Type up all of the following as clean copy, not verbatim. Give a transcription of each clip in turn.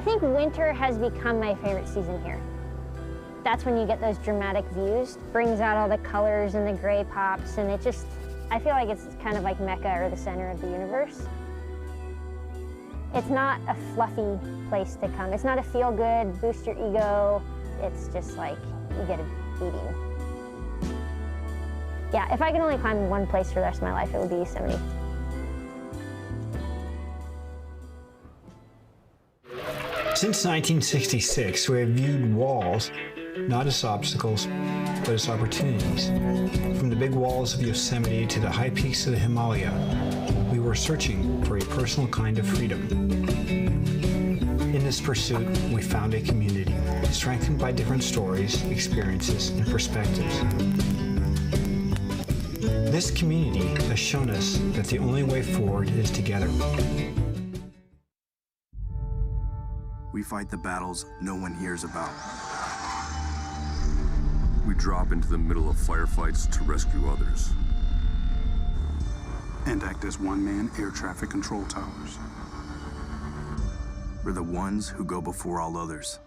think winter has become my favorite season here. That's when you get those dramatic views. Brings out all the colors and the gray pops, and it just, I feel like it's kind of like Mecca or the center of the universe. It's not a fluffy place to come. It's not a feel-good, boost your ego. It's just like you get a beating. Yeah, if I could only climb one place for the rest of my life, it would be Yosemite. Since 1966, we have viewed walls not as obstacles, but as opportunities. From the big walls of Yosemite to the high peaks of the Himalaya, we were searching for a personal kind of freedom. In this pursuit, we found a community, strengthened by different stories, experiences, and perspectives. This community has shown us that the only way forward is together. We fight the battles no one hears about. We drop into the middle of firefights to rescue others. And act as one-man air traffic control towers. We're the ones who go before all others.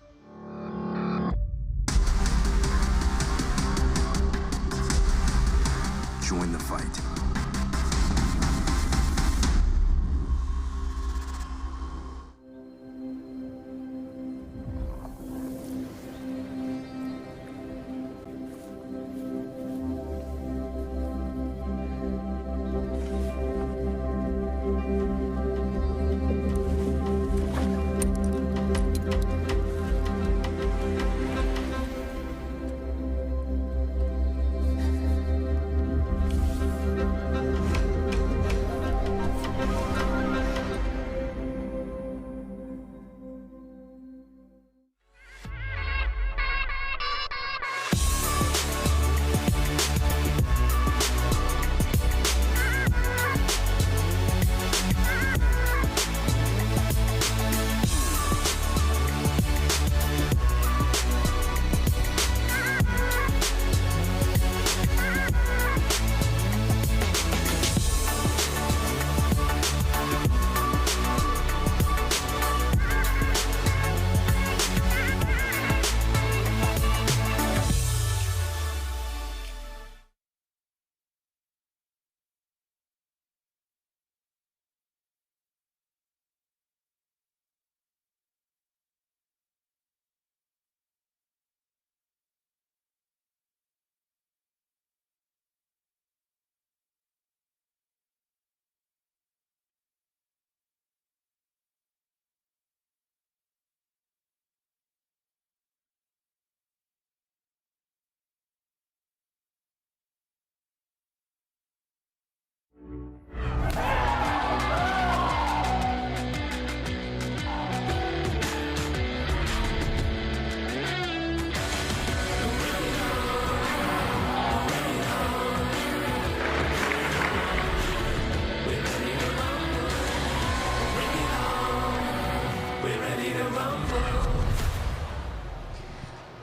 Join the fight.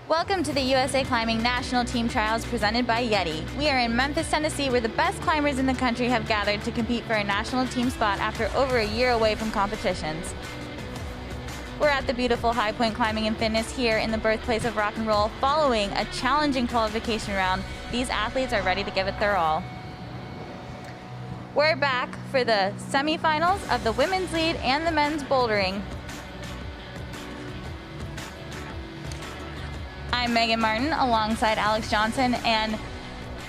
Welcome to the USA Climbing National Team Trials presented by YETI. We are in Memphis, Tennessee, where the best climbers in the country have gathered to compete for a national team spot after over a year away from competitions. We're at the beautiful High Point Climbing and Fitness here in the birthplace of rock and roll. Following a challenging qualification round, these athletes are ready to give it their all. We're back for the semifinals of the women's lead and the men's bouldering. I'm Megan Martin alongside Alex Johnson, and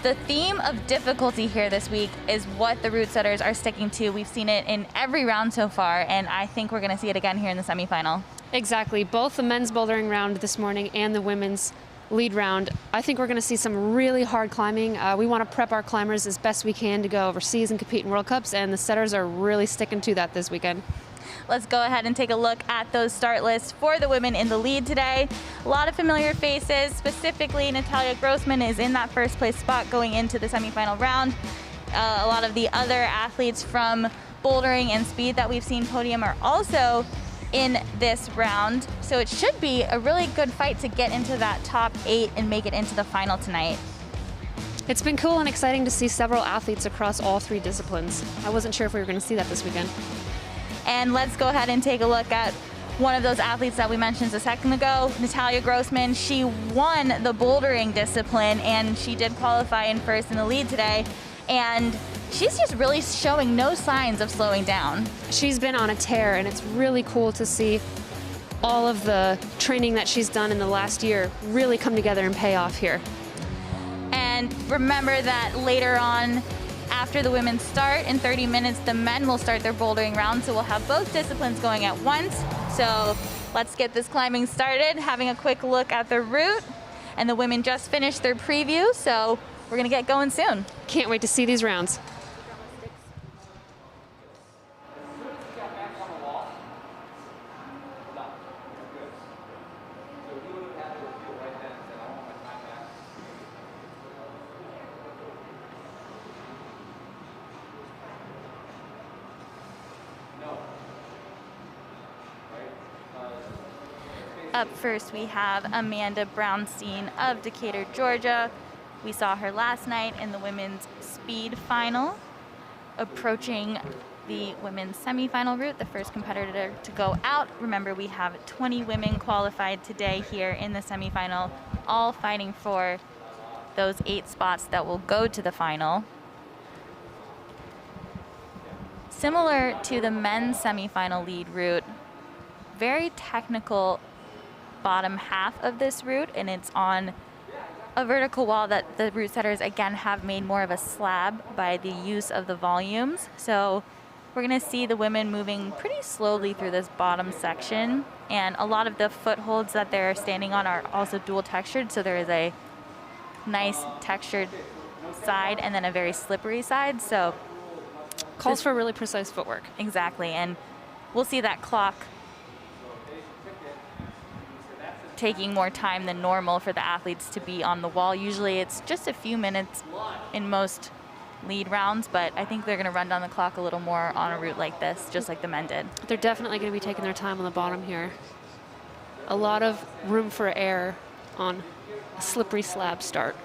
the theme of difficulty here this week is what the route setters are sticking to. We've seen it in every round so far, and I think we're going to see it again here in the semifinal. Exactly. Both the men's bouldering round this morning and the women's lead round, I think we're going to see some really hard climbing. We want to prep our climbers as best we can to go overseas and compete in World Cups, and the setters are really sticking to that this weekend. Let's go ahead and take a look at those start lists for the women in the lead today. A lot of familiar faces, specifically Natalia Grossman is in that first place spot going into the semifinal round. A lot of the other athletes from bouldering and speed that we've seen podium are also in this round. So it should be a really good fight to get into that top 8 and make it into the final tonight. It's been cool and exciting to see several athletes across all 3 disciplines. I wasn't sure if we were going to see that this weekend. And let's go ahead and take a look at one of those athletes that we mentioned a second ago, Natalia Grossman. She won the bouldering discipline, and she did qualify in first in the lead today. And she's just really showing no signs of slowing down. She's been on a tear, and it's really cool to see all of the training that she's done in the last year really come together and pay off here. And remember that later on, after the women start in 30 minutes, the men will start their bouldering round, so we'll have both disciplines going at once. So let's get this climbing started, having a quick look at the route. And the women just finished their preview, so we're gonna get going soon. Can't wait to see these rounds. Up first, we have Amanda Brownstein of Decatur, Georgia. We saw her last night in the women's speed final, approaching the women's semifinal route, the first competitor to go out. Remember, we have 20 women qualified today here in the semifinal, all fighting for those 8 spots that will go to the final. Similar to the men's semifinal lead route, very technical bottom half of this route, and it's on a vertical wall that the route setters again have made more of a slab by the use of the volumes. So we're gonna see the women moving pretty slowly through this bottom section, and a lot of the footholds that they're standing on are also dual textured, so there is a nice textured side and then a very slippery side. So Calls for really precise footwork. exactly, and we'll see that clock taking more time than normal for the athletes to be on the wall. Usually it's just a few minutes in most lead rounds, but I think they're gonna run down the clock a little more on a route like this, just like the men did. They're definitely going to be taking their time on the bottom here. A lot of room for error on a slippery slab start.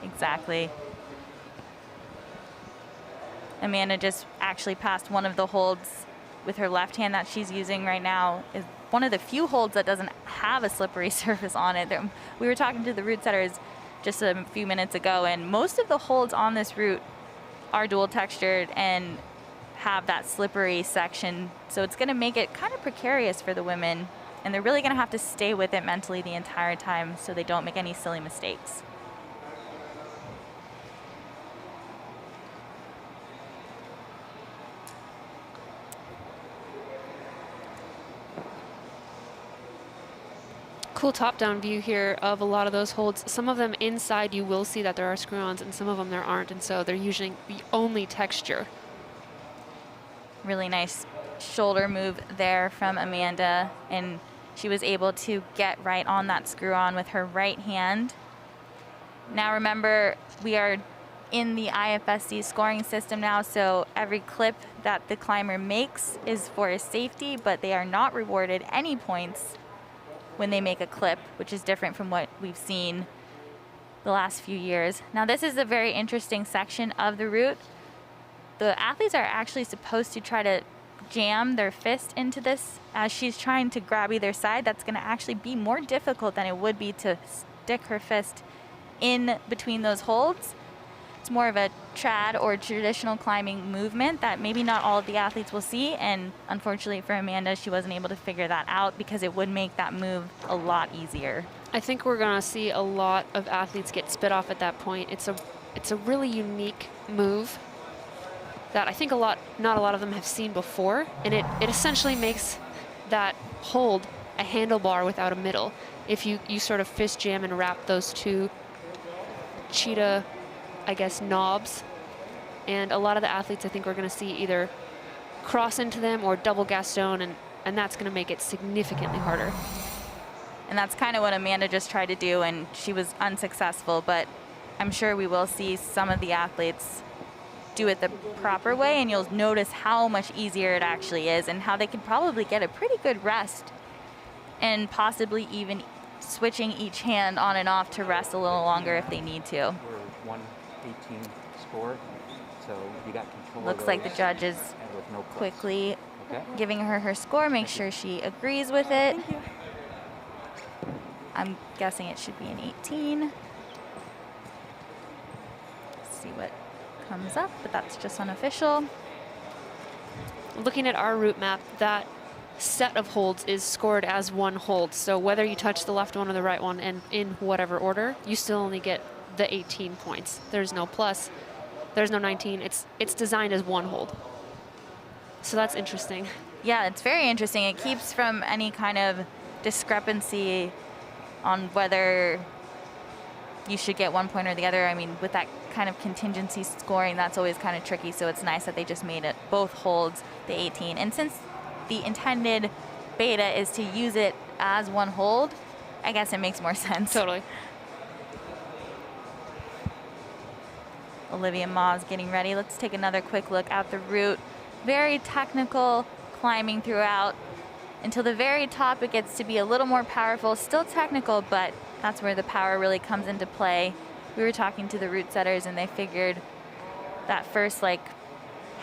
Exactly. Amanda just actually passed one of the holds with her left hand that she's using right now. Is one of the few holds that doesn't have a slippery surface on it. We were talking to the route setters just a few minutes ago, and most of the holds on this route are dual textured and have that slippery section. So it's gonna make it kind of precarious for the women, and they're really gonna have to stay with it mentally the entire time so they don't make any silly mistakes. Cool top-down view here of a lot of those holds. Some of them inside you will see that there are screw-ons, and some of them there aren't, and so they're using the only texture. Really nice shoulder move there from Amanda, and she was able to get right on that screw-on with her right hand. Now remember, we are in the IFSC scoring system now, so every clip that the climber makes is for his safety, but they are not rewarded any points when they make a clip, which is different from what we've seen the last few years. Now this is a very interesting section of the route. The athletes are actually supposed to try to jam their fist into this as she's trying to grab either side. That's gonna actually be more difficult than it would be to stick her fist in between those holds. It's more of a trad or traditional climbing movement that maybe not all of the athletes will see, and unfortunately for Amanda, she wasn't able to figure that out because it would make that move a lot easier. I think we're going to see a lot of athletes get spit off at that point. It's a really unique move that I think not a lot of them have seen before, and it essentially makes that hold a handlebar without a middle. If you sort of fist jam and wrap those two cheetah, I guess, knobs, and a lot of the athletes I think we're going to see either cross into them or double Gaston, and that's going to make it significantly harder. And that's kind of what Amanda just tried to do, and she was unsuccessful, but I'm sure we will see some of the athletes do it the proper way, and you'll notice how much easier it actually is and how they can probably get a pretty good rest and possibly even switching each hand on and off to rest a little longer if they need to. We're 118 score, so you got control. Looks like the judges with no quickly giving her score, make sure she agrees with it. Thank you. I'm guessing it should be an 18. Let's see what comes up, but that's just unofficial. Looking at our route map, that set of holds is scored as one hold. So whether you touch the left one or the right one, and in whatever order, you still only get the 18 points. There's no plus, there's no 19. It's designed as one hold. So that's interesting. Yeah, it's very interesting. It keeps from any kind of discrepancy on whether you should get 1 point or the other. I mean, with that kind of contingency scoring, that's always kind of tricky. So it's nice that they just made it both holds the 18. And since the intended beta is to use it as one hold, I guess it makes more sense. Totally. Olivia Ma's getting ready. Let's take another quick look at the route. Very technical climbing throughout. Until the very top, it gets to be a little more powerful. Still technical, but that's where the power really comes into play. We were talking to the route setters, and they figured that first like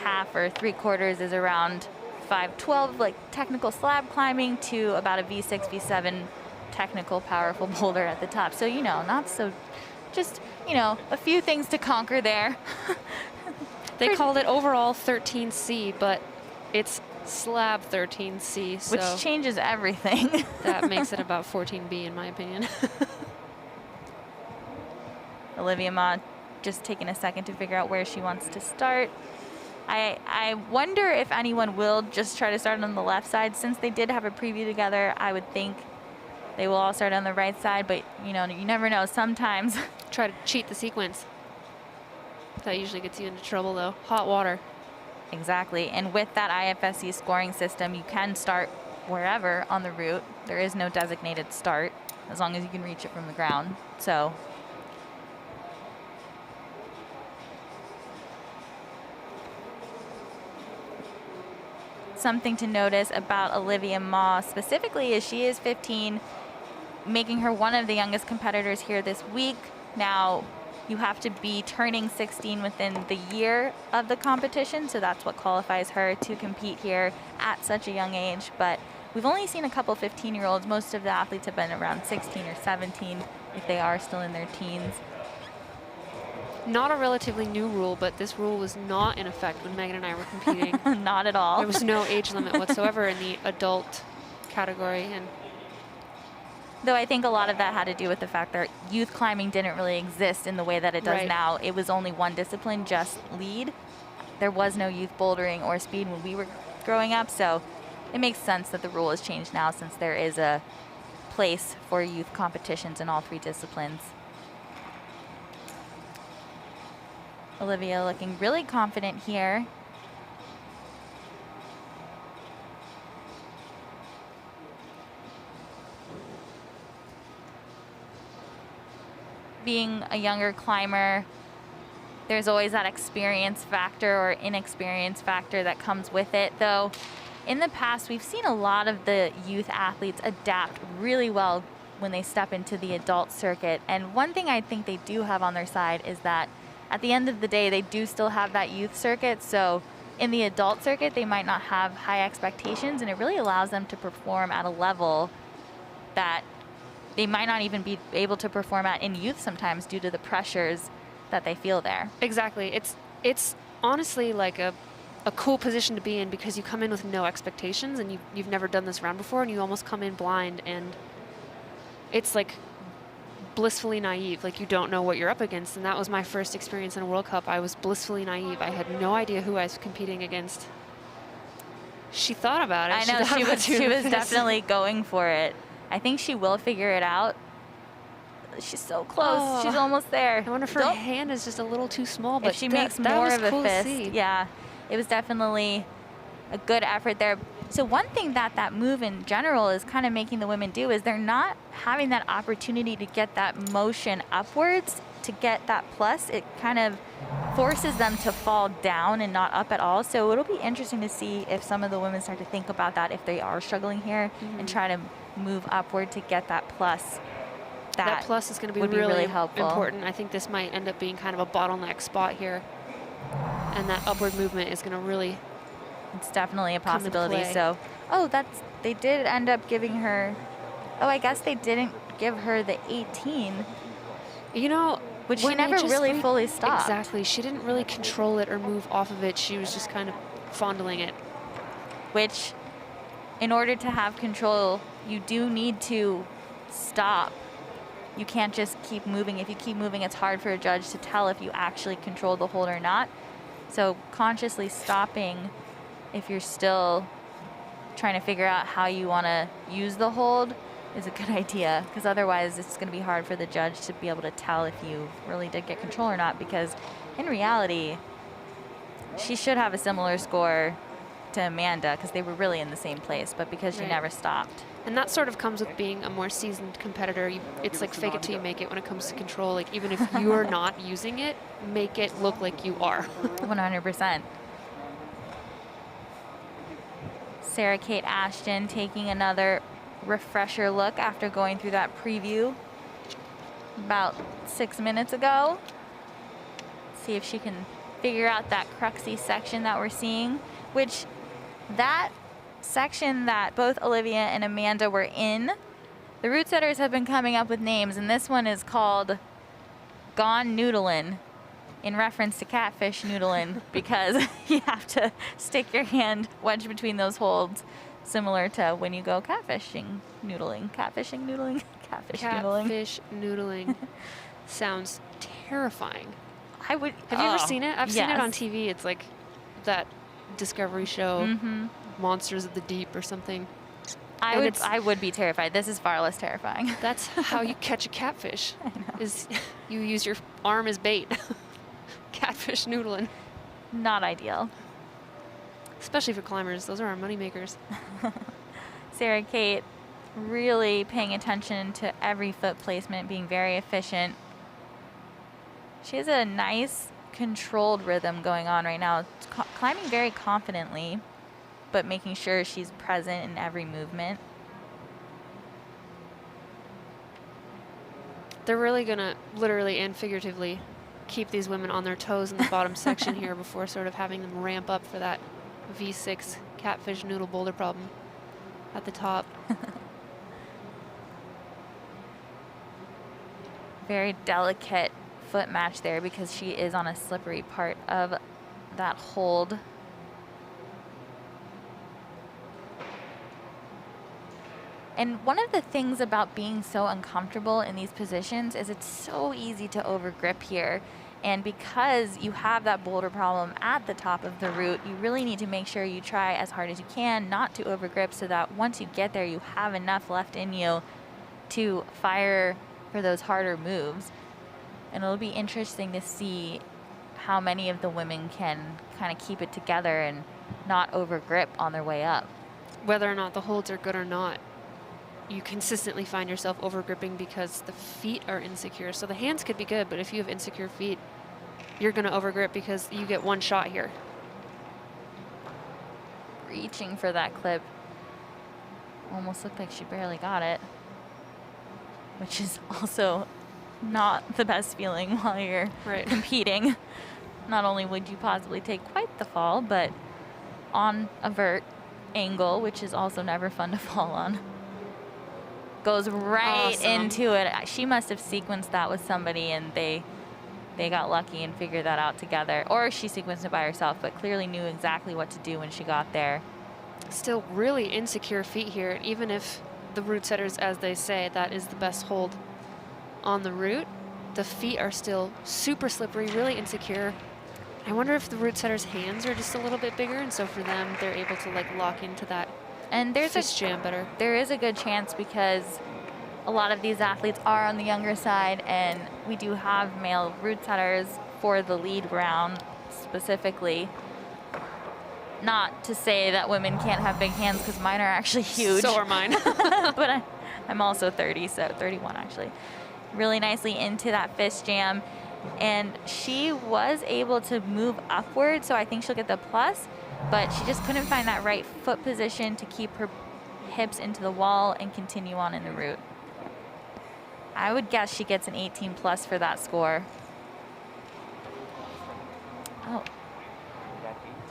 half or 3/4 is around 512 like technical slab climbing to about a V6, V7 technical powerful boulder at the top. So, you know, not so, just, you know, a few things to conquer there. They called it overall 13C, but it's slab 13C, so which changes everything. that makes it about 14B in my opinion. Olivia Ma just taking a second to figure out where she wants to start. I wonder if anyone will just try to start on the left side. Since they did have a preview together, I would think they will all start on the right side, but you know, you never know. Sometimes Try to cheat the sequence. That usually gets you into trouble though. Hot water. exactly. And with that IFSC scoring system, you can start wherever on the route. There is no designated start as long as you can reach it from the ground. So something to notice about Olivia Ma specifically is she is 15, making her one of the youngest competitors here this week. Now, you have to be turning 16 within the year of the competition, so that's what qualifies her to compete here at such a young age. But we've only seen a couple 15-year-olds. Most of the athletes have been around 16 or 17 if they are still in their teens. Not a relatively new rule, but this rule was not in effect when Megan and I were competing. Not at all. There was no age limit whatsoever in the adult category. And though I think a lot of that had to do with the fact that youth climbing didn't really exist in the way that it does Right. now. It was only one discipline, just lead. There was no youth bouldering or speed when we were growing up, so it makes sense that the rule has changed now since there is a place for youth competitions in all three disciplines. Olivia looking really confident here. Being a younger climber, there's always that experience factor or inexperience factor that comes with it. Though in the past, we've seen a lot of the youth athletes adapt really well when they step into the adult circuit. And one thing I think they do have on their side is that at the end of the day, they do still have that youth circuit. So in the adult circuit, they might not have high expectations, and it really allows them to perform at a level that they might not even be able to perform at in youth sometimes due to the pressures that they feel there. exactly, it's honestly like a cool position to be in because you come in with no expectations and you've never done this round before, and you almost come in blind, and it's like blissfully naive, like you don't know what you're up against. And that was my first experience in a World Cup. I was blissfully naive. I had no idea who I was competing against. She thought about it. I know, she was definitely going for it. I think she will figure it out. She's so close. Oh. She's almost there. I wonder if her hand is just a little too small, but if she makes more was of a cool to fist. see. Yeah, it was definitely a good effort there. So one thing that move in general is kind of making the women do is they're not having that opportunity to get that motion upwards to get that plus. It kind of forces them to fall down and not up at all. So it'll be interesting to see if some of the women start to think about that if they are struggling here and try to move upward to get that plus. That plus is going to be really helpful. Important. I think this might end up being kind of a bottleneck spot here. And that upward movement is going to really It's definitely a come into possibility. play. So, oh, they did end up giving her, oh, I guess they didn't give her the 18. You know, Which she when they never just really fully stopped. Exactly. She didn't really control it or move off of it. She was just kind of fondling it. Which, in order to have control, you do need to stop. You can't just keep moving. If you keep moving, it's hard for a judge to tell if you actually control the hold or not. So consciously stopping if you're still trying to figure out how you want to use the hold is a good idea, because otherwise it's going to be hard for the judge to be able to tell if you really did get control or not, because in reality, she should have a similar score to Amanda because they were really in the same place, but because she Right. never stopped. And that sort of comes with being a more seasoned competitor. It's like fake it till you make it when it comes to control. Like, even if you're not using it, make it look like you are. 100%. Sarah Kate Ashton taking another refresher look after going through that preview about 6 minutes ago. See if she can figure out that Cruxy section that we're seeing, which that section that both Olivia and Amanda were in, the route setters have been coming up with names, and this one is called Gone Noodlin', in reference to catfish noodling, because you have to stick your hand wedged between those holds, similar to when you go catfishing noodling. Catfishing noodling? Catfish noodling. Catfish noodling sounds terrifying. I would. Have you ever seen it? I've seen it on yes. TV. It's like that Discovery show, Mm-hmm. Monsters of the Deep or something. I would be terrified. This is far less terrifying. That's how you catch a catfish. Is you use your arm as bait. Catfish noodling. Not ideal. Especially for climbers. Those are our money makers. Sarah Kate really paying attention to every foot placement, being very efficient. She has a nice controlled rhythm going on right now. Climbing very confidently, but making sure she's present in every movement. They're really going to literally and figuratively keep these women on their toes in the bottom section here before sort of having them ramp up for that V6 catfish noodle boulder problem at the top. Very delicate foot match there because she is on a slippery part of that hold. And one of the things about being so uncomfortable in these positions is it's so easy to overgrip here. And because you have that boulder problem at the top of the route, you really need to make sure you try as hard as you can not to overgrip, so that once you get there, you have enough left in you to fire for those harder moves. And it'll be interesting to see how many of the women can kind of keep it together and not overgrip on their way up. Whether or not the holds are good or not, you consistently find yourself overgripping because the feet are insecure. So the hands could be good, but if you have insecure feet, you're going to overgrip because you get one shot here. Reaching for that clip. Almost looked like she barely got it, which is also not the best feeling while you're competing. Not only would you possibly take quite the fall, but on a vert angle, which is also never fun to fall on. Goes right into it. She must have sequenced that with somebody, and they got lucky and figured that out together. Or she sequenced it by herself, but clearly knew exactly what to do when she got there. Still really insecure feet here, even if the route setters, as they say, that is the best hold on the route. The feet are still super slippery, really insecure. I wonder if the route setters' hands are just a little bit bigger, and so for them, they're able to like lock into that. And there's fist jam better. There is a good chance because a lot of these athletes are on the younger side, and we do have male route setters for the lead round specifically. Not to say that women can't have big hands, because mine are actually huge. So are mine. But I'm also 30, so 31 actually. Really nicely into that fist jam. And she was able to move upward, so I think she'll get the plus. But she just couldn't find that right foot position to keep her hips into the wall and continue on in the route. I would guess she gets an 18 plus for that score. Oh.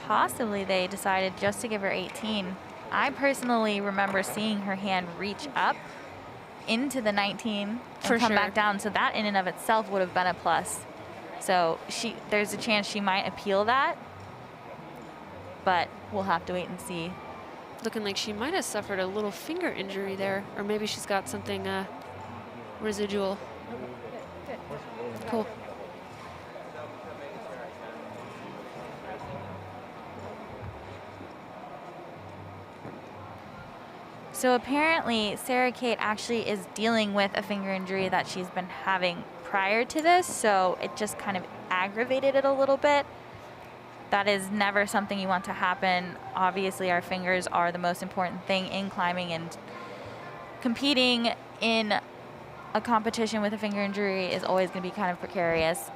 possibly they decided just to give her 18. I personally remember seeing her hand reach up into the 19 and For come sure. back down. So that in and of itself would have been a plus. So there's a chance she might appeal that, but we'll have to wait and see. Looking like she might have suffered a little finger injury there, or maybe she's got something residual. Cool. So apparently Sarah Kate actually is dealing with a finger injury that she's been having prior to this, so it just kind of aggravated it a little bit. That is never something you want to happen. Obviously, our fingers are the most important thing in climbing, and competing in a competition with a finger injury is always going to be kind of precarious.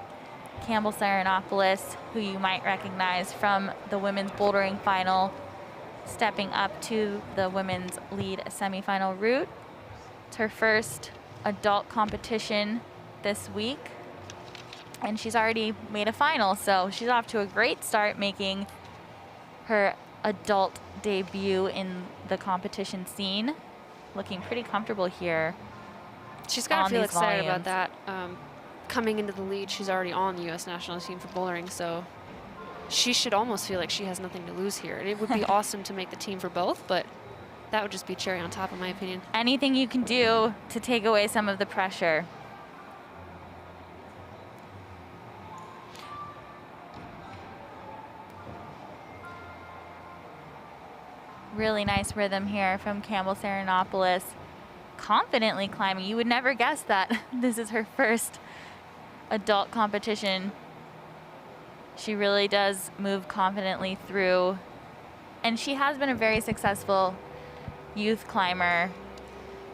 Campbell Saranopoulos, who you might recognize from the women's bouldering final, stepping up to the women's lead semifinal route. It's her first adult competition this week, and she's already made a final, so she's off to a great start, making her adult debut in the competition scene. Looking pretty comfortable here. She's got to on feel these excited volumes. about that. Coming into the lead, she's already on the U.S. national team for bouldering, so she should almost feel like she has nothing to lose here. And it would be awesome to make the team for both, but that would just be cherry on top, in my opinion. Anything you can do to take away some of the pressure. Really nice rhythm here from Campbell Saranopoulos. Confidently climbing. You would never guess that this is her first adult competition. She really does move confidently through. And she has been a very successful youth climber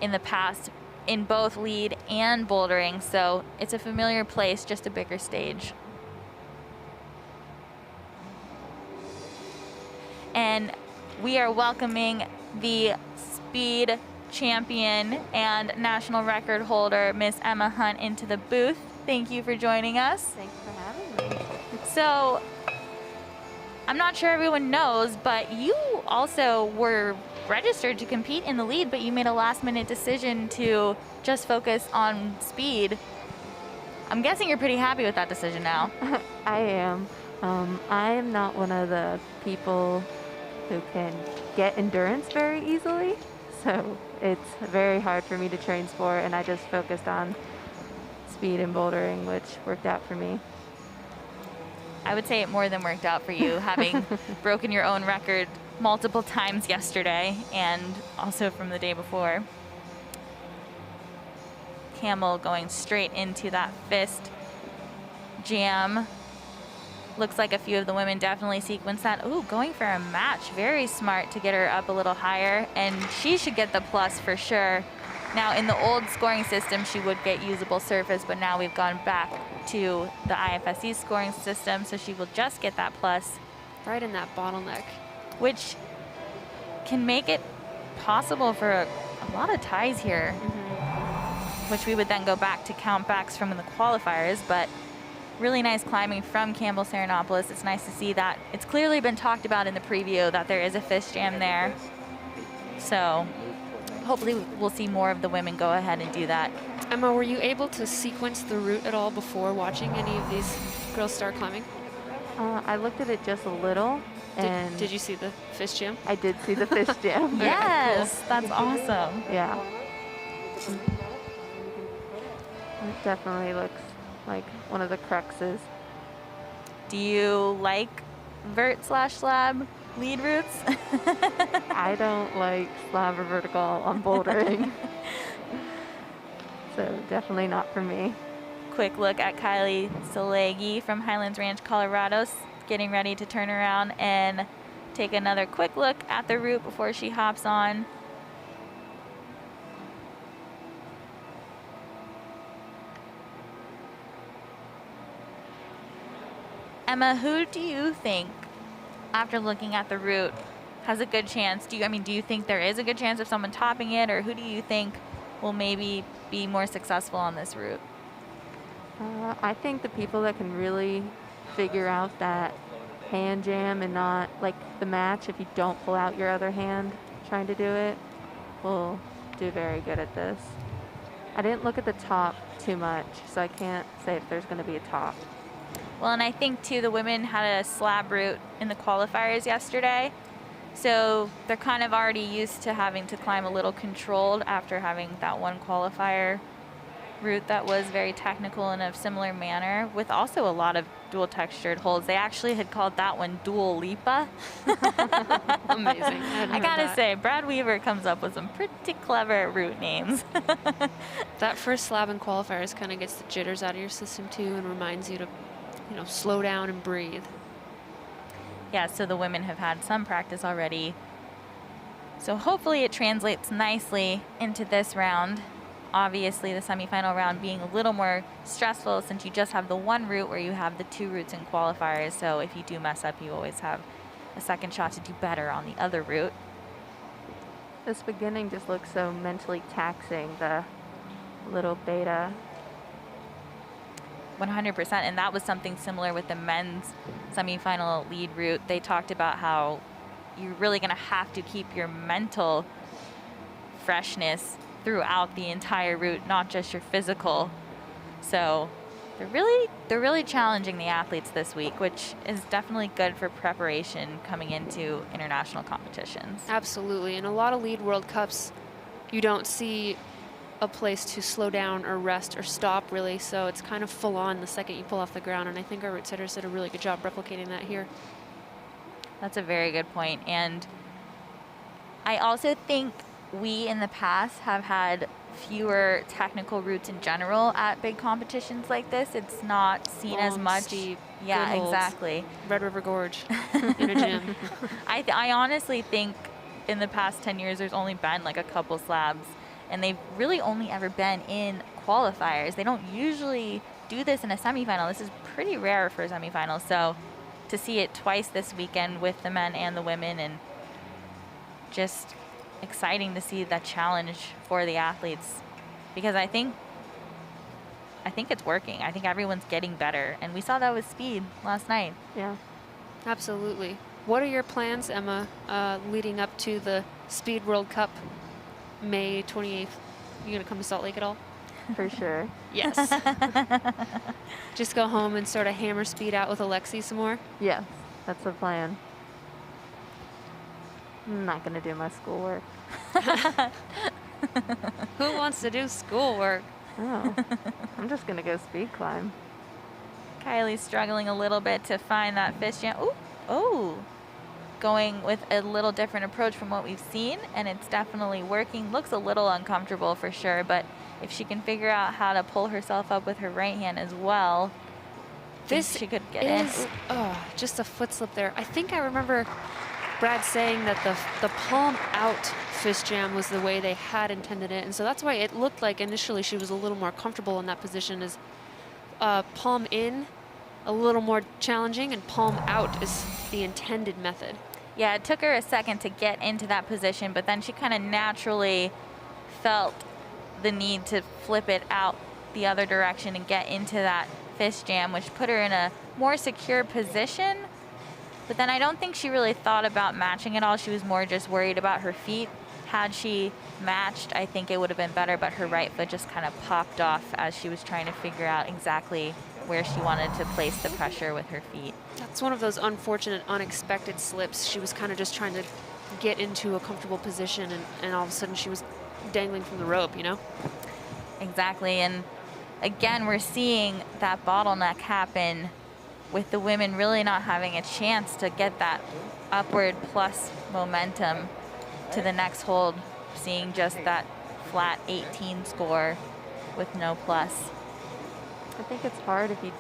in the past in both lead and bouldering. So it's a familiar place, just a bigger stage. And we are welcoming the speed champion and national record holder, Miss Emma Hunt, into the booth. Thank you for joining us. Thanks for having me. So, I'm not sure everyone knows, but you also were registered to compete in the lead, but you made a last-minute decision to just focus on speed. I'm guessing you're pretty happy with that decision now. I am. I am not one of the people who can get endurance very easily, so it's very hard for me to train for, and I just focused on speed and bouldering, which worked out for me. I would say it more than worked out for you, having broken your own record multiple times yesterday and also from the day before. Campbell going straight into that fist jam. Looks like a few of the women definitely sequenced that. Ooh, going for a match. Very smart to get her up a little higher, and she should get the plus for sure. Now, in the old scoring system, she would get usable surface, but now we've gone back to the IFSC scoring system, so she will just get that plus, Right in that bottleneck. which can make it possible for a lot of ties here, which we would then go back to count backs from the qualifiers, but really nice climbing from Campbell Saranopoulos. It's nice to see that. It's clearly been talked about in the preview that there is a fist jam there. So hopefully we'll see more of the women go ahead and do that. Emma, were you able to sequence the route at all before watching any of these girls start climbing? I looked at it just a little, and Did you see the fist jam? I did see the fist jam. Yes, that's awesome. Yeah. It definitely looks like one of the cruxes. Do you like vert/slab lead routes? I don't like slab or vertical on bouldering. So definitely not for me. Quick look at Kylie Salegi from Highlands Ranch, Colorado, getting ready to turn around and take another quick look at the route before she hops on. Emma, who do you think, after looking at the route, has a good chance? Do you think there is a good chance of someone topping it, or who do you think will maybe be more successful on this route? I think the people that can really figure out that hand jam and not like the match, if you don't pull out your other hand trying to do it, will do very good at this. I didn't look at the top too much, so I can't say if there's going to be a top. Well, and I think too, the women had a slab route in the qualifiers yesterday. So they're kind of already used to having to climb a little controlled after having that one qualifier route that was very technical in a similar manner, with also a lot of dual textured holds. They actually had called that one Dual Lipa. Amazing. I gotta say, Brad Weaver comes up with some pretty clever route names. That first slab in qualifiers kind of gets the jitters out of your system too and reminds you to, slow down and breathe. Yeah, so the women have had some practice already. So hopefully it translates nicely into this round. Obviously, the semifinal round being a little more stressful since you just have the one route where you have the two routes in qualifiers. So if you do mess up, you always have a second shot to do better on the other route. This beginning just looks so mentally taxing, the little beta. 100%, and that was something similar with the men's semifinal lead route. They talked about how you're really going to have to keep your mental freshness throughout the entire route, not just your physical. So they're really challenging the athletes this week, which is definitely good for preparation coming into international competitions. Absolutely. In a lot of lead World Cups, you don't see a place to slow down or rest or stop, really. So it's kind of full on the second you pull off the ground. And I think our route setters did a really good job replicating that here. That's a very good point. And I also think we in the past have had fewer technical routes in general at big competitions like this. It's not seen Long, as much. steep, Yeah, good holds. exactly. Red River Gorge in a gym. I honestly think in the past 10 years there's only been like a couple slabs, and they've really only ever been in qualifiers. They don't usually do this in a semifinal. This is pretty rare for a semifinal. So to see it twice this weekend with the men and the women, and just exciting to see that challenge for the athletes, because I think it's working. I think everyone's getting better, and we saw that with speed last night. Yeah. Absolutely. What are your plans, Emma, leading up to the Speed World Cup May 28th? You gonna come to Salt Lake at all? For sure. Yes. Just go home and sort of hammer speed out with Alexi some more? Yes, that's the plan. I'm not going to do my schoolwork. Who wants to do schoolwork? Oh, I'm just going to go speed climb. Kylie's struggling a little bit to find that fish jam. Oh, going with a little different approach from what we've seen, and it's definitely working. Looks a little uncomfortable for sure, but if she can figure out how to pull herself up with her right hand as well, she could get in. Just a foot slip there. I think I remember Brad saying that the palm out fish jam was the way they had intended it, and so that's why it looked like initially she was a little more comfortable in that position. Is palm in a little more challenging, and palm out is the intended method. Yeah, it took her a second to get into that position, but then she kind of naturally felt the need to flip it out the other direction and get into that fish jam, which put her in a more secure position. But then I don't think she really thought about matching at all. She was more just worried about her feet. Had she matched, I think it would have been better, but her right foot just kind of popped off as she was trying to figure out exactly where she wanted to place the pressure with her feet. That's one of those unfortunate, unexpected slips. She was kind of just trying to get into a comfortable position, and all of a sudden she was dangling from the rope, you know? Exactly, and again, we're seeing that bottleneck happen with the women really not having a chance to get that upward plus momentum to the next hold, seeing just that flat 18 score with no plus. I think it's hard if you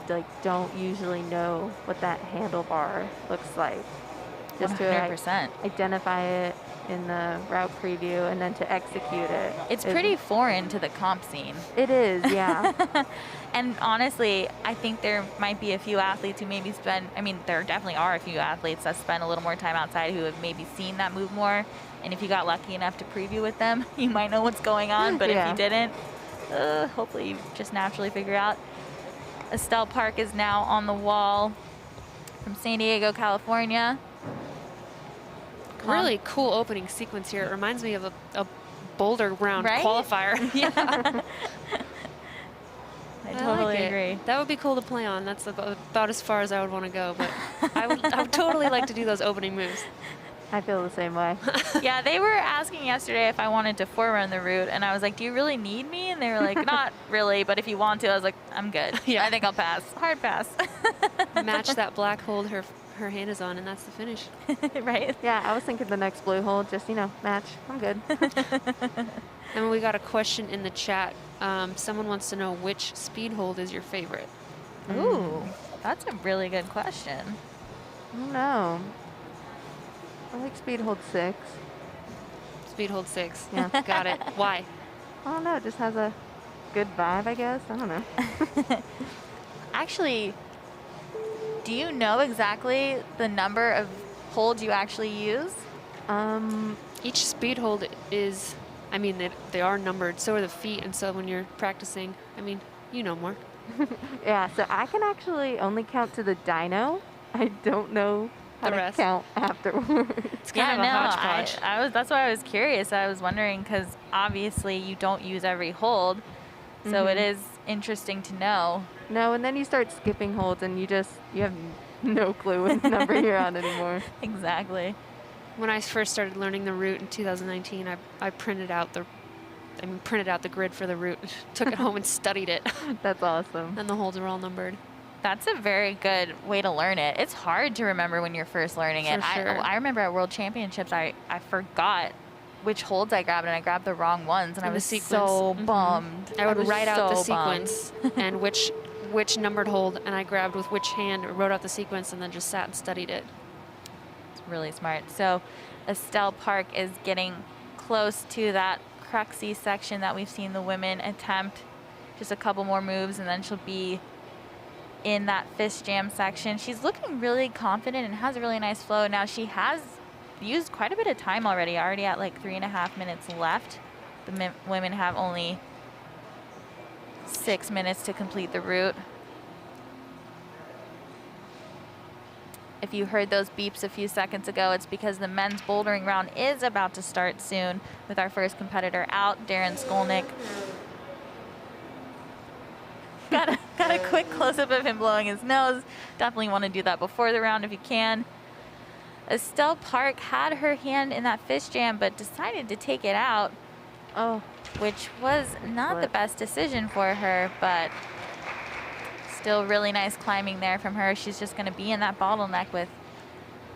don't usually know what that handlebar looks like. Just 100%. to identify it in the route preview and then to execute it. It's pretty foreign to the comp scene. It is, yeah. And honestly, I think there might be a few athletes who maybe there definitely are a few athletes that spend a little more time outside who have maybe seen that move more. And if you got lucky enough to preview with them, you might know what's going on. But yeah. if you didn't, hopefully you just naturally figure out. Estelle Park is now on the wall. from San Diego, California. Really cool opening sequence here. It reminds me of a boulder round Right? qualifier. Yeah. I totally like it. agree. That would be cool to play on. That's about as far as I would want to go, but I would totally like to do those opening moves. I feel the same way. Yeah, they were asking yesterday if I wanted to forerun the route, and I was like, do you really need me? And they were like, not really, but if you want to. I was like, I'm good. Yeah. I think I'll pass. Hard pass. Match that black hold her hand is on, and that's the finish. Right? Yeah, I was thinking the next blue hold, just, match. I'm good. And we got a question in the chat. Someone wants to know which speed hold is your favorite. Ooh, that's a really good question. I don't know. I like speed hold 6. Speed hold 6. Yeah. Got it. Why? I don't know, it just has a good vibe, I guess. I don't know. Actually, do you know exactly the number of holds you actually use? Each speed hold is, I mean, they are numbered. So are the feet. And so when you're practicing, I mean, you know more. Yeah, so I can actually only count to the dyno. I don't know how The to rest. count afterwards. It's kind of a hodgepodge. I was. That's why I was curious. I was wondering because obviously you don't use every hold, so it is interesting to know. No, and then you start skipping holds and you have no clue what number you're on anymore. Exactly. When I first started learning the route in 2019, I printed out the grid for the route, took it home and studied it, That's awesome. and the holds are all numbered. That's a very good way to learn it. It's hard to remember when you're first learning it. For sure. I remember at World Championships, I forgot which holds I grabbed, and I grabbed the wrong ones, and I And the was sequence. so Mhm. bummed. I would was write out the so bummed. sequence and which numbered hold, and I grabbed with which hand, wrote out the sequence, and then just sat and studied it. It's really smart. So Estelle Park is getting close to that Cruxy section that we've seen the women attempt. Just a couple more moves, and then she'll be in that fist jam section. She's looking really confident and has a really nice flow. Now she has used quite a bit of time already at like 3.5 minutes left. The women have only 6 minutes to complete the route. If you heard those beeps a few seconds ago, it's because the men's bouldering round is about to start soon with our first competitor out, Darren Skolnick. Got a quick close-up of him blowing his nose. Definitely want to do that before the round if you can. Estelle Park had her hand in that fist jam, but decided to take it out. Oh, Which was not the best decision for her, but still really nice climbing there from her. She's just going to be in that bottleneck with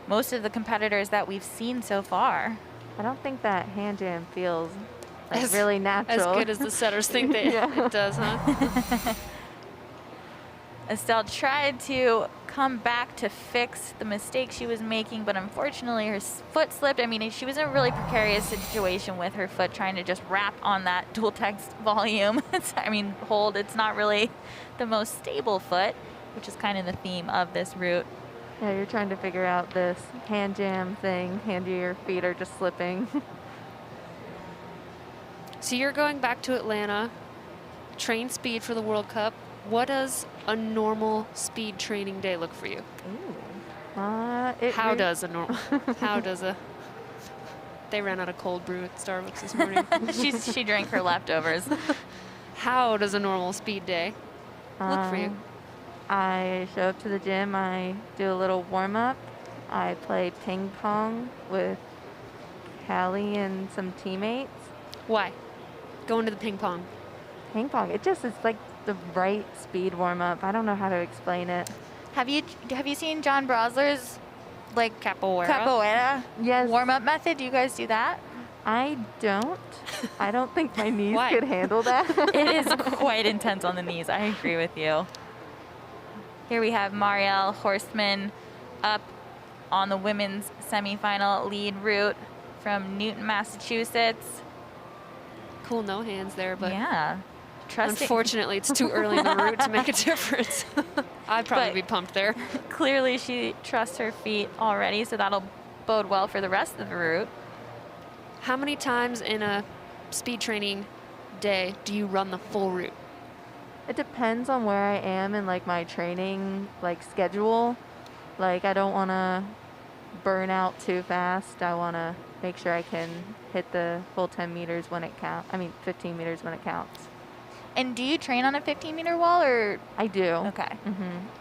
most of the competitors that we've seen so far. I don't think that hand jam feels like As- really natural. As good as the setters think that Yeah. it does, huh? Estelle tried to come back to fix the mistake she was making, but unfortunately her foot slipped. I mean, she was in a really precarious situation with her foot trying to just wrap on that dual text volume. Hold. It's not really the most stable foot, which is kind of the theme of this route. Yeah, you're trying to figure out this hand jam thing. Hand your feet are just slipping. So you're going back to Atlanta, train speed for the World Cup. What does a normal speed training day look for you? How does a they ran out of cold brew at Starbucks this morning. She drank her leftovers. How does a normal speed day look for you? I show up to the gym, I do a little warm up, I play ping pong with Callie and some teammates. Why? Go into the ping pong. Ping pong, it's like the right speed warm up. I don't know how to explain it. Have you seen John Brosler's like Capoeira? Yes. warm up method? Do you guys do that? I don't. I don't think my knees Why? could handle that. It is quite intense on the knees. I agree with you. Here we have Marielle Horstman up on the women's semifinal lead route from Newton, Massachusetts. Cool no hands there, but Yeah. unfortunately it's too early in the route to make a difference. I'd probably But- be pumped there. Clearly she trusts her feet already, so that'll bode well for the rest of the route. How many times in a speed training day do you run the full route? It depends on where I am in like my training schedule. Like, I don't want to burn out too fast. I want to make sure I can hit the full 10 meters when it counts. 15 meters when it counts. And do you train on a 15-meter wall, or? I do. Okay.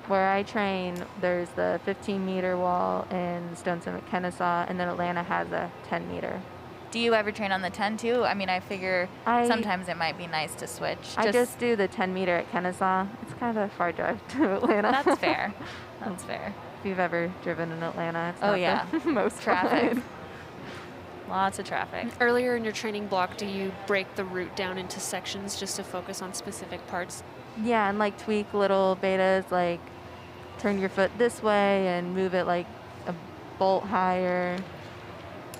Where I train, there's the 15-meter wall in Stone Summit, Kennesaw, and then Atlanta has a 10-meter. Do you ever train on the 10 too? I mean, I figure sometimes it might be nice to switch. I just do the 10-meter at Kennesaw. It's kind of a far drive to Atlanta. That's fair. That's fair. If you've ever driven in Atlanta, it's not the most traffic. fun. Lots of traffic. Earlier in your training block, do you break the route down into sections just to focus on specific parts? Yeah, and like tweak little betas, like turn your foot this way and move it like a bolt higher.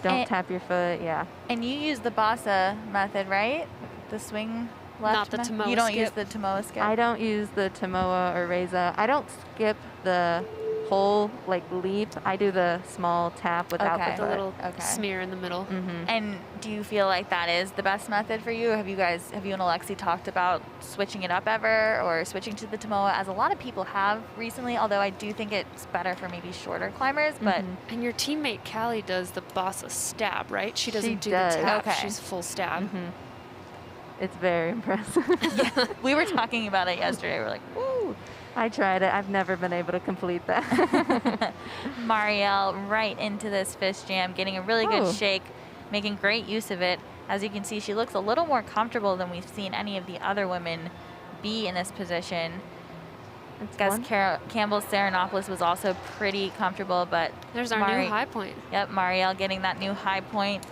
Don't tap your foot, yeah. And you use the Bossa method, right? The swing left. Not the Tomoa You don't skip. use the Tomoa skip? I don't use the Tomoa or Reza. I don't skip the whole like leap. I do the small tap without Okay. the The foot. little smear in the middle. And do you feel like that is the best method for you? Have you and Alexi talked about switching it up ever, or switching to the Tomoa, as a lot of people have recently, although I do think it's better for maybe shorter climbers, but And your teammate Callie does the Bossa stab, right? She doesn't do does. the tap. Okay. She's full stab. It's very impressive. we were talking about it yesterday. We're like, woo. I tried it. I've never been able to complete that. Marielle right into this fish jam, getting a really good Oh. shake, making great use of it. As you can see, she looks a little more comfortable than we've seen any of the other women be in this position. It's Guess one- Campbell's Serenopoulos was also pretty comfortable, but There's our new high point. Yep, Marielle getting that new high point.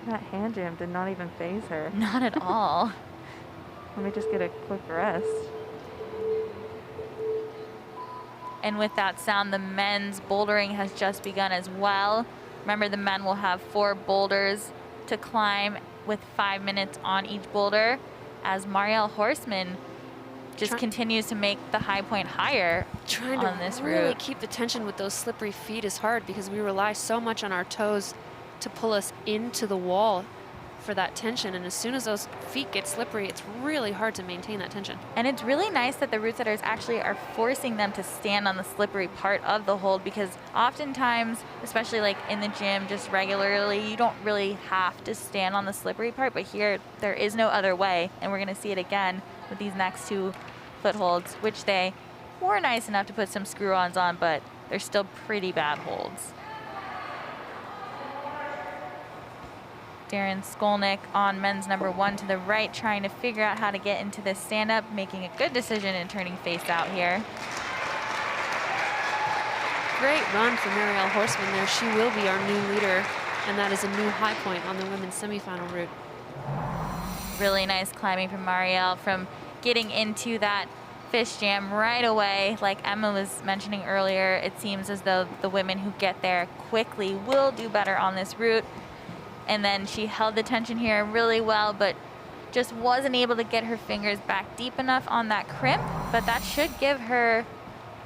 That hand jam did not even phase her. Not at all. Let me just get a quick rest. And with that sound, the men's bouldering has just begun as well. Remember, the men will have 4 boulders to climb with 5 minutes on each boulder, as Marielle Horseman just continues to make the high point higher Trying on to this really route. keep the tension with those slippery feet is hard because we rely so much on our toes to pull us into the wall for that tension. And as soon as those feet get slippery, it's really hard to maintain that tension. And it's really nice that the route setters actually are forcing them to stand on the slippery part of the hold, because oftentimes, especially like in the gym, just regularly, you don't really have to stand on the slippery part, but here there is no other way. And we're gonna see it again with these next 2 footholds, which they were nice enough to put some screw-ons on, but they're still pretty bad holds. Darren Skolnick on men's number 1 to the right, trying to figure out how to get into this stand-up, making a good decision and turning face out here. Great run for Marielle Horseman there. She will be our new leader, and that is a new high point on the women's semifinal route. Really nice climbing from Marielle, from getting into that fish jam right away. Like Emma was mentioning earlier, it seems as though the women who get there quickly will do better on this route. And then she held the tension here really well, but just wasn't able to get her fingers back deep enough on that crimp. But that should give her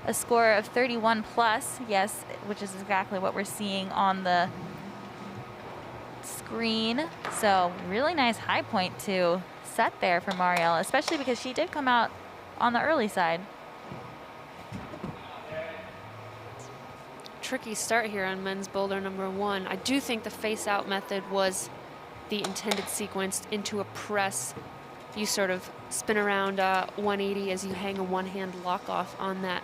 a score of 31 plus, yes, which is exactly what we're seeing on the screen. So really nice high point to set there for Marielle, especially because she did come out on the early side. Tricky start here on men's boulder number 1. I do think the face out method was the intended sequence into a press. You sort of spin around 180 as you hang a one-hand lock off on that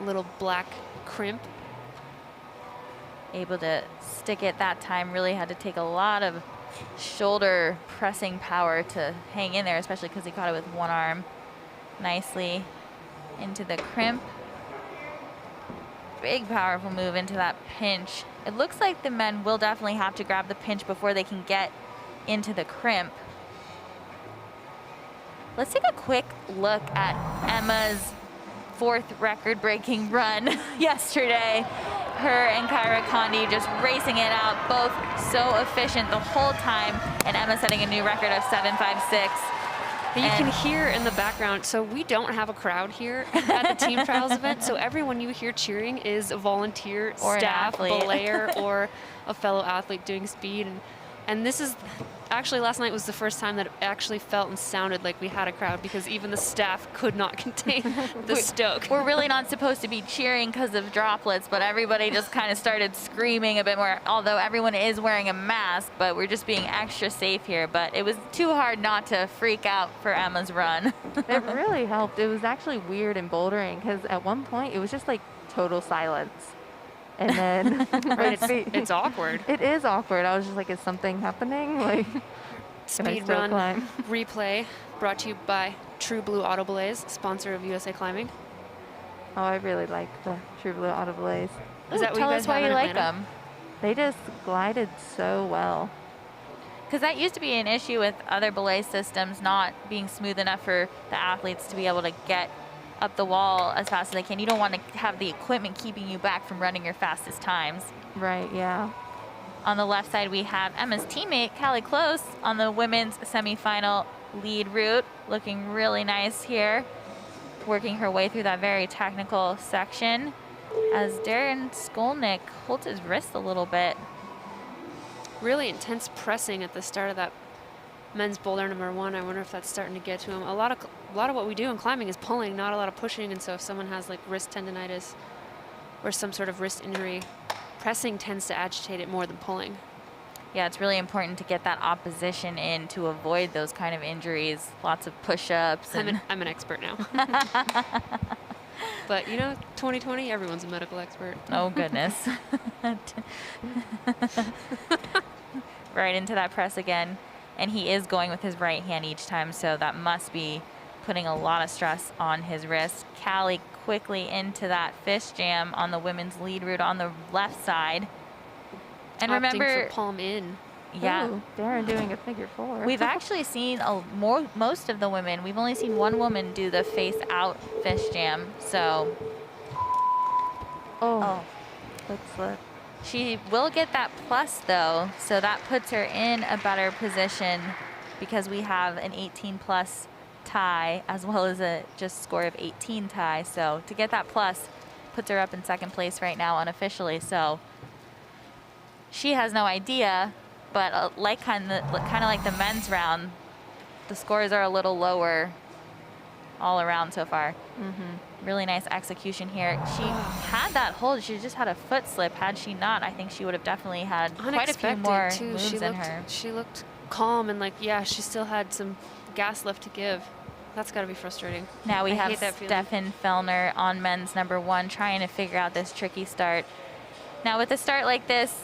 little black crimp. Able to stick it that time. Really had to take a lot of shoulder pressing power to hang in there, especially because he caught it with one arm. Nicely into the crimp. Big powerful move into that pinch. It looks like the men will definitely have to grab the pinch before they can get into the crimp. Let's take a quick look at Emma's 4th record-breaking run yesterday. Her and Kyra Condi just racing it out, both so efficient the whole time, and Emma setting a new record of 7.56. But you can hear in the background, so we don't have a crowd here at the team trials event, so everyone you hear cheering is a volunteer, Or an staff, athlete. belayer, or a fellow athlete doing speed. And And this is actually, last night was the first time that it actually felt and sounded like we had a crowd, because even the staff could not contain the stoke. We're really not supposed to be cheering because of droplets, but everybody just kind of started screaming a bit more, although everyone is wearing a mask, but we're just being extra safe here. But it was too hard not to freak out for Emma's run. It really helped. It was actually weird in bouldering because at one point it was just like total silence. And then It's awkward. It is awkward. I was just like, is something happening? Like, Speed run replay brought to you by True Blue Auto Blaze, sponsor of USA Climbing. Oh, I really like the True Blue Auto Blaze. Is that what Tell you us guys why have you in like Atlanta? them. They just glided so well. Because that used to be an issue with other belay systems not being smooth enough for the athletes to be able to get up the wall as fast as they can. You don't want to have the equipment keeping you back from running your fastest times. Right, yeah. On the left side, we have Emma's teammate, Callie Close, on the women's semifinal lead route, looking really nice here, working her way through that very technical section as Darren Skolnick holds his wrist a little bit. Really intense pressing at the start of that men's boulder number 1. I wonder if that's starting to get to him. A lot of what we do in climbing is pulling, not a lot of pushing. And so if someone has like wrist tendonitis or some sort of wrist injury, pressing tends to agitate it more than pulling. Yeah, it's really important to get that opposition in to avoid those kind of injuries. Lots of push-ups. I'm an expert now. But you know, 2020, everyone's a medical expert. Oh, goodness. Right into that press again. And he is going with his right hand each time, so that must be putting a lot of stress on his wrist. Callie quickly into that fish jam on the women's lead route on the left side. And Opting remember, for palm in. yeah, Ooh, Darren doing a figure 4. we've actually seen most of the women. We've only seen one woman do the face out fish jam, so Oh, foot slip. she will get that plus though, so that puts her in a better position because we have an 18 plus tie as well as a just score of 18 tie. So to get that plus puts her up in second place right now unofficially. So she has no idea, but like kind of like the men's round, the scores are a little lower all around so far. Really nice execution here. She had that hold. She just had a foot slip. Had she not, I think she would have definitely had quite a few more too. moves in her. She looked calm and like, yeah, she still had some gas left to give. That's got to be frustrating. Now we I have hate that feeling. Stefan Fellner on men's number 1 trying to figure out this tricky start. Now with a start like this,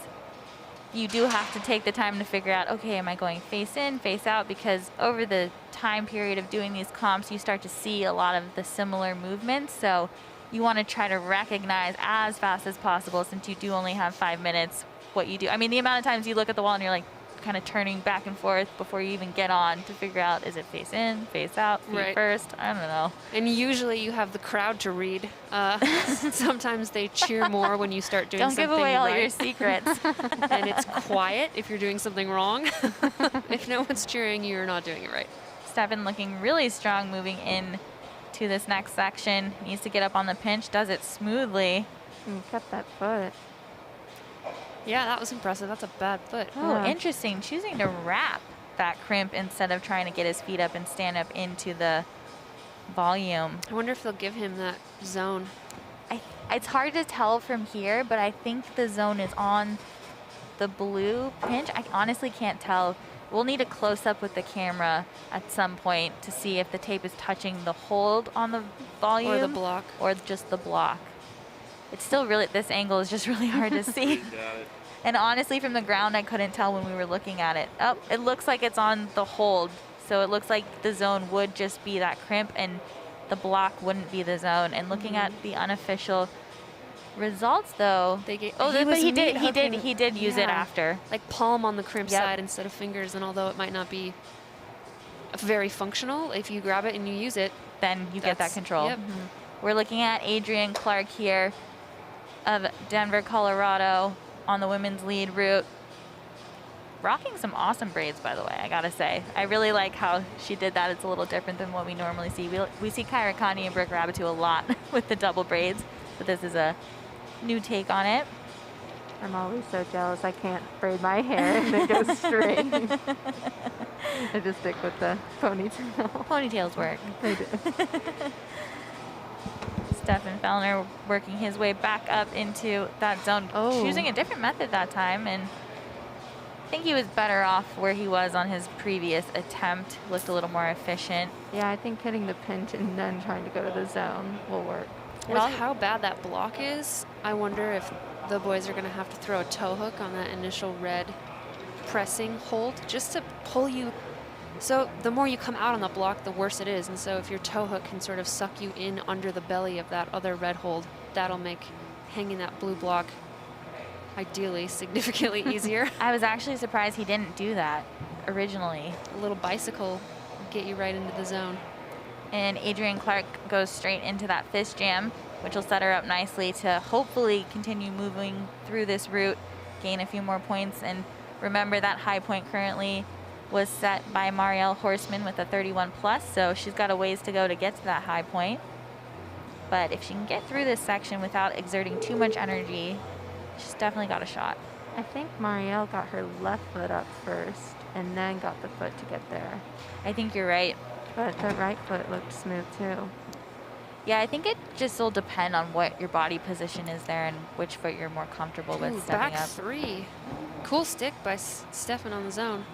you do have to take the time to figure out, okay, am I going face in, face out? Because over the time period of doing these comps, you start to see a lot of the similar movements. So you want to try to recognize as fast as possible, since you do only have 5 minutes, what you do. I mean, the amount of times you look at the wall and you're like kind of turning back and forth before you even get on to figure out, is it face in, face out, feet Right. first? I don't know. And usually you have the crowd to read. Sometimes they cheer more when you start doing Don't something give away all right. your secrets. And it's quiet if you're doing something wrong. If no one's cheering, you're not doing it right. Stefan looking really strong moving in to this next section. Needs to get up on the pinch, does it smoothly. And cut that foot. Yeah, that was impressive. That's a bad foot. Oh, Yeah. interesting. Choosing to wrap that crimp instead of trying to get his feet up and stand up into the volume. I wonder if they'll give him that zone. It's hard to tell from here, but I think the zone is on the blue pinch. I honestly can't tell. We'll need a close-up with the camera at some point to see if the tape is touching the hold on the volume Or the block. or just the block. It's still really, this angle is just really hard to see. And honestly, from the ground, I couldn't tell when we were looking at it. Oh, it looks like it's on the hold. So it looks like the zone would just be that crimp and the block wouldn't be the zone. And looking at the unofficial results though, They get, oh, but was he neat did hooking- use it yeah. after. Like palm on the crimp Yep. side instead of fingers. And although it might not be very functional, if you grab it and you use it, Then you get that that's- control. Yep. We're looking at Adrienne Clark here of Denver, Colorado on the women's lead route. Rocking some awesome braids, by the way, I gotta say. I really like how she did that. It's a little different than what we normally see. We see Kyra Connie and Brooke Rabbitoux a lot with the double braids, but this is a new take on it. I'm always so jealous I can't braid my hair and then go straight. I just stick with the ponytail. Ponytails work. They do. Stefan Fellner working his way back up into that zone, choosing a different method that time, and I think he was better off where he was on his previous attempt. Looked a little more efficient. Yeah, I think hitting the pinch and then trying to go to the zone will work. With how bad that block is, I wonder if the boys are going to have to throw a toe hook on that initial red pressing hold just to pull you. So the more you come out on the block, the worse it is. And so if your toe hook can sort of suck you in under the belly of that other red hold, that'll make hanging that blue block ideally significantly easier. I was actually surprised he didn't do that originally. A little bicycle will get you right into the zone. And Adrienne Clark goes straight into that fist jam, which will set her up nicely to hopefully continue moving through this route, gain a few more points. And remember, that high point currently was set by Marielle Horseman with a 31 plus, so she's got a ways to go to get to that high point. But if she can get through this section without exerting too much energy, she's definitely got a shot. I think Marielle got her left foot up first and then got the foot to get there. I think you're right. But the right foot looked smooth too. Yeah, I think it just will depend on what your body position is there and which foot you're more comfortable with stepping back up. 3. Cool stick by Stefan on the zone.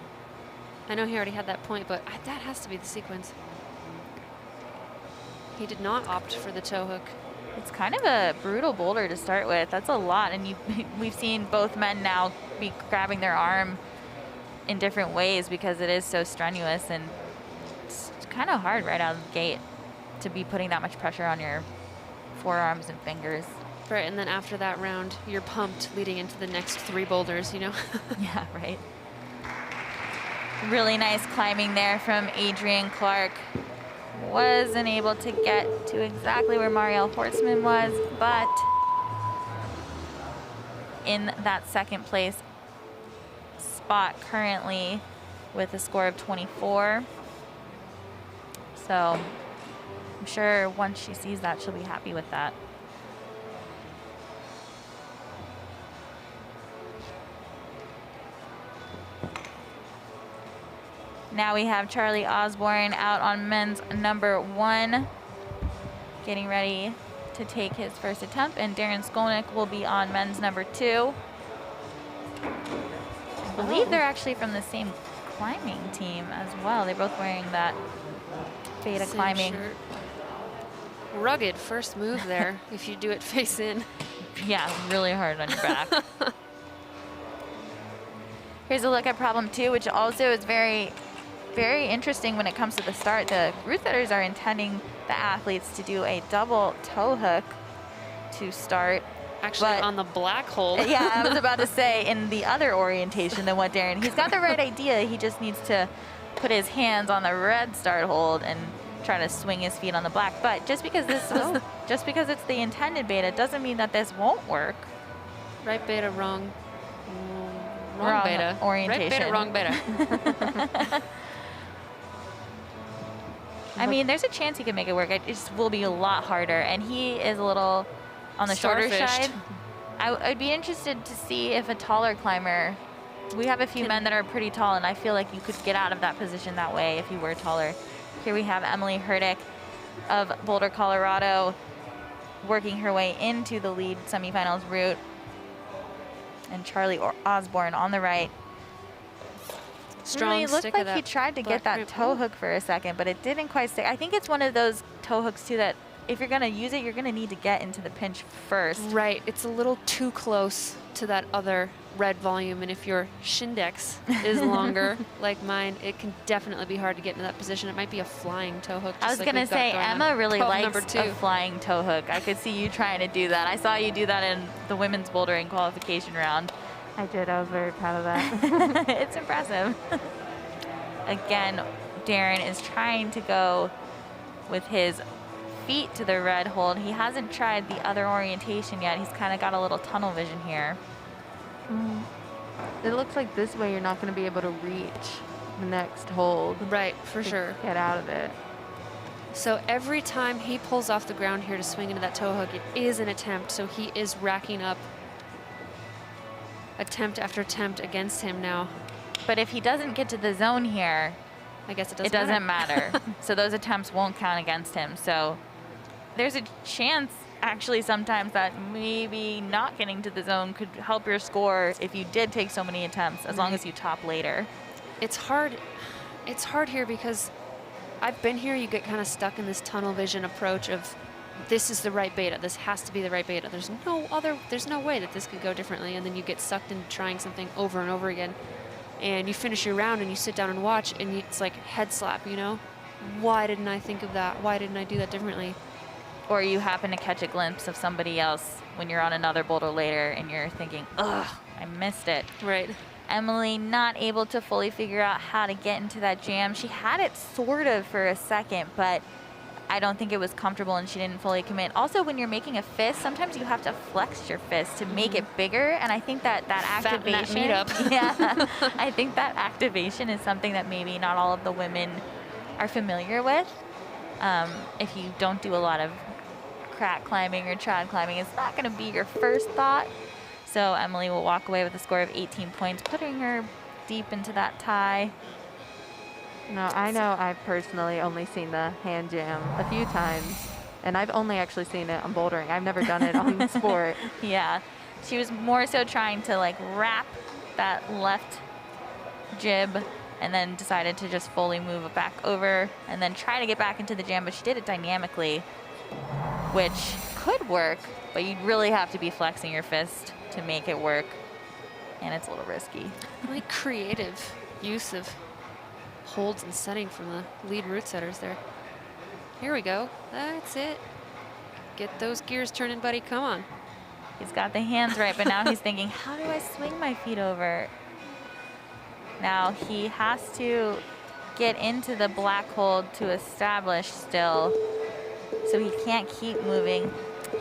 I know he already had that point, but that has to be the sequence. He did not opt for the toe hook. It's kind of a brutal boulder to start with. That's a lot, and we've seen both men now be grabbing their arm in different ways because it is so strenuous, and it's kind of hard right out of the gate to be putting that much pressure on your forearms and fingers. Right, and then after that round, you're pumped leading into the next 3 boulders, you know? Yeah, right. Really nice climbing there from Adrienne Clark. Wasn't able to get to exactly where Marielle Horseman was, but in that second place spot currently with a score of 24. So I'm sure once she sees that, she'll be happy with that. Now we have Charlie Osborne out on men's number 1, getting ready to take his first attempt, and Darren Skolnick will be on men's number 2. I believe they're actually from the same climbing team as well. They're both wearing that Beta Same climbing shirt. Rugged first move there if you do it face in. Yeah, really hard on your back. Here's a look at problem 2, which also is very interesting when it comes to the start. The route setters are intending the athletes to do a double toe hook to start. Actually, on the black hold. Yeah, I was about to say in the other orientation than what Darren. He's got the right idea. He just needs to put his hands on the red start hold and try to swing his feet on the black. But just because just because it's the intended beta doesn't mean that this won't work. Right beta, wrong beta. Orientation. Right beta, wrong beta. I mean, there's a chance he can make it work. It just will be a lot harder, and he is a little on the shorter side. I'd be interested to see if a taller climber. We have a few men that are pretty tall, and I feel like you could get out of that position that way if you were taller. Here we have Emily Herdick of Boulder, Colorado, working her way into the lead semifinals route, and Charlie Osborne on the right. Strong It looked stick like of that he tried to get black that toe hook for a second, but it didn't quite stick. I think it's one of those toe hooks too that if you're gonna use it, you're gonna need to get into the pinch first. Right, it's a little too close to that other red volume, and if your shindex is longer, like mine, it can definitely be hard to get into that position. It might be a flying toe hook. I was gonna say, Emma really likes a flying toe hook. I could see you trying to do that. I saw you do that in the women's bouldering qualification round. I did. I was very proud of that. It's impressive. Again, Darren is trying to go with his feet to the red hold. He hasn't tried the other orientation yet. He's kind of got a little tunnel vision here. It looks like this way you're not going to be able to reach the next hold. Right, for sure. Get out of it. So every time he pulls off the ground here to swing into that toe hook, it is an attempt. So he is racking up attempt after attempt against him now. But if he doesn't get to the zone here, I guess it doesn't matter. So those attempts won't count against him. So there's a chance actually sometimes that maybe not getting to the zone could help your score if you did take so many attempts, as long as you top later. It's hard. It's hard here because I've been here. You get kind of stuck in this tunnel vision approach of this is the right beta. This has to be the right beta. There's no way that this could go differently. And then you get sucked into trying something over and over again. And you finish your round and you sit down and watch and it's like head slap, you know? Why didn't I think of that? Why didn't I do that differently? Or you happen to catch a glimpse of somebody else when you're on another boulder later and you're thinking, ugh, I missed it. Right. Emily not able to fully figure out how to get into that jam. She had it sort of for a second, but I don't think it was comfortable and she didn't fully commit. Also, when you're making a fist, sometimes you have to flex your fist to make it bigger. And I think that activation, yeah, I think that activation is something that maybe not all of the women are familiar with. If you don't do a lot of crack climbing or trad climbing, it's not going to be your first thought. So Emily will walk away with a score of 18 points, putting her deep into that tie. No, I know I've personally only seen the hand jam a few times, and I've only actually seen it on bouldering. I've never done it on sport. Yeah, she was more so trying to like wrap that left jib and then decided to just fully move it back over and then try to get back into the jam, but she did it dynamically, which could work, but you'd really have to be flexing your fist to make it work, and it's a little risky. Really creative use of holds and setting from the lead route setters there. Here we go. That's it. Get those gears turning, buddy. Come on. He's got the hands right, but now he's thinking, how do I swing my feet over? Now he has to get into the black hold to establish still, so he can't keep moving.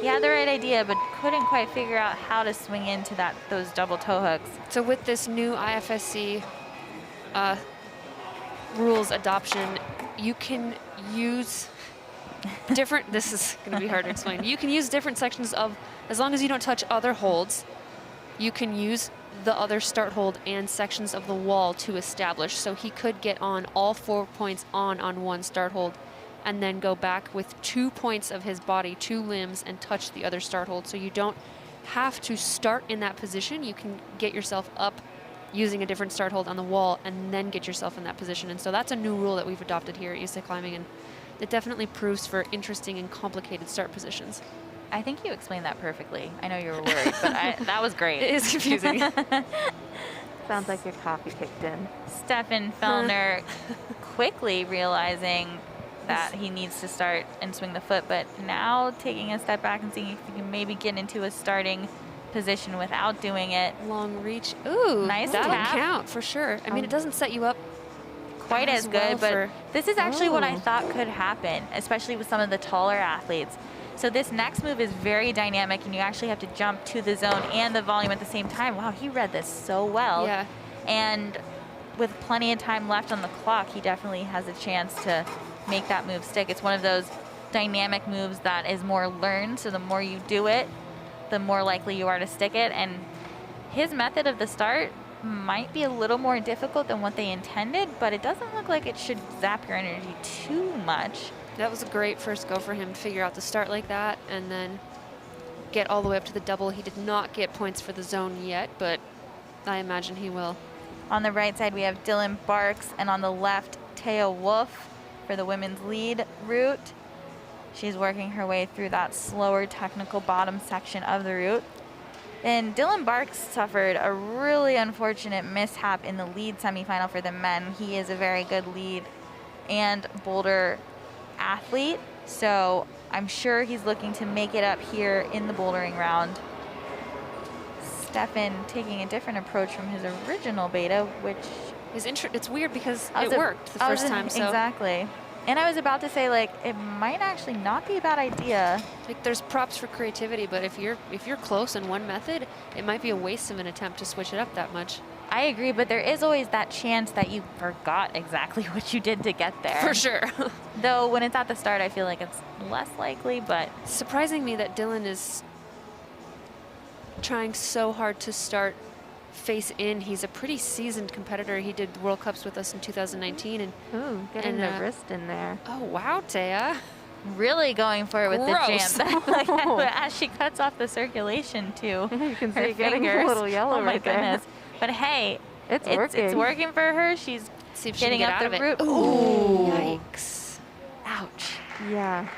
He had the right idea, but couldn't quite figure out how to swing into those double toe hooks. So with this new IFSC rules adoption, you can use different, this is going to be hard to explain. You can use different sections of, as long as you don't touch other holds, you can use the other start hold and sections of the wall to establish. So he could get on all 4 points on one start hold and then go back with 2 points of his body, 2 limbs, and touch the other start hold. So you don't have to start in that position. You can get yourself up using a different start hold on the wall and then get yourself in that position. And so that's a new rule that we've adopted here at YETI Climbing, and it definitely proves for interesting and complicated start positions. I think you explained that perfectly. I know you were worried, but that was great. It is confusing. Sounds like your coffee kicked in. Stefan Fellner quickly realizing that he needs to start and swing the foot, but now taking a step back and seeing if he can maybe get into a starting position without doing it. Long reach. Ooh, nice that'll tap. count for sure. I mean, it doesn't set you up quite as good, but this is actually what I thought could happen, especially with some of the taller athletes. So this next move is very dynamic, and you actually have to jump to the zone and the volume at the same time. Wow, he read this so well. Yeah. And with plenty of time left on the clock, he definitely has a chance to make that move stick. It's one of those dynamic moves that is more learned, so the more you do it, the more likely you are to stick it. And his method of the start might be a little more difficult than what they intended, but it doesn't look like it should zap your energy too much. That was a great first go for him to figure out the start like that and then get all the way up to the double. He did not get points for the zone yet, but I imagine he will. On the right side, we have Dylan Barks, and on the left, Taya Wolf for the women's lead route. She's working her way through that slower technical bottom section of the route. And Dylan Barks suffered a really unfortunate mishap in the lead semifinal for the men. He is a very good lead and boulder athlete, so I'm sure he's looking to make it up here in the bouldering round. Stefan taking a different approach from his original beta, which is it's weird because it worked the first time. So exactly. And I was about to say, like, it might actually not be a bad idea. Like, there's props for creativity, but if you're close in one method, it might be a waste of an attempt to switch it up that much. I agree, but there is always that chance that you forgot exactly what you did to get there. For sure. Though when it's at the start, I feel like it's less likely, but... Surprising me that Dylan is trying so hard to start face in. He's a pretty seasoned competitor. He did World Cups with us in 2019. And Ooh, getting the wrist in there. oh, wow, Taya. Really going for it with Gross. the jam. As she cuts off the circulation too. You can see her it getting fingers. a little yellow Oh my right there. goodness. But hey, It's it's working. working for her. She's See if she getting can up get out the of it. root. Ooh. Ooh. Yikes. Ouch. Yeah.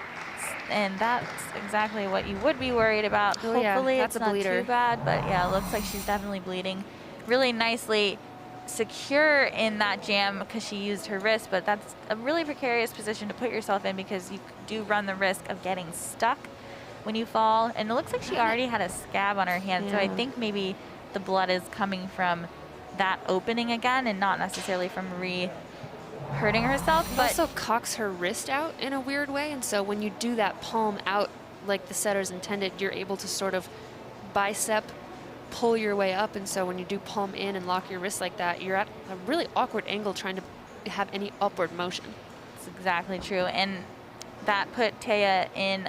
And that's exactly what you would be worried about. Oh, yeah, Hopefully that's it's a not bleeder. too bad, but yeah, it looks like she's definitely bleeding. Really nicely secure in that jam because she used her wrist, but that's a really precarious position to put yourself in because you do run the risk of getting stuck when you fall. And it looks like she already had a scab on her hand, so I Yeah. think maybe the blood is coming from that opening again and not necessarily from hurting herself. It But also cocks her wrist out in a weird way, and so when you do that palm out like the setter's intended, you're able to sort of bicep pull your way up, and so when you do palm in and lock your wrist like that, you're at a really awkward angle trying to have any upward motion. That's exactly true. And that put Taya in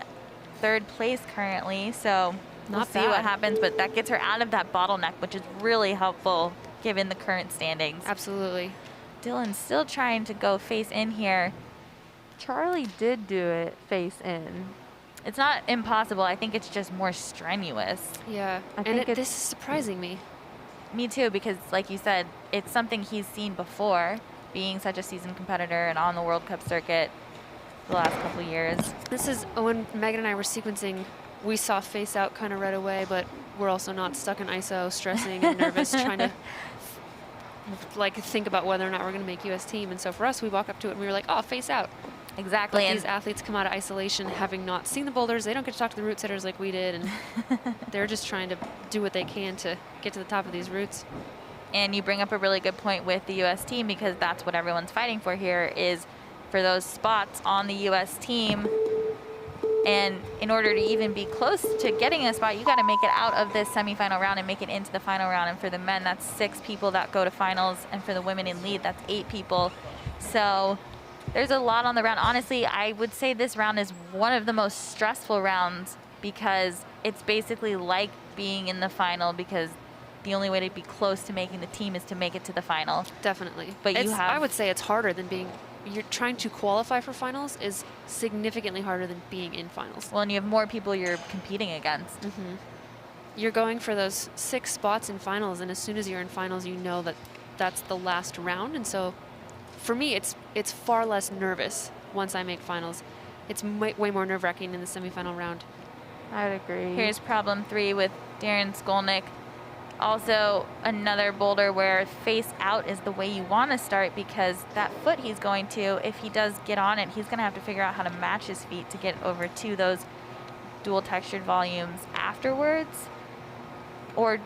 3rd place currently, so we'll Not see what bad. happens, but that gets her out of that bottleneck, which is really helpful given the current standings. Absolutely. Dylan's still trying to go face in here. Charlie did do it face in. It's not impossible. I think it's just more strenuous. Yeah, I and think this it's- is surprising me. Me too, because like you said, it's something he's seen before, being such a seasoned competitor and on the World Cup circuit the last couple years. This is when Megan and I were sequencing, we saw face out kind of right away, but we're also not stuck in ISO, stressing and nervous, trying to like think about whether or not we're going to make US team. And so for us, we walk up to it and we were like, oh, face out. Exactly. But And these athletes come out of isolation having not seen the boulders. They don't get to talk to the route setters like we did, and they're just trying to do what they can to get to the top of these routes. And you bring up a really good point with the U.S. team because that's what everyone's fighting for here is for those spots on the U.S. team. And in order to even be close to getting a spot, you got to make it out of this semifinal round and make it into the final round. And for the men, that's 6 people that go to finals. And for the women in lead, that's 8 people. So there's a lot on the round. Honestly, I would say this round is one of the most stressful rounds because it's basically like being in the final because the only way to be close to making the team is to make it to the final. Definitely. But you It's- have- I would say it's harder than being, you're trying to qualify for finals is significantly harder than being in finals. Well, and you have more people you're competing against. You're going for those 6 spots in finals, and as soon as you're in finals, you know that that's the last round. And so for me, it's far less nervous once I make finals. It's way more nerve-wracking in the semifinal round. I would agree. Here's problem 3 with Darren Skolnick. Also, another boulder where face out is the way you want to start because that foot he's going to, if he does get on it, he's going to have to figure out how to match his feet to get over to those dual textured volumes afterwards or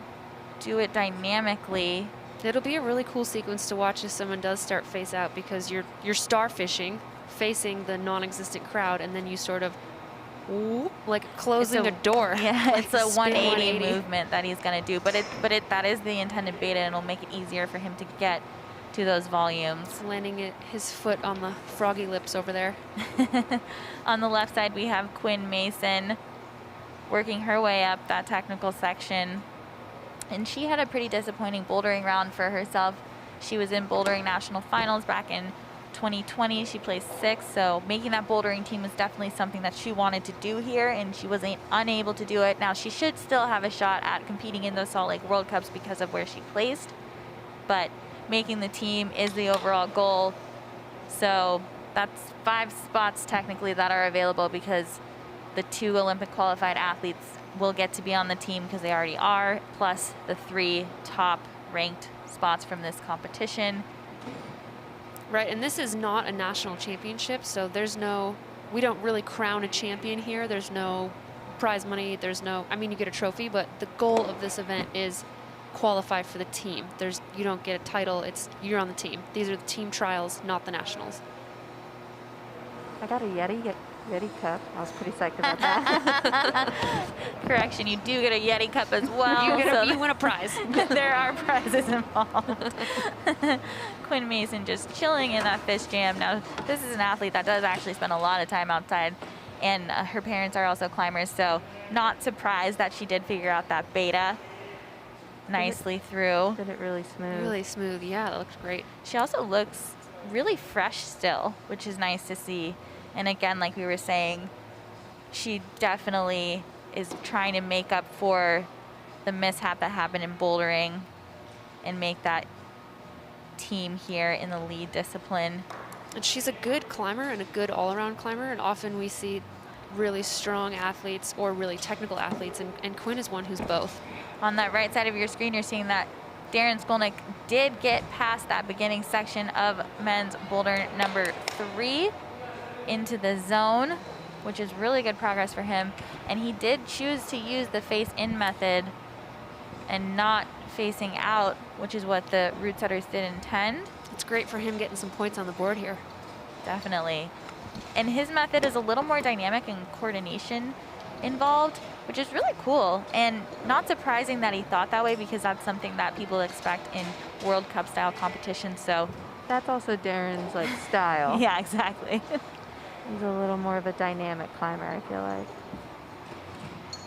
do it dynamically. It'll be a really cool sequence to watch if someone does start face out because you're starfishing, facing the non-existent crowd, and then you sort of whoop, like closing a door. Yeah, like it's a spin 180 movement that he's going to do, but that is the intended beta, and it'll make it easier for him to get to those volumes. Landing his foot on the froggy lips over there. On the left side, we have Quinn Mason working her way up that technical section. And she had a pretty disappointing bouldering round for herself. She was in bouldering national finals back in 2020. She placed 6th, so making that bouldering team was definitely something that she wanted to do here, and she was unable to do it. Now, she should still have a shot at competing in those Salt Lake World Cups because of where she placed, but making the team is the overall goal. So that's 5 spots technically that are available because the 2 Olympic qualified athletes will get to be on the team because they already are, plus the 3 top ranked spots from this competition. Right, and this is not a national championship, so we don't really crown a champion here. There's no prize money, I mean, you get a trophy, but the goal of this event is qualify for the team. You don't get a title, you're on the team. These are the team trials, not the nationals. I got a Yeti cup. I was pretty psyched about that. Correction, you do get a Yeti cup as well. You win a prize. There are prizes involved. Quinn Mason just chilling in that fish jam. Now, this is an athlete that does actually spend a lot of time outside, and her parents are also climbers, so not surprised that she did figure out that beta. nicely through. Did it really smooth. Really smooth. Yeah, that looked great. She also looks really fresh still, which is nice to see. And again, like we were saying, she definitely is trying to make up for the mishap that happened in bouldering and make that team here in the lead discipline. And she's a good climber and a good all-around climber, and often we see really strong athletes or really technical athletes, and Quinn is one who's both. On that right side of your screen, you're seeing that Darren Skolnick did get past that beginning section of men's boulder number 3 into the zone, which is really good progress for him. And he did choose to use the face-in method and not facing out, which is what the route setters did intend. It's great for him getting some points on the board here. Definitely. And his method is a little more dynamic and coordination involved, which is really cool and not surprising that he thought that way, because that's something that people expect in World Cup style competition. So That's also Darren's like style. yeah, exactly. He's a little more of a dynamic climber, I feel like.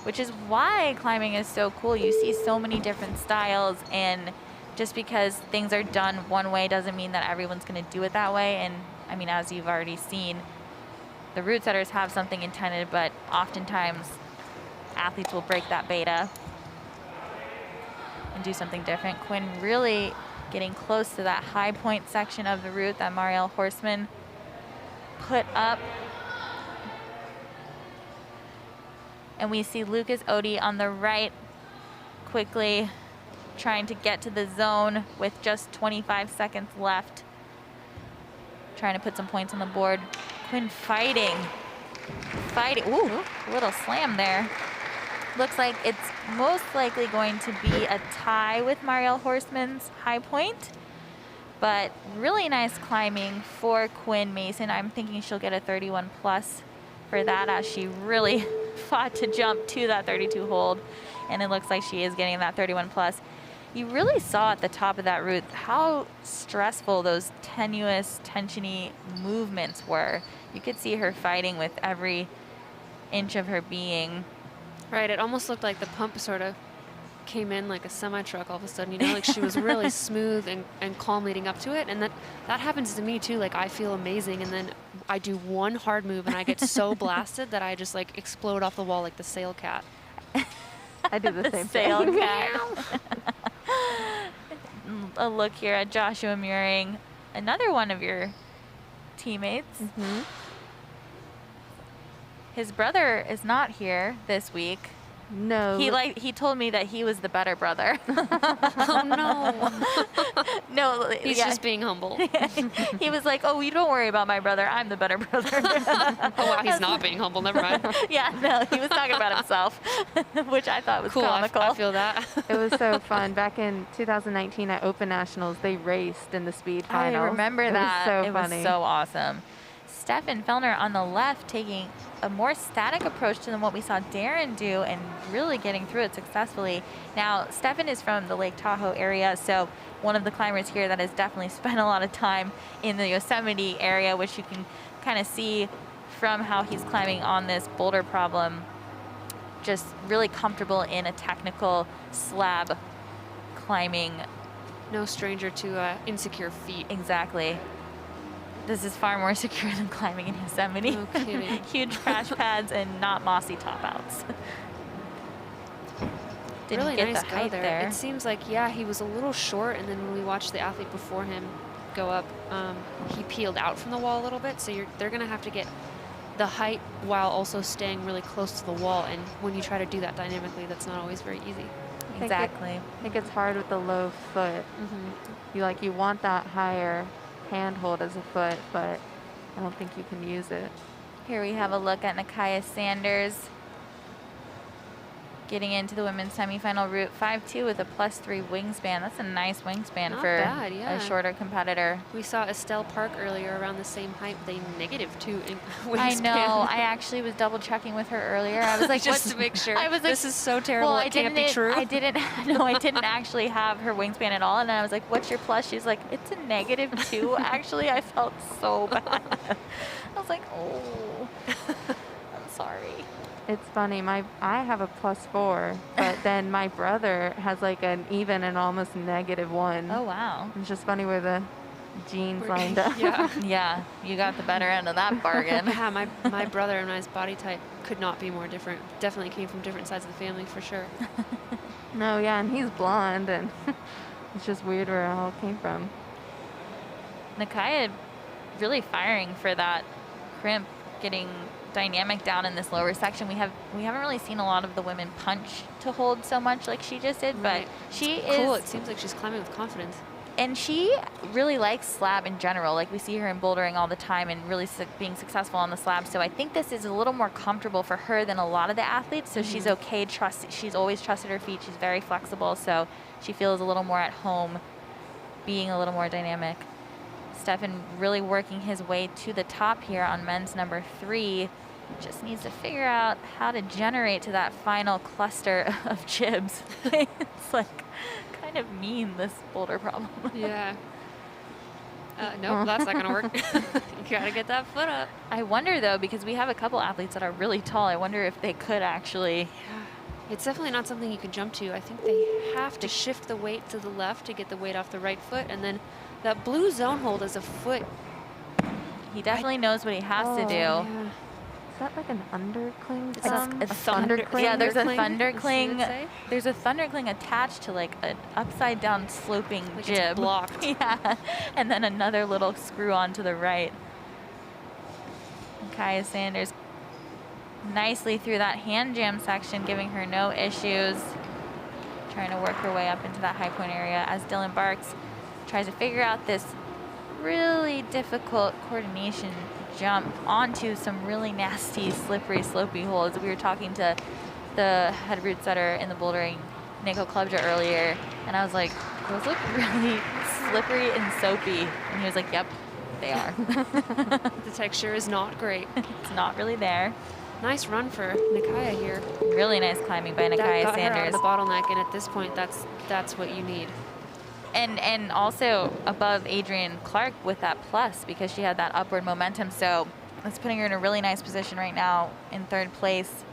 Which is why climbing is so cool. You see so many different styles, and just because things are done one way doesn't mean that everyone's going to do it that way. And I mean, as you've already seen, the route setters have something intended, but oftentimes athletes will break that beta and do something different. Quinn really getting close to that high point section of the route that Marielle Horstman put up. And we see Lucas Odie on the right, quickly trying to get to the zone with just 25 seconds left. Trying to put some points on the board. Quinn fighting. Ooh, a little slam there. Looks like it's most likely going to be a tie with Marielle Horstman's high point. But really nice climbing for Quinn Mason. I'm thinking she'll get a 31 plus for that, as she really fought to jump to that 32 hold. And it looks like she is getting that 31 plus. You really saw at the top of that route how stressful those tenuous, tensiony movements were. You could see her fighting with every inch of her being. Right, it almost looked like the pump sort of came in like a semi-truck all of a sudden, you know, like she was really smooth and calm leading up to it. And that happens to me too. Like I feel amazing, and then I do one hard move and I get so blasted that I just like explode off the wall like the sail cat. I do the same Sail thing. cat. A look here at Joshua Muring, another one of your teammates. Mm-hmm. His brother is not here this week. No. He told me that he was the better brother. Oh no. No, He's just being humble. He was like, "Oh, you don't worry about my brother. I'm the better brother." Oh wow, he's not being humble. Never mind. Yeah, no, he was talking about himself, which I thought was Cool. comical. I feel that. It was so fun. Back in 2019 at Open Nationals, they raced in the speed finals. I remember that. It was so It funny. was so awesome. Stefan Fellner on the left taking a more static approach than what we saw Darren do, and really getting through it successfully. Now, Stefan is from the Lake Tahoe area, so one of the climbers here that has definitely spent a lot of time in the Yosemite area, which you can kind of see from how he's climbing on this boulder problem. Just really comfortable in a technical slab climbing. No stranger to insecure feet. Exactly. This is far more secure than climbing in Yosemite. No kidding. Huge crash pads and not mossy top outs. Didn't really get nice the go height there. there. It seems like, yeah, he was a little short, and then when we watched the athlete before him go up, he peeled out from the wall a little bit, so they're going to have to get the height while also staying really close to the wall, and when you try to do that dynamically, that's not always very easy. Exactly. I think it's hard with the low foot. Mm-hmm. You want that higher handhold as a foot, but I don't think you can use it. Here we have a look at Nakaya Sanders getting into the women's semifinal route. 5'2" with a +3 wingspan. That's a nice wingspan Not for bad, yeah. a shorter competitor. We saw Estelle Park earlier around the same height with a -2 in wingspan. I know. I actually was double checking with her earlier. I was like, just what? to make sure. I was like, this is so terrible. well, it can't be true. I didn't actually have her wingspan at all. And I was like, what's your plus? She's like, it's a -2. Actually, I felt so bad. I was like, oh, I'm sorry. It's funny. I have a +4, but then my brother has like an even and almost -1. Oh, wow. It's just funny where the genes lined up. Yeah. Yeah, you got the better end of that bargain. Yeah, my brother and I's body type could not be more different. Definitely came from different sides of the family for sure. No, yeah, and he's blonde, and it's just weird where it all came from. Nakaya really firing for that crimp, getting dynamic down in this lower section. We haven't really seen a lot of the women punch to hold so much like she just did, Right. but she It's is cool. It seems like she's climbing with confidence. and she really likes slab in general. Like we see her in bouldering all the time and really being successful on the slab. So I think this is a little more comfortable for her than a lot of the athletes. So she's okay. She's always trusted her feet. She's very flexible. So she feels a little more at home being a little more dynamic. Stefan really working his way to the top here on men's number 3. Just needs to figure out how to generate to that final cluster of jibs. It's like kind of mean, this boulder problem. Yeah. Nope, that's not gonna work. You gotta get that foot up. I wonder though, because we have a couple athletes that are really tall, I wonder if they could actually. It's definitely not something you can jump to. I think they have to shift the weight to the left to get the weight off the right foot, and then that blue zone hold is a foot. He definitely knows what he has to do. Yeah. Is that like an undercling? It's a thundercling? Yeah, there's a Thundercling, thundercling. as you would say. There's a thundercling attached to like an upside down sloping Like it's jib. blocked. Yeah, and then another little screw on to the right. Kaya Sanders nicely through that hand jam section, giving her no issues. Trying to work her way up into that high point area as Dylan Barks tries to figure out this really difficult coordination jump onto some really nasty, slippery, slopey holes. We were talking to the head route setter in the bouldering, Nico Klubja, earlier, and I was like, those look really slippery and soapy. And he was like, yep, they are. The texture is not great. It's not really there. Nice run for Nakaya here. Really nice climbing by That Nakaya got her out of Sanders. the bottleneck, and at this point, that's what you need. And also above Adrienne Clark with that plus, because she had that upward momentum. So it's putting her in a really nice position right now in 3rd place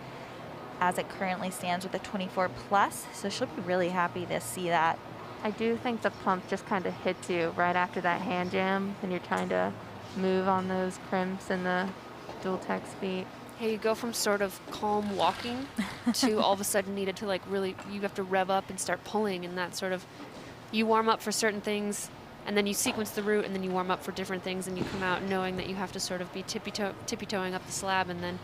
as it currently stands with a 24 plus. So she'll be really happy to see that. I do think the pump just kind of hits you right after that hand jam, and you're trying to move on those crimps and the dual text feet. Hey, you go from sort of calm walking to all of a sudden needed to like really, you have to rev up and start pulling, and that sort of, you warm up for certain things, and then you sequence the route, and then you warm up for different things, and you come out knowing that you have to sort of be tippy-toeing up the slab, and then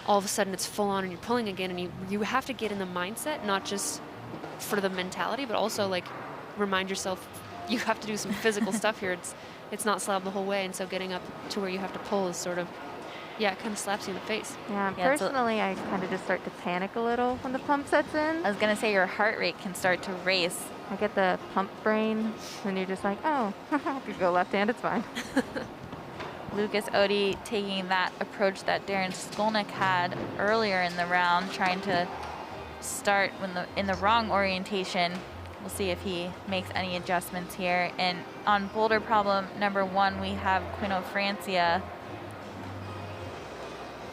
all of a sudden it's full on and you're pulling again, and you have to get in the mindset, not just for the mentality, but also like remind yourself you have to do some physical stuff here. It's not slab the whole way, and so getting up to where you have to pull is sort of, yeah, it kind of slaps you in the face. Yeah, Yeah, personally, I kind of just start to panic a little when the pump sets in. I was going to say your heart rate can start to race. I get the pump brain, and you're just like, oh, I could go left hand, it's fine. Lucas Odie taking that approach that Darren Skolnick had earlier in the round, trying to start in the wrong orientation. We'll see if he makes any adjustments here. And on boulder problem number 1, we have Quino Francia.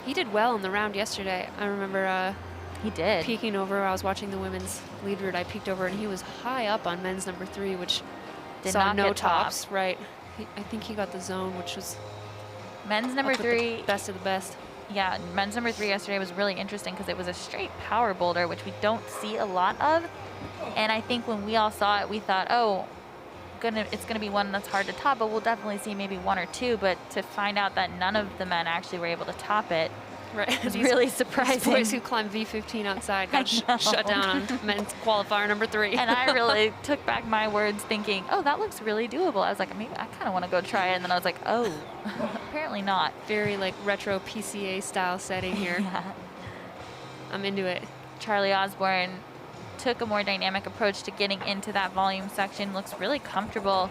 He did well in the round yesterday. I remember He did. peeking over. I was watching the women's lead route. I peeked over, and he was high up on men's number 3, which Did saw not no get top. tops. Right. I think he got the zone, which was Men's number up with the 3. best of the best. Yeah, men's number 3 yesterday was really interesting because it was a straight power boulder, which we don't see a lot of. And I think when we all saw it, we thought, oh, it's gonna be one that's hard to top, but we'll definitely see maybe 1 or 2. But to find out that none of the men actually were able to top it, Right. was really surprising. These boys who climbed V15 outside got shut down on men's qualifier number 3. And I really took back my words thinking, oh, that looks really doable. I was like, maybe I kind of want to go try it. And then I was like, oh, apparently not. Very like retro PCA style setting here. Yeah. I'm into it. Charlie Osborne took a more dynamic approach to getting into that volume section. Looks really comfortable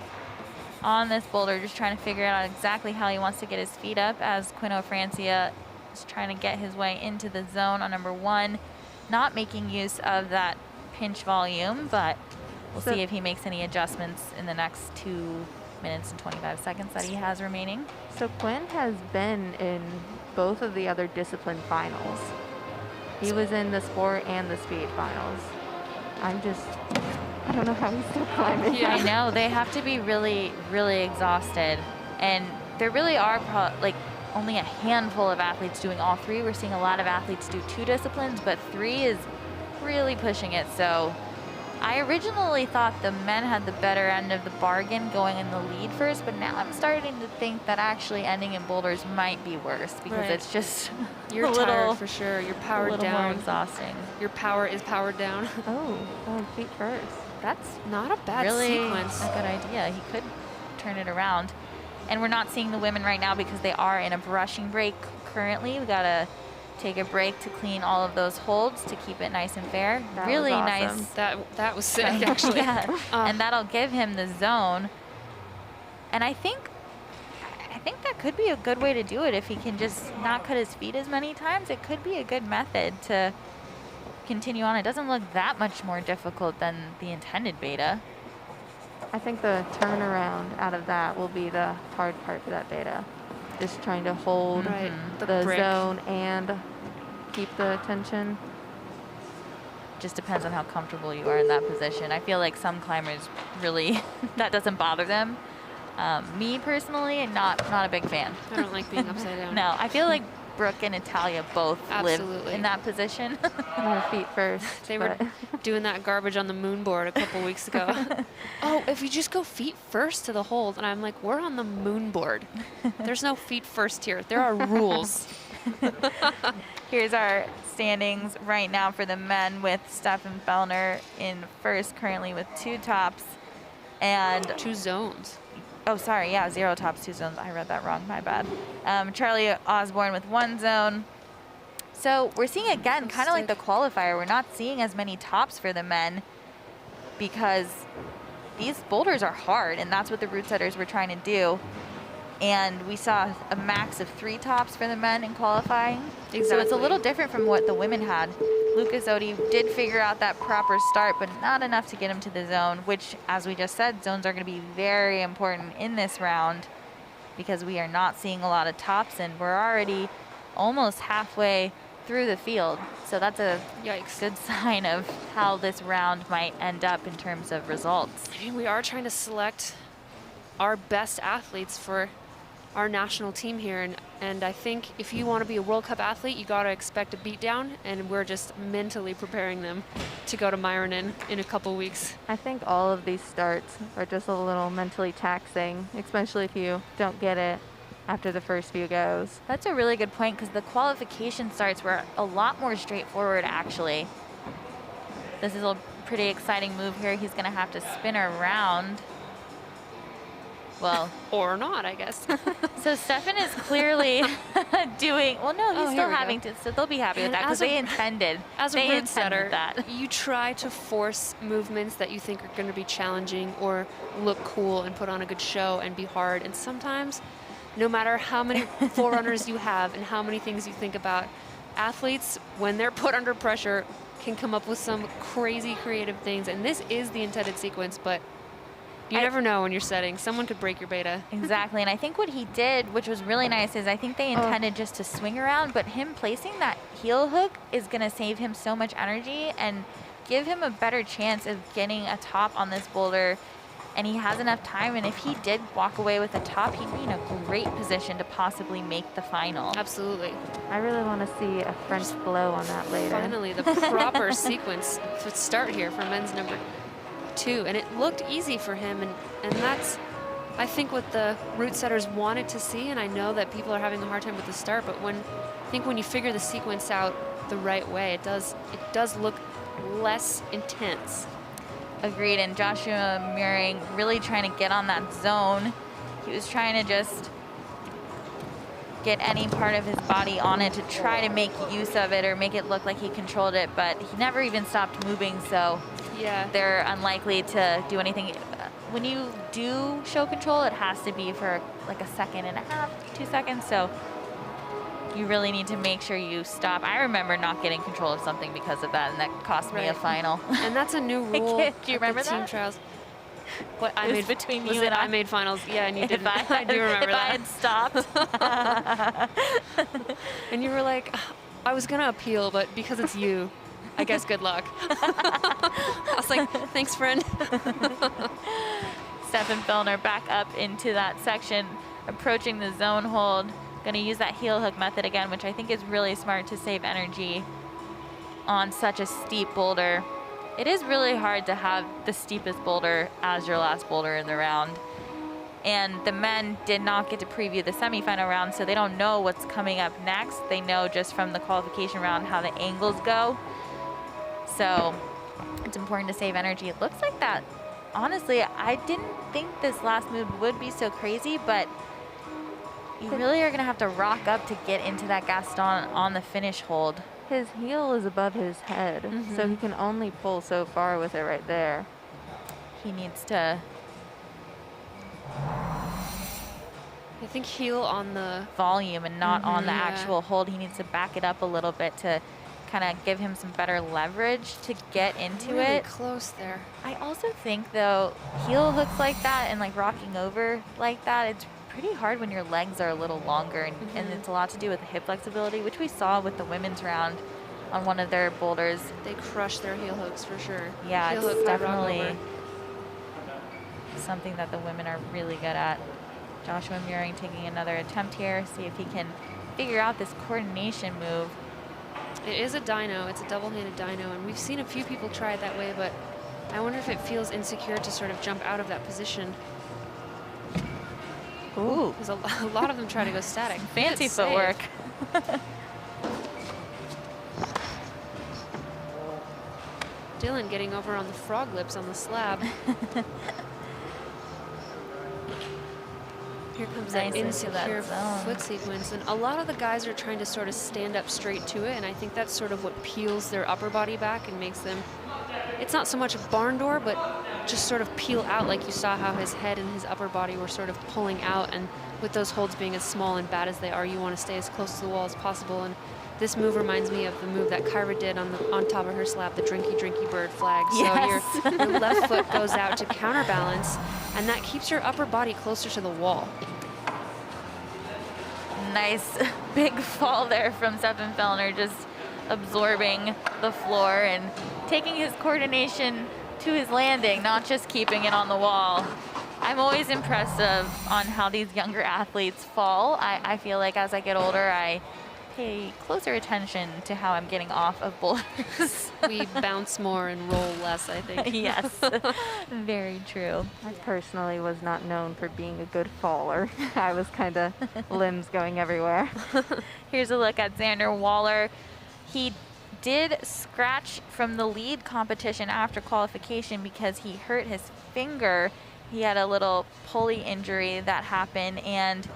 on this boulder, just trying to figure out exactly how he wants to get his feet up as Quino Francia is trying to get his way into the zone on number 1. Not making use of that pinch volume, but we'll see if he makes any adjustments in the next 2 minutes and 25 seconds that he has remaining. So Quinn has been in both of the other discipline finals. He was in the sport and the speed finals. I don't know how he's still climbing. Yeah, I know. They have to be really, really exhausted. And there really are like only a handful of athletes doing all three. We're seeing a lot of athletes do 2 disciplines, but 3 is really pushing it. So I originally thought the men had the better end of the bargain going in the lead first, but now I'm starting to think that actually ending in boulders might be worse because it's just You're tired for sure. You're powered down. More exhausting. Your power is powered down. Oh, feet first. That's not a bad sequence. A good idea. He could turn it around. And we're not seeing the women right now because they are in a brushing break currently. We gotta take a break to clean all of those holds to keep it nice and fair. That really was awesome. nice. That was sick, actually. Yeah. And that'll give him the zone. And I think that could be a good way to do it if he can just not cut his feet as many times. It could be a good method to continue on. It doesn't look that much more difficult than the intended beta. I think the turnaround out of that will be the hard part for that beta. Just trying to hold the zone and keep the tension. Just depends on how comfortable you are in that position. I feel like some climbers really, that doesn't bother them. Me personally, not a big fan. I don't like being upside down. No, I feel like Brooke and Natalia both live in that position. More feet first. They were doing that garbage on the moon board a couple weeks ago. Oh, if you just go feet first to the hold, and I'm like, we're on the moon board. There's no feet first here. There are rules. Here's our standings right now for the men with Stefan Fellner in first, currently with 2 tops and 2 zones. Oh, sorry, yeah, 0 tops, 2 zones. I read that wrong, my bad. Charlie Osborne with 1 zone. So we're seeing again, kind of like the qualifier, we're not seeing as many tops for the men because these boulders are hard, and that's what the route setters were trying to do. And we saw a max of 3 tops for the men in qualifying. Exactly. So it's a little different from what the women had. Lucas Odi did figure out that proper start, but not enough to get him to the zone, which, as we just said, zones are going to be very important in this round because we are not seeing a lot of tops, and we're already almost halfway through the field. So that's a good sign of how this round might end up in terms of results. I mean, we are trying to select our best athletes for our national team here, and I think if you want to be a World Cup athlete, you got to expect a beatdown, and we're just mentally preparing them to go to Myronen in a couple weeks. I think all of these starts are just a little mentally taxing, especially if you don't get it after the first few goes. That's a really good point because the qualification starts were a lot more straightforward, actually. This is a pretty exciting move here. He's going to have to spin around. Well, or not, I guess. So Stefan is clearly doing, well, no, he's still having to, so they'll be happy with that because they intended, as a route setter, that. You try to force movements that you think are going to be challenging or look cool and put on a good show and be hard. And sometimes, no matter how many forerunners you have and how many things you think about, athletes, when they're put under pressure, can come up with some crazy creative things. And this is the intended sequence, but you never know when you're setting. Someone could break your beta. Exactly, and I think what he did, which was really nice, is I think they intended just to swing around, but him placing that heel hook is going to save him so much energy and give him a better chance of getting a top on this boulder, and he has enough time, and if he did walk away with a top, he'd be in a great position to possibly make the final. Absolutely. I really want to see a French blow on that later. Finally, the proper sequence to start here for men's number 2, and it looked easy for him, and that's, I think, what the route setters wanted to see. And I know that people are having a hard time with the start, but I think when you figure the sequence out the right way, it does look less intense. Agreed. And Joshua Muring really trying to get on that zone. He was trying to just get any part of his body on it to try to make use of it or make it look like he controlled it, but he never even stopped moving, so yeah, they're unlikely to do anything. When you do show control, it has to be for like a second and a half, 2 seconds, so you really need to make sure you stop. I remember not getting control of something because of that, and that cost me a final. And that's a new rule. Do you remember team that? trials. What I It was made between was you it and I made finals. Yeah, and you didn't. If I, I do remember if that. I had stopped. And you were like, I was gonna appeal, but because it's you, I guess good luck. I was like, thanks, friend. Stefan Fellner back up into that section, approaching the zone hold. Going to use that heel hook method again, which I think is really smart to save energy on such a steep boulder. It is really hard to have the steepest boulder as your last boulder in the round. And the men did not get to preview the semifinal round, so they don't know what's coming up next. They know just from the qualification round how the angles go. So it's important to save energy. It looks like that. Honestly, I didn't think this last move would be so crazy, but you really are gonna have to rock up to get into that Gaston on the finish hold. His heel is above his head, so he can only pull so far with it right there. He needs to I think heel on the volume and not on the yeah. actual hold. He needs to back it up a little bit to kind of give him some better leverage to get into really it. close there. I also think though, heel hooks like that and like rocking over like that, it's pretty hard when your legs are a little longer, and it's a lot to do with the hip flexibility, which we saw with the women's round on one of their boulders. They crush their heel hooks for sure. Yeah, heel it's hook, high rock definitely over. something that the women are really good at. Joshua Muring taking another attempt here, see if he can figure out this coordination move. It is a dyno. It's a double-handed dyno, and we've seen a few people try it that way, but I wonder if it feels insecure to sort of jump out of that position. Ooh, Because a lot of them try to go static. fancy Good save. footwork. Dylan getting over on the frog lips on the slab. Here comes Nice that into that insecure zone. foot sequence. And a lot of the guys are trying to sort of stand up straight to it, and I think that's sort of what peels their upper body back and makes them, it's not so much a barn door, but just sort of peel out, like you saw how his head and his upper body were sort of pulling out. And with those holds being as small and bad as they are, you want to stay as close to the wall as possible. And this move reminds me of the move that Kyra did on top of her slab, the drinky bird flag. Yes. So your left foot goes out to counterbalance, and that keeps your upper body closer to the wall. Nice big fall there from Stefan Fellner, just absorbing the floor and taking his coordination to his landing, not just keeping it on the wall. I'm always impressed on how these younger athletes fall. I feel like as I get older, I pay closer attention to how I'm getting off of boulders. We bounce more and roll less, I think. Yes, very true. I personally was not known for being a good faller. I was kind of limbs going everywhere. Here's a look at Xander Waller. He did scratch from the lead competition after qualification because he hurt his finger. He had a little pulley injury that happened, and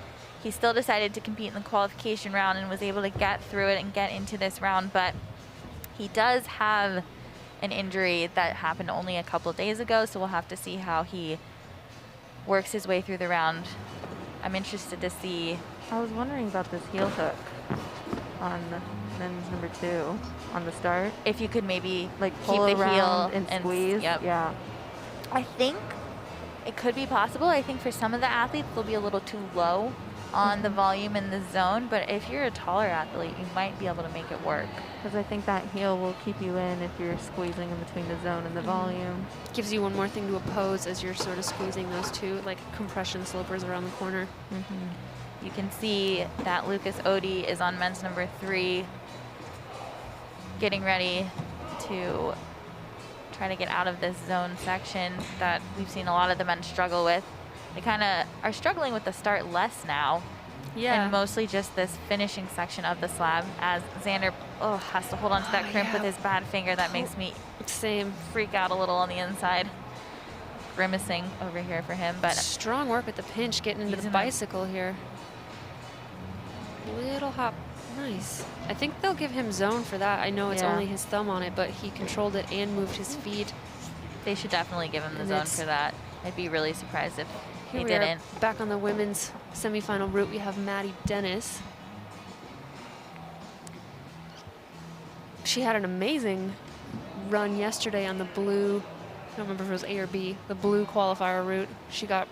he still decided to compete in the qualification round and was able to get through it and get into this round. But he does have an injury that happened only a couple of days ago, so we'll have to see how he works his way through the round. I'm interested to see. I was wondering about this heel hook on men's number 2 on the start. If you could maybe Like keep pull the around heel and squeeze. Yep. Yeah. I think it could be possible. I think for some of the athletes, they'll be a little too low on the volume in the zone, but if you're a taller athlete, you might be able to make it work. Because I think that heel will keep you in if you're squeezing in between the zone and the volume. Gives you one more thing to oppose as you're sort of squeezing those two, like compression slopers around the corner. You can see that Lucas Odie is on men's number 3, getting ready to try to get out of this zone section that we've seen a lot of the men struggle with. They kind of are struggling with the start less now. Yeah. And mostly just this finishing section of the slab as Xander has to hold on to that crimp with his bad finger. That makes me Same. freak out a little on the inside. Grimacing over here for him, but Strong work with the pinch, getting into He's the in a- bicycle here. Little hop. Nice. I think they'll give him zone for that. I know it's Yeah. only his thumb on it, but he controlled it and moved his feet. they should definitely give him the And zone it's- for that. I'd be really surprised if Here they we didn't. are back on the women's semifinal route. We have Maddie Dennis. She had an amazing run yesterday on the blue don't remember if it was A or B, the blue qualifier route. She got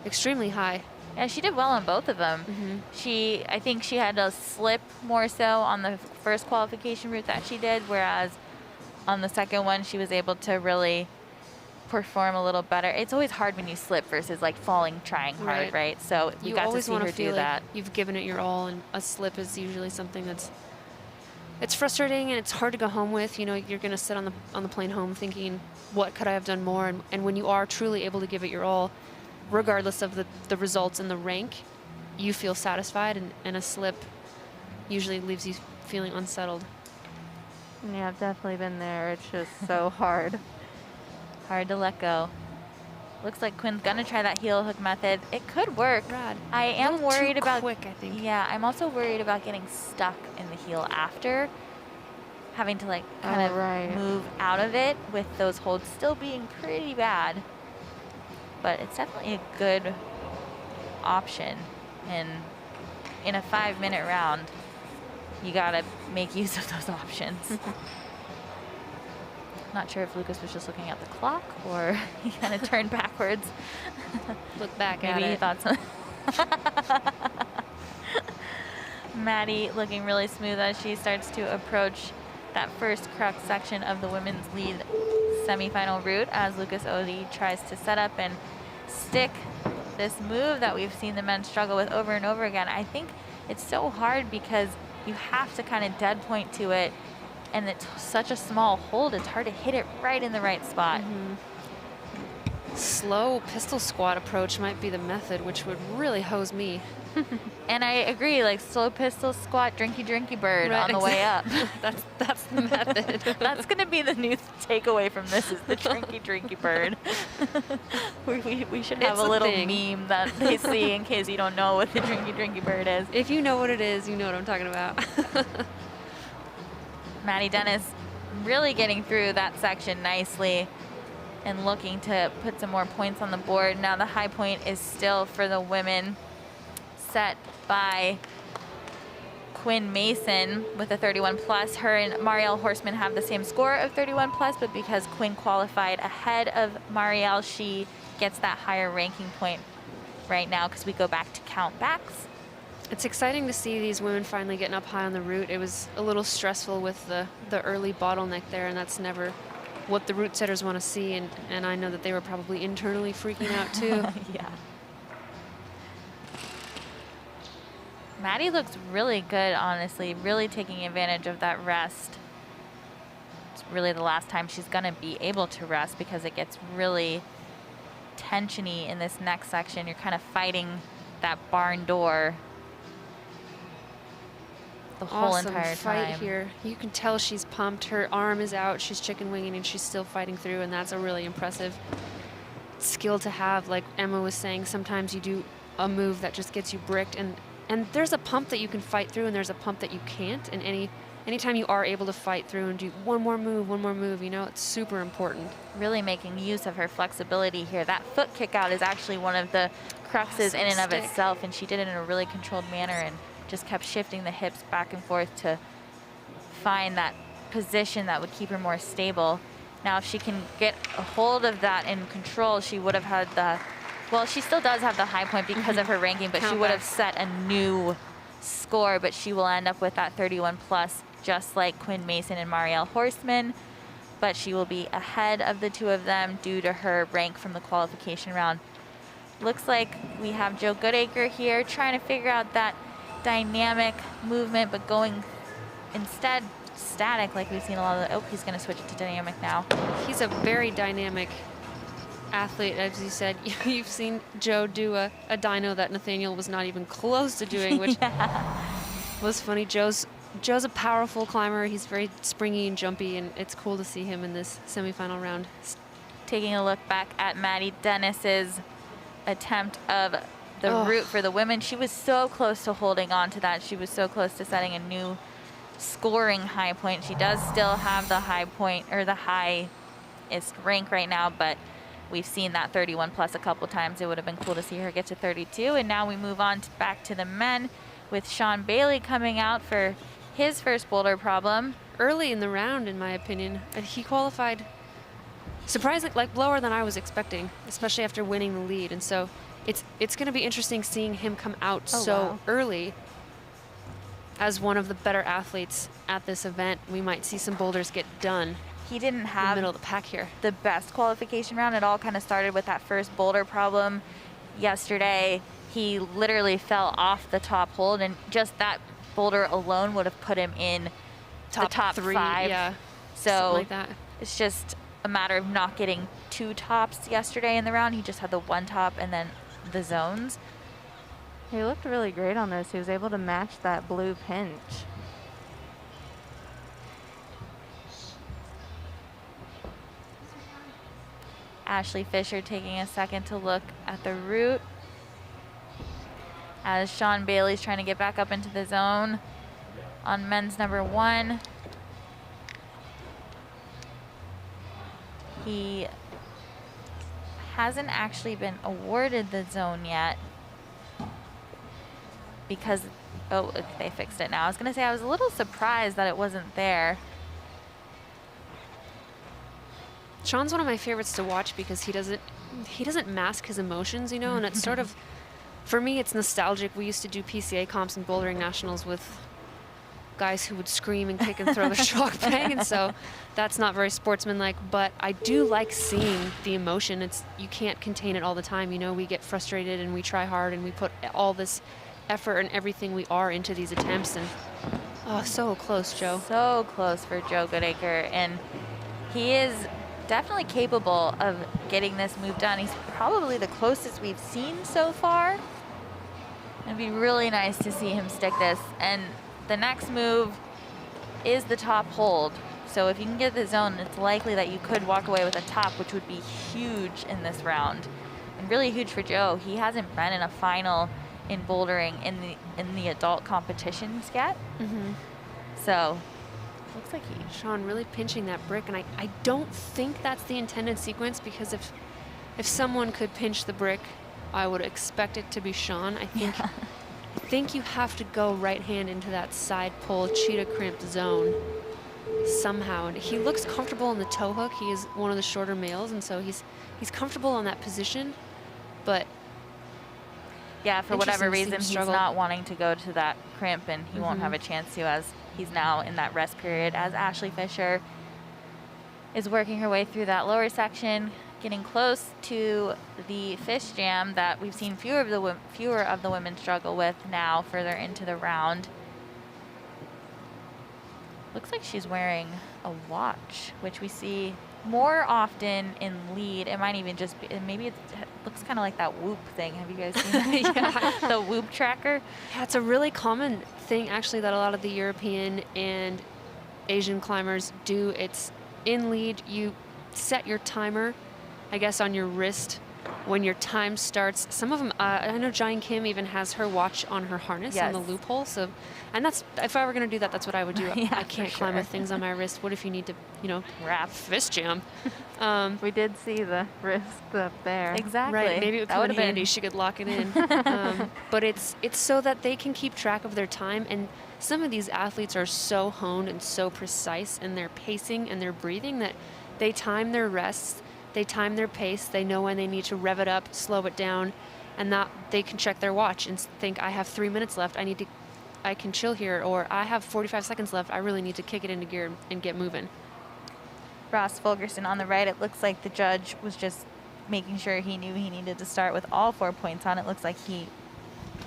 extremely high. Yeah, she did well on both of them. I think she had to slip more so on the first qualification route that she did, whereas on the second one, she was able to really perform a little better. It's always hard when you slip versus like falling, trying hard, right? So we got to see her do that. You've given it your all, and a slip is usually something it's frustrating and it's hard to go home with. You know, you're going to sit on the plane home thinking, what could I have done more? And when you are truly able to give it your all, regardless of the results and the rank, you feel satisfied, and a slip usually leaves you feeling unsettled. Yeah, I've definitely been there. It's just so hard. Hard to let go. Looks like Quinn's gonna try that heel hook method. It could work. Rad. I am worried about quick, I think. Yeah, I'm also worried about getting stuck in the heel after, having to like kind of move out of it with those holds still being pretty bad. But it's definitely a good option, and in a 5-minute round, you gotta make use of those options. Not sure if Lucas was just looking at the clock or he kind of turned backwards. Look back at it. Maybe he thought so. Maddie looking really smooth as she starts to approach that first Crux section of the women's lead semifinal route, as Lucas Odie tries to set up and stick this move that we've seen the men struggle with over and over again. I think it's so hard because you have to kind of dead point to it, and it's such a small hold, it's hard to hit it right in the right spot. Slow pistol squat approach might be the method, which would really hose me. And I agree, like slow pistol squat, drinky bird on the way up. That's the method. That's gonna be the new takeaway from this, is the drinky bird. we should have a little meme that they see in case you don't know what the drinky bird is. If you know what it is, you know what I'm talking about. Maddie Dennis really getting through that section nicely and looking to put some more points on the board. Now the high point is still for the women, set by Quinn Mason with a 31 plus. Her and Marielle Horseman have the same score of 31 plus, but because Quinn qualified ahead of Marielle, she gets that higher ranking point right now because we go back to count backs. It's exciting to see these women finally getting up high on the route. It was a little stressful with the early bottleneck there, and that's never what the route setters want to see, and I know that they were probably internally freaking out too. Yeah. Maddie looks really good, honestly, really taking advantage of that rest. It's really the last time she's gonna be able to rest because it gets really tensiony in this next section. You're kind of fighting that barn door the whole entire fight time. Here. You can tell she's pumped. Her arm is out. She's chicken winging, and she's still fighting through, and that's a really impressive skill to have. Like Emma was saying, sometimes you do a move that just gets you bricked, and there's a pump that you can fight through, and there's a pump that you can't. And anytime you are able to fight through and do one more move, you know, it's super important. Really making use of her flexibility here. That foot kick out is actually one of the cruxes in and of itself, and she did it in a really controlled manner and just kept shifting the hips back and forth to find that position that would keep her more stable. Now, if she can get a hold of that in control, she would have had the, well, she still does have the high point because of her ranking, but she would have set a new score, but she will end up with that 31 plus, just like Quinn Mason and Marielle Horseman, but she will be ahead of the two of them due to her rank from the qualification round. Looks like we have Joe Goodacre here trying to figure out that dynamic movement, but going instead static like we've seen a lot of the, oh, he's going to switch it to dynamic now. He's a very dynamic athlete, as you said. You've seen Joe do a dyno that Nathaniel was not even close to doing, which was funny. Joe's a powerful climber. He's very springy and jumpy, and it's cool to see him in this semifinal round. Taking a look back at Maddie Dennis's attempt of the route for the women, she was so close to holding on to that. She was so close to setting a new scoring high point. She does still have the high point, or the highest rank right now, but we've seen that 31 plus a couple times. It would have been cool to see her get to 32. And now we move on back to the men with Sean Bailey coming out for his first boulder problem. Early in the round, in my opinion. He qualified surprisingly, like lower than I was expecting, especially after winning the lead. And so it's going to be interesting seeing him come out early as one of the better athletes at this event. We might see some boulders get done. He didn't in have the middle of the pack here. The best qualification round. It all kind of started with that first boulder problem yesterday. He literally fell off the top hold, and just that boulder alone would have put him in the top 3, 5. yeah. So something like that. It's just a matter of not getting 2 tops yesterday in the round. He just had the 1 top and then the zones. He looked really great on this. He was able to match that blue pinch. Ashley Fisher taking a second to look at the route as Sean Bailey's trying to get back up into the zone on men's number 1. He hasn't actually been awarded the zone yet because, oh, they fixed it now. I was gonna say I was a little surprised that it wasn't there. Sean's one of my favorites to watch because he doesn't mask his emotions, you know, and it's sort of, for me, it's nostalgic. We used to do PCA comps and bouldering nationals with guys who would scream and kick and throw the chalk bag, and so that's not very sportsmanlike, but I do like seeing the emotion. You can't contain it all the time, you know. We get frustrated and we try hard and we put all this effort and everything we are into these attempts, and oh, so close, Joe. So close for Joe Goodacre, and he is definitely capable of getting this move done. He's probably the closest we've seen so far. It'd be really nice to see him stick this. And the next move is the top hold. So if you can get the zone, it's likely that you could walk away with a top, which would be huge in this round. And really huge for Joe. He hasn't been in a final in bouldering in the adult competitions yet. So looks like Sean really pinching that brick, and I don't think that's the intended sequence, because if someone could pinch the brick, I would expect it to be Sean. I think you have to go right hand into that side pull cheetah crimp zone somehow, and he looks comfortable in the toe hook. He is one of the shorter males, and so he's comfortable on that position, but yeah, for whatever reason, he's not wanting to go to that crimp, and he won't have a chance to, as he's now in that rest period, as Ashley Fisher is working her way through that lower section, getting close to the fish jam that we've seen fewer of the women struggle with now further into the round. Looks like she's wearing a watch, which we see more often in lead. It might even just be, maybe it looks kind of like that Whoop thing. Have you guys seen that? Yeah. The Whoop tracker? Yeah, it's a really common thing, actually, that a lot of the European and Asian climbers do. It's in lead, you set your timer, I guess, on your wrist when your time starts. Some of them, I know Jane Kim even has her watch on her harness on the loophole. So, and that's, if I were going to do that, that's what I would do. Yeah, I can't climb with things on my wrist. What if you need to, you know, wrap fist jam? We did see the wrist up there. Exactly. Right. Maybe it would come in handy. She could lock it in. But it's so that they can keep track of their time. And some of these athletes are so honed and so precise in their pacing and their breathing that they time their rests. They time their pace. They know when they need to rev it up, slow it down, and that they can check their watch and think, I have 3 minutes left. I can chill here, or I have 45 seconds left. I really need to kick it into gear and get moving. Ross Fulgerson on the right. It looks like the judge was just making sure he knew he needed to start with all 4 points on. It looks like he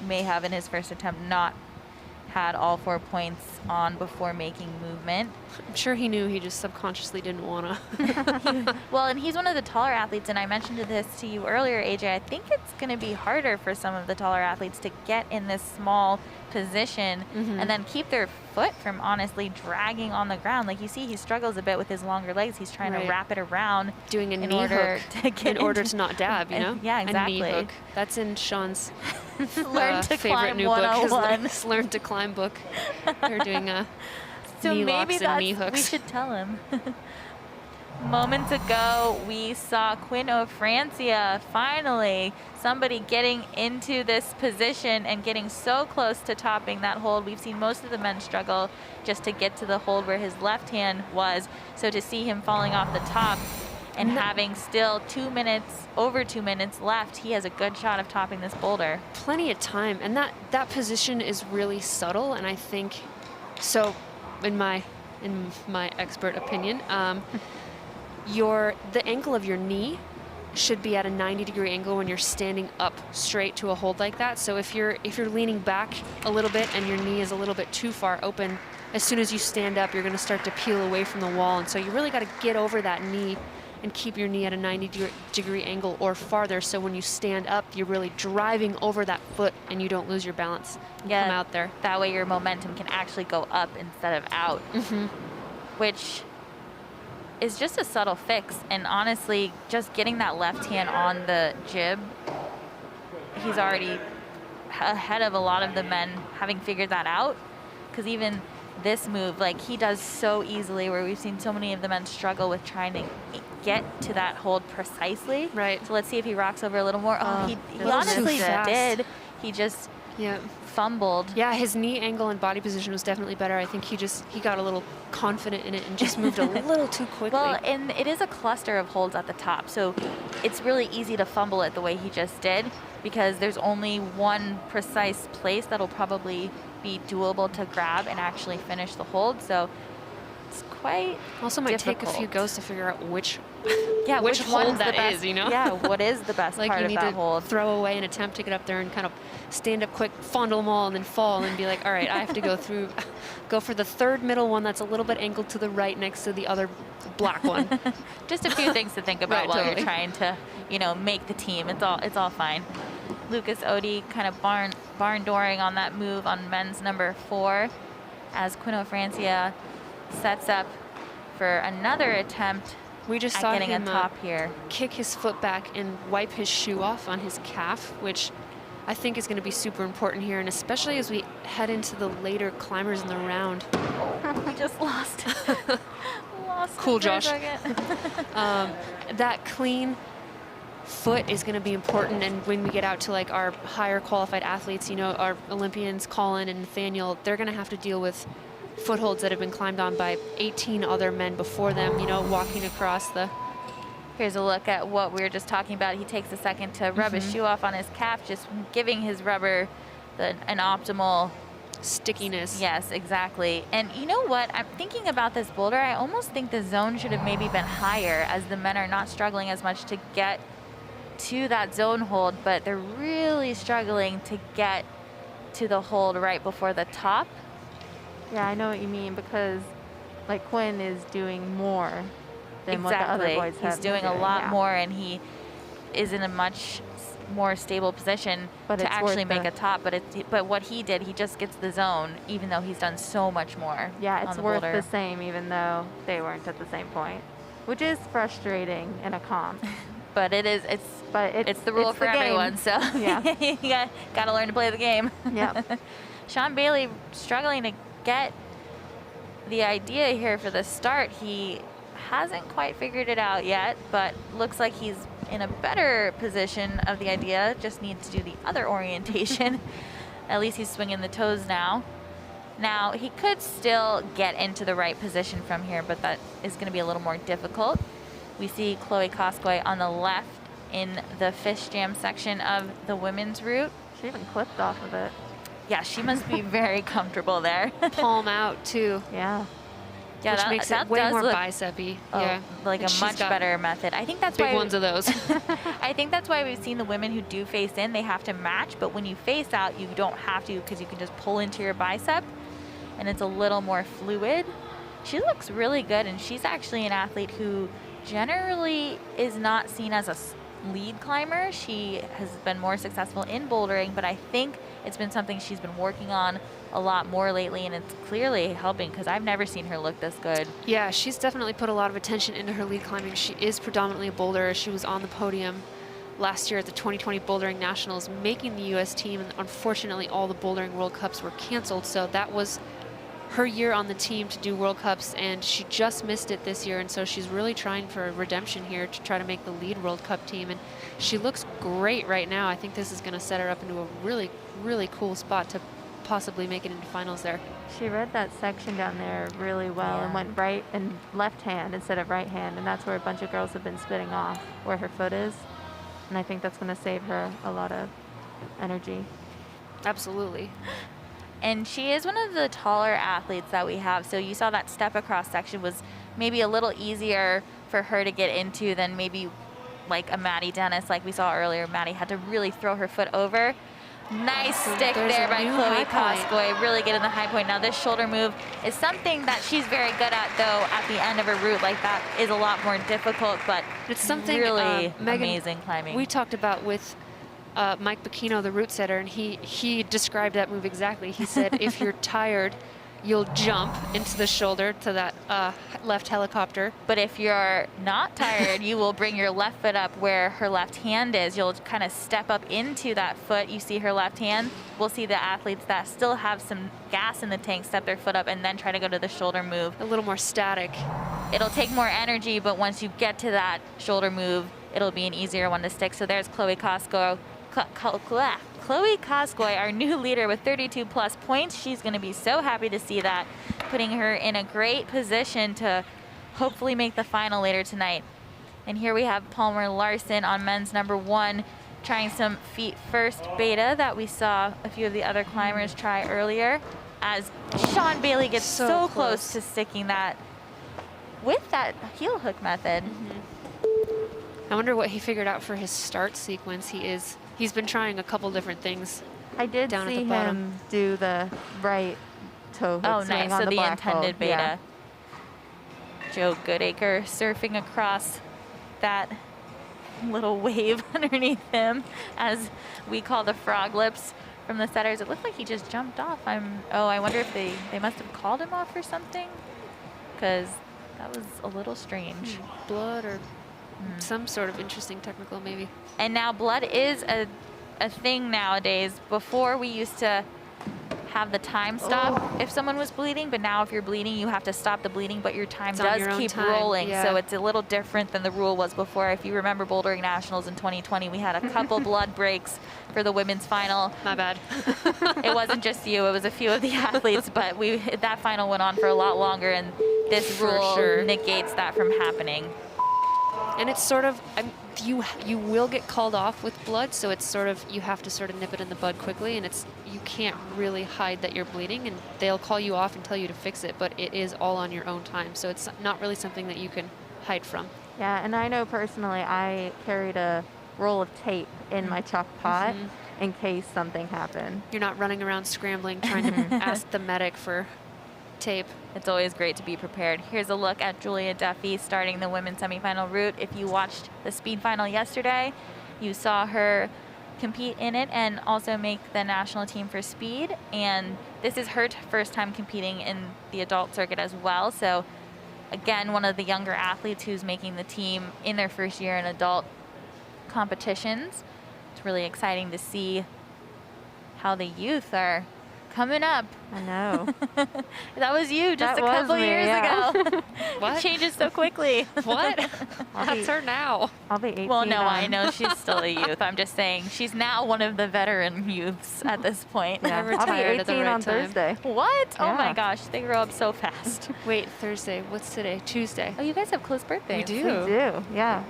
may have, in his first attempt, not had all 4 points on before making movement. I'm sure he knew, he just subconsciously didn't want to. Well, and he's one of the taller athletes, and I mentioned this to you earlier, AJ. I think it's going to be harder for some of the taller athletes to get in this small position and then keep their foot from honestly dragging on the ground. Like you see, he struggles a bit with his longer legs. He's trying to wrap it around, doing a knee order hook to get in order to not dab, you know? Yeah, exactly. A knee hook. That's in Sean's Learn to favorite climb new book, his Learn to Climb book. They're doing so knee maybe locks and knee hooks. We should tell him. Moments ago, we saw Quinn O'Francia, finally, somebody getting into this position and getting so close to topping that hold. We've seen most of the men struggle just to get to the hold where his left hand was. So to see him falling off the top And having still over 2 minutes left, he has a good shot of topping this boulder. Plenty of time, and that position is really subtle, and I think so. In my expert opinion, the angle of your knee should be at a 90-degree angle when you're standing up straight to a hold like that. So if you're leaning back a little bit and your knee is a little bit too far open, as soon as you stand up, you're going to start to peel away from the wall, and so you really got to get over that knee and keep your knee at a 90-degree angle or farther, so when you stand up, you're really driving over that foot and you don't lose your balance and come out there. That way your momentum can actually go up instead of out, which is just a subtle fix. And honestly, just getting that left hand on the jib, he's already ahead of a lot of the men having figured that out, because even this move, like, he does so easily, where we've seen so many of the men struggle with trying to get to that hold precisely. Right. So let's see if he rocks over a little more. He honestly did. He just fumbled. Yeah, his knee angle and body position was definitely better. I think he got a little confident in it and just moved a little too quickly. Well, and it is a cluster of holds at the top, so it's really easy to fumble it the way he just did, because there's only one precise place that'll probably be doable to grab and actually finish the hold. So it's quite also might difficult. take a few goes to figure out which which hold that is, you know? Yeah, what is the best like part you of need that to hold? throw away an attempt to get up there and kind of stand up quick, fondle them all, and then fall and be like, all right, I have to go for the third middle one that's a little bit angled to the right next to the other black one. Just a few things to think about while totally. you're trying to, make the team. It's all fine. Lucas Odie kind of barn dooring on that move on men's number 4, as Quino Francia sets up for another attempt. We just at saw getting him a top here. Kick his foot back and wipe his shoe off on his calf, which I think is going to be super important here, and especially as we head into the later climbers in the round. We just lost. Cool, him for a Josh. second. That clean foot is going to be important, and when we get out to like our higher qualified athletes, our Olympians, Colin and Nathaniel, they're going to have to deal with footholds that have been climbed on by 18 other men before them, walking across the... Here's a look at what we were just talking about. He takes a second to rub his shoe off on his calf, just giving his rubber an optimal stickiness. Yes, exactly. And you know what? I'm thinking about this boulder. I almost think the zone should have maybe been higher, as the men are not struggling as much to get to that zone hold, but they're really struggling to get to the hold right before the top. Yeah, I know what you mean, because like Quinn is doing more than what the other boys have. He's doing a lot more, and he is in a much more stable position to actually make a top. But what he did, he just gets the zone, even though he's done so much more. Yeah, it's worth boulder. the same, even though they weren't at the same point, which is frustrating in a comp. But it's the rule for everyone. So yeah, you got to learn to play the game. Yeah. Sean Bailey struggling to get the idea here for the start. He hasn't quite figured it out yet, but looks like he's in a better position of the idea. Just needs to do the other orientation. At least he's swinging the toes now. Now, he could still get into the right position from here, but that is going to be a little more difficult. We see Chloe Koskoi on the left in the fish jam section of the women's route. She even clipped off of it. Yeah, she must be very comfortable there. Palm out, too. Yeah. Yeah, which makes it way more bicep-y. Yeah, like a much better method. I think that's big why ones of those. I think that's why we've seen the women who do face in, they have to match, but when you face out, you don't have to, because you can just pull into your bicep, and it's a little more fluid. She looks really good, and she's actually an athlete who generally is not seen as a lead climber. She has been more successful in bouldering, but I think it's been something she's been working on a lot more lately, and it's clearly helping, because I've never seen her look this good. Yeah, she's definitely put a lot of attention into her lead climbing. She is predominantly a boulderer. She was on the podium last year at the 2020 Bouldering Nationals, making the U.S. team, and unfortunately all the Bouldering World Cups were canceled, so that was her year on the team to do World Cups, and she just missed it this year, and so she's really trying for redemption here to try to make the lead World Cup team, and she looks great right now. I think this is going to set her up into a really, really cool spot to possibly make it into finals there. She read that section down there really well and went right and left hand instead of right hand, and that's where a bunch of girls have been spitting off, where her foot is. And I think that's going to save her a lot of energy. Absolutely. And she is one of the taller athletes that we have. So you saw that step across section was maybe a little easier for her to get into than maybe like a Maddie Dennis, like we saw earlier. Maddie had to really throw her foot over. Nice stick there by Chloe Koskoy, really getting the high point. Now this shoulder move is something that she's very good at, though at the end of a route like that is a lot more difficult, but It's something really Megan, amazing climbing. We talked about with Mike Bacchino, the route setter, and he described that move exactly. He said, if you're tired, you'll jump into the shoulder to that left helicopter. But if you're not tired, you will bring your left foot up where her left hand is. You'll kind of step up into that foot. You see her left hand. We'll see the athletes that still have some gas in the tank step their foot up and then try to go to the shoulder move. A little more static. It'll take more energy, but once you get to that shoulder move, it'll be an easier one to stick. So there's Chloe Koskoy. Chloe Koskoy, our new leader with 32 plus points. She's going to be so happy to see that, putting her in a great position to hopefully make the final later tonight. And here we have Palmer Larson on men's number 1, trying some feet first beta that we saw a few of the other climbers try earlier, as Sean Bailey gets so close to sticking that with that heel hook method. I wonder what he figured out for his start sequence. He's been trying a couple different things. I did down see at the bottom. him do the right toe hook Oh, swing nice. on So the the black intended hold. beta. Yeah. Joe Goodacre surfing across that little wave underneath him, as we call the frog lips from the setters. It looked like he just jumped off. I wonder if they must have called him off or something, because that was a little strange. Blood or some sort of interesting technical maybe. And now blood is a thing nowadays. Before we used to have the time stop if someone was bleeding, but now if you're bleeding, you have to stop the bleeding, but your time It's on your does own keep time, rolling. yeah. So it's a little different than the rule was before. If you remember Bouldering Nationals in 2020, we had a couple blood breaks for the women's final. My bad. It wasn't just you, it was a few of the athletes, but that final went on for a lot longer, and this For rule sure. negates that from happening. And it's sort of, you will get called off with blood, so it's sort of, you have to sort of nip it in the bud quickly, and you can't really hide that you're bleeding, and they'll call you off and tell you to fix it, but it is all on your own time, so it's not really something that you can hide from. Yeah, and I know personally I carried a roll of tape in my chalk pot in case something happened. You're not running around scrambling trying to ask the medic for tape. It's always great to be prepared. Here's a look at Julia Duffy starting the women's semifinal route. If you watched the speed final yesterday, you saw her compete in it and also make the national team for speed. And this is her first time competing in the adult circuit as well. So again, one of the younger athletes who's making the team in their first year in adult competitions. It's really exciting to see how the youth are coming up. I know. That was you just That a was couple me, years yeah. ago. What? It changes so quickly. What? I'll That's be- her now. I'll be 18 Well, no, I on- know she's still a youth. I'm just saying she's now one of the veteran youths at this point. Yeah, I I'll be retired 18 at the right on time. Thursday. What? Oh my Yeah. gosh, they grow up so fast. Wait, Thursday. What's today? Tuesday. Oh, you guys have close birthdays. We do. We do, yeah.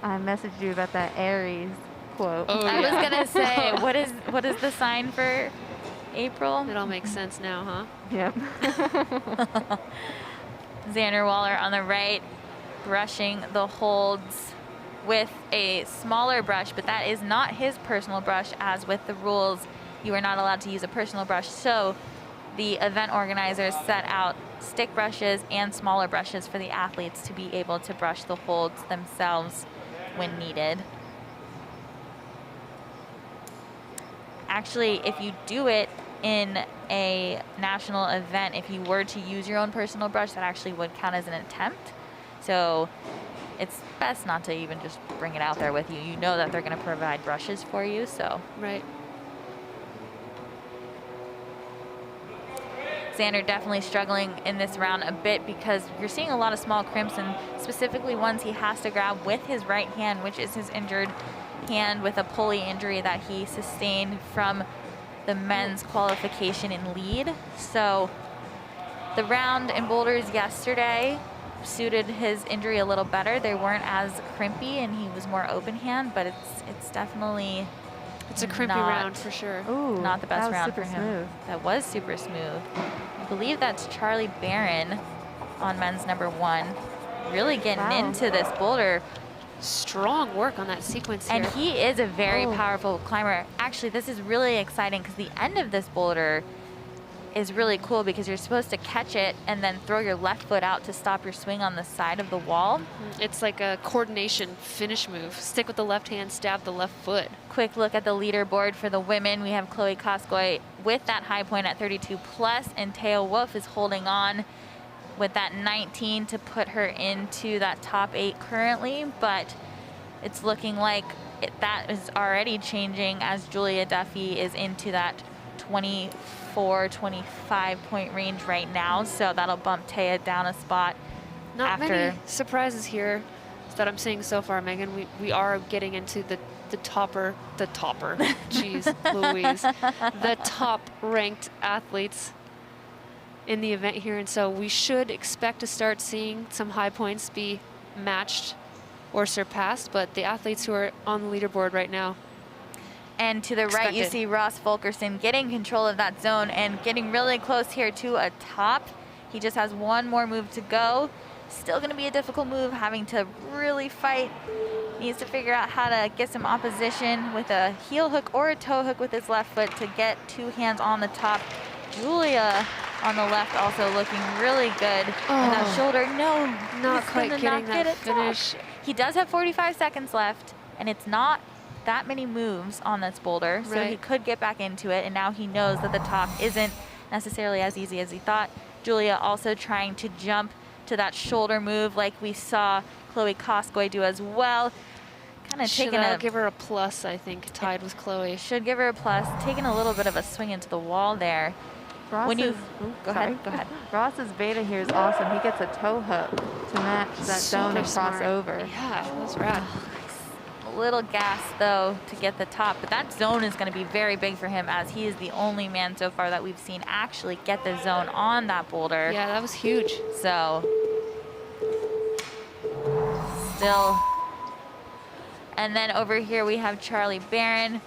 I messaged you about that Aries quote. Oh, I was yeah. gonna say, what is the sign for April? It all makes sense now, huh? Yep. Xander Waller on the right, brushing the holds with a smaller brush, but that is not his personal brush. As with the rules, you are not allowed to use a personal brush. So the event organizers set out stick brushes and smaller brushes for the athletes to be able to brush the holds themselves when needed. Actually, if you do it in a national event, if you were to use your own personal brush, that actually would count as an attempt. So it's best not to even just bring it out there with you. You know that they're going to provide brushes for you, so. Right. Xander definitely struggling in this round a bit because you're seeing a lot of small crimps, and specifically ones he has to grab with his right hand, which is his injured hand with a pulley injury that he sustained from the men's qualification in lead. So the round in boulders yesterday suited his injury a little better. They weren't as crimpy and he was more open hand, but it's definitely It's a crimpy round for sure. Ooh, not the best that was round super for him. smooth. That was super smooth. I believe that's Charlie Barron on men's number 1. Really getting into this boulder. Strong work on that sequence here. And he is a very Oh. powerful climber. Actually, this is really exciting because the end of this boulder is really cool because you're supposed to catch it and then throw your left foot out to stop your swing on the side of the wall. It's like a coordination finish move. Stick with the left hand, stab the left foot. Quick look at the leaderboard for the women. We have Chloe Koskoy with that high point at 32 plus, and Teo Wolf is holding on with that 19 to put her into that top 8 currently, but it's looking like that is already changing as Julia Duffy is into that 24, 25 point range right now, so that'll bump Taya down a spot. Not after many surprises here that I'm seeing so far, Megan. We are getting into the topper, jeez Louise, the top ranked athletes in the event here, and so we should expect to start seeing some high points be matched or surpassed, but the athletes who are on the leaderboard right now. And to the right, you see Ross Fulkerson getting control of that zone and getting really close here to a top. He just has one more move to go. Still going to be a difficult move, having to really fight. Needs to figure out how to get some opposition with a heel hook or a toe hook with his left foot to get 2 hands on the top. Julia on the left also looking really good. And that shoulder, no. Not he's quite gonna getting not get that it finish. He does have 45 seconds left, and it's not that many moves on this boulder, so he Right. could get back into it, and now he knows that the top isn't necessarily as easy as he thought. Julia also trying to jump to that shoulder move like we saw Chloe Koskoy do as well. Kind of taking Should a give her a plus, I think, tied with Chloe. should give her a plus, taking a little bit of a swing into the wall there. When you go ahead. Ross's beta here is awesome. He gets a toe hook to match that zone and cross smart. over. Yeah, that's rad. A little gas though to get the top, but that zone is going to be very big for him as he is the only man so far that we've seen actually get the zone on that boulder. Yeah, that was huge. So still. And then over here we have Charlie Barron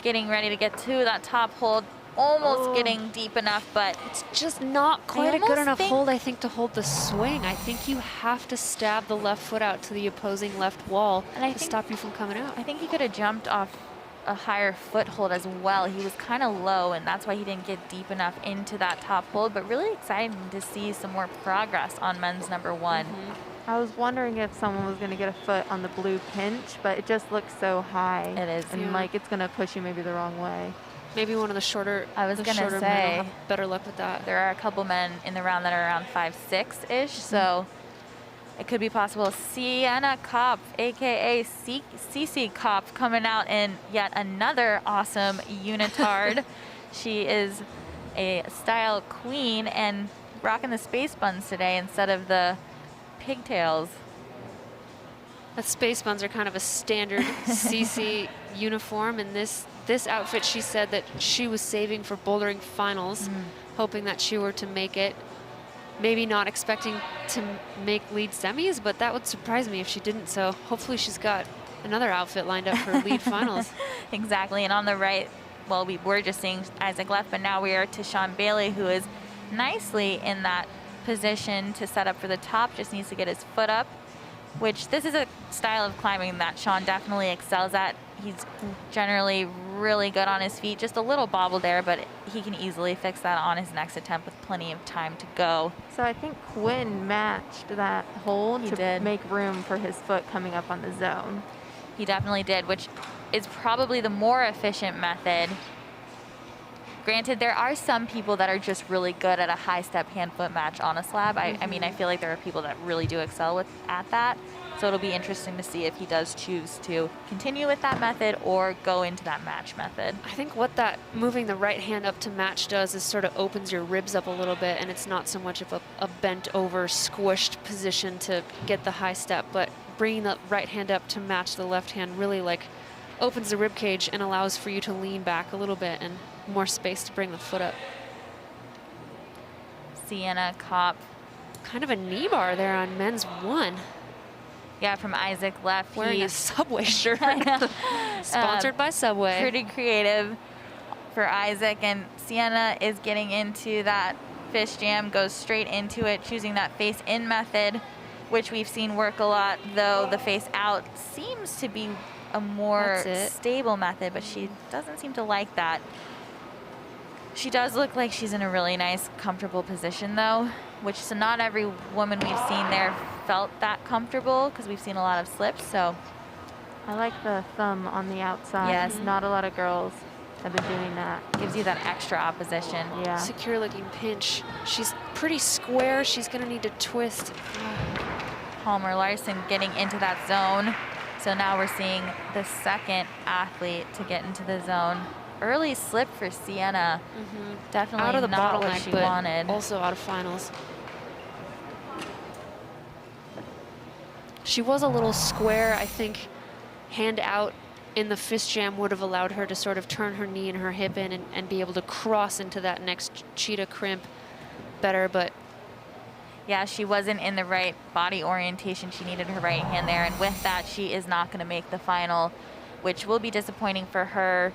getting ready to get to that top hold. Almost getting deep enough, but It's just not quite a good almost enough think- hold, I think, to hold the swing. I think you have to stab the left foot out to the opposing left wall And I to think- stop you from coming out. I think he could have jumped off a higher foothold as well. He was kind of low, and that's why he didn't get deep enough into that top hold, but really exciting to see some more progress on men's number 1. I was wondering if someone was going to get a foot on the blue pinch, but it just looks so high. It is. And Yeah. like it's going to push you maybe the wrong way. Maybe one of the shorter. I was the gonna shorter men say, will have better luck with that. There are a couple men in the round that are around 5'6"-ish, so it could be possible. Sienna Kopp, aka Cece Kopp, coming out in yet another awesome unitard. She is a style queen and rocking the space buns today instead of the pigtails. The space buns are kind of a standard CC uniform, and this outfit, she said that she was saving for bouldering finals, hoping that she were to make it. Maybe not expecting to make lead semis, but that would surprise me if she didn't. So hopefully she's got another outfit lined up for lead finals. Exactly, and on the right, well, we were just seeing Isaac left, but now we are to Sean Bailey, who is nicely in that position to set up for the top, just needs to get his foot up, which this is a style of climbing that Sean definitely excels at. He's generally really good on his feet, just a little bobble there, but he can easily fix that on his next attempt with plenty of time to go. So I think Quinn matched that hold He to did. make room for his foot coming up on the zone. He definitely did, which is probably the more efficient method. Granted, there are some people that are just really good at a high step hand-foot match on a slab. I mean, I feel like there are people that really do excel at that. So it'll be interesting to see if he does choose to continue with that method or go into that match method. I think what that moving the right hand up to match does is sort of opens your ribs up a little bit, and it's not so much of a bent over, squished position to get the high step, but bringing the right hand up to match the left hand really like opens the rib cage and allows for you to lean back a little bit and more space to bring the foot up. Sienna Kopp. Kind of a knee bar there on men's 1. Yeah, from Isaac Leff. Wearing a Subway shirt. Sponsored by Subway. Pretty creative for Isaac. And Sienna is getting into that fish jam, goes straight into it, choosing that face in method, which we've seen work a lot, though the face out seems to be a more stable method, but she doesn't seem to like that. She does look like she's in a really nice, comfortable position, though, which so not every woman we've seen there felt that comfortable, because we've seen a lot of slips. So I like the thumb on the outside. Yes. Not a lot of girls have been doing that. Gives you that extra opposition. Yeah. Secure looking pinch. She's pretty square. She's going to need to twist. Palmer Larson getting into that zone. So now we're seeing the second athlete to get into the zone. Early slip for Sienna. Definitely out of the not what bottleneck, she but wanted. also out of finals. She was a little square. I think hand out in the fist jam would have allowed her to sort of turn her knee and her hip in and be able to cross into that next cheetah crimp better, but yeah, she wasn't in the right body orientation. She needed her right hand there, and with that, she is not going to make the final, which will be disappointing for her.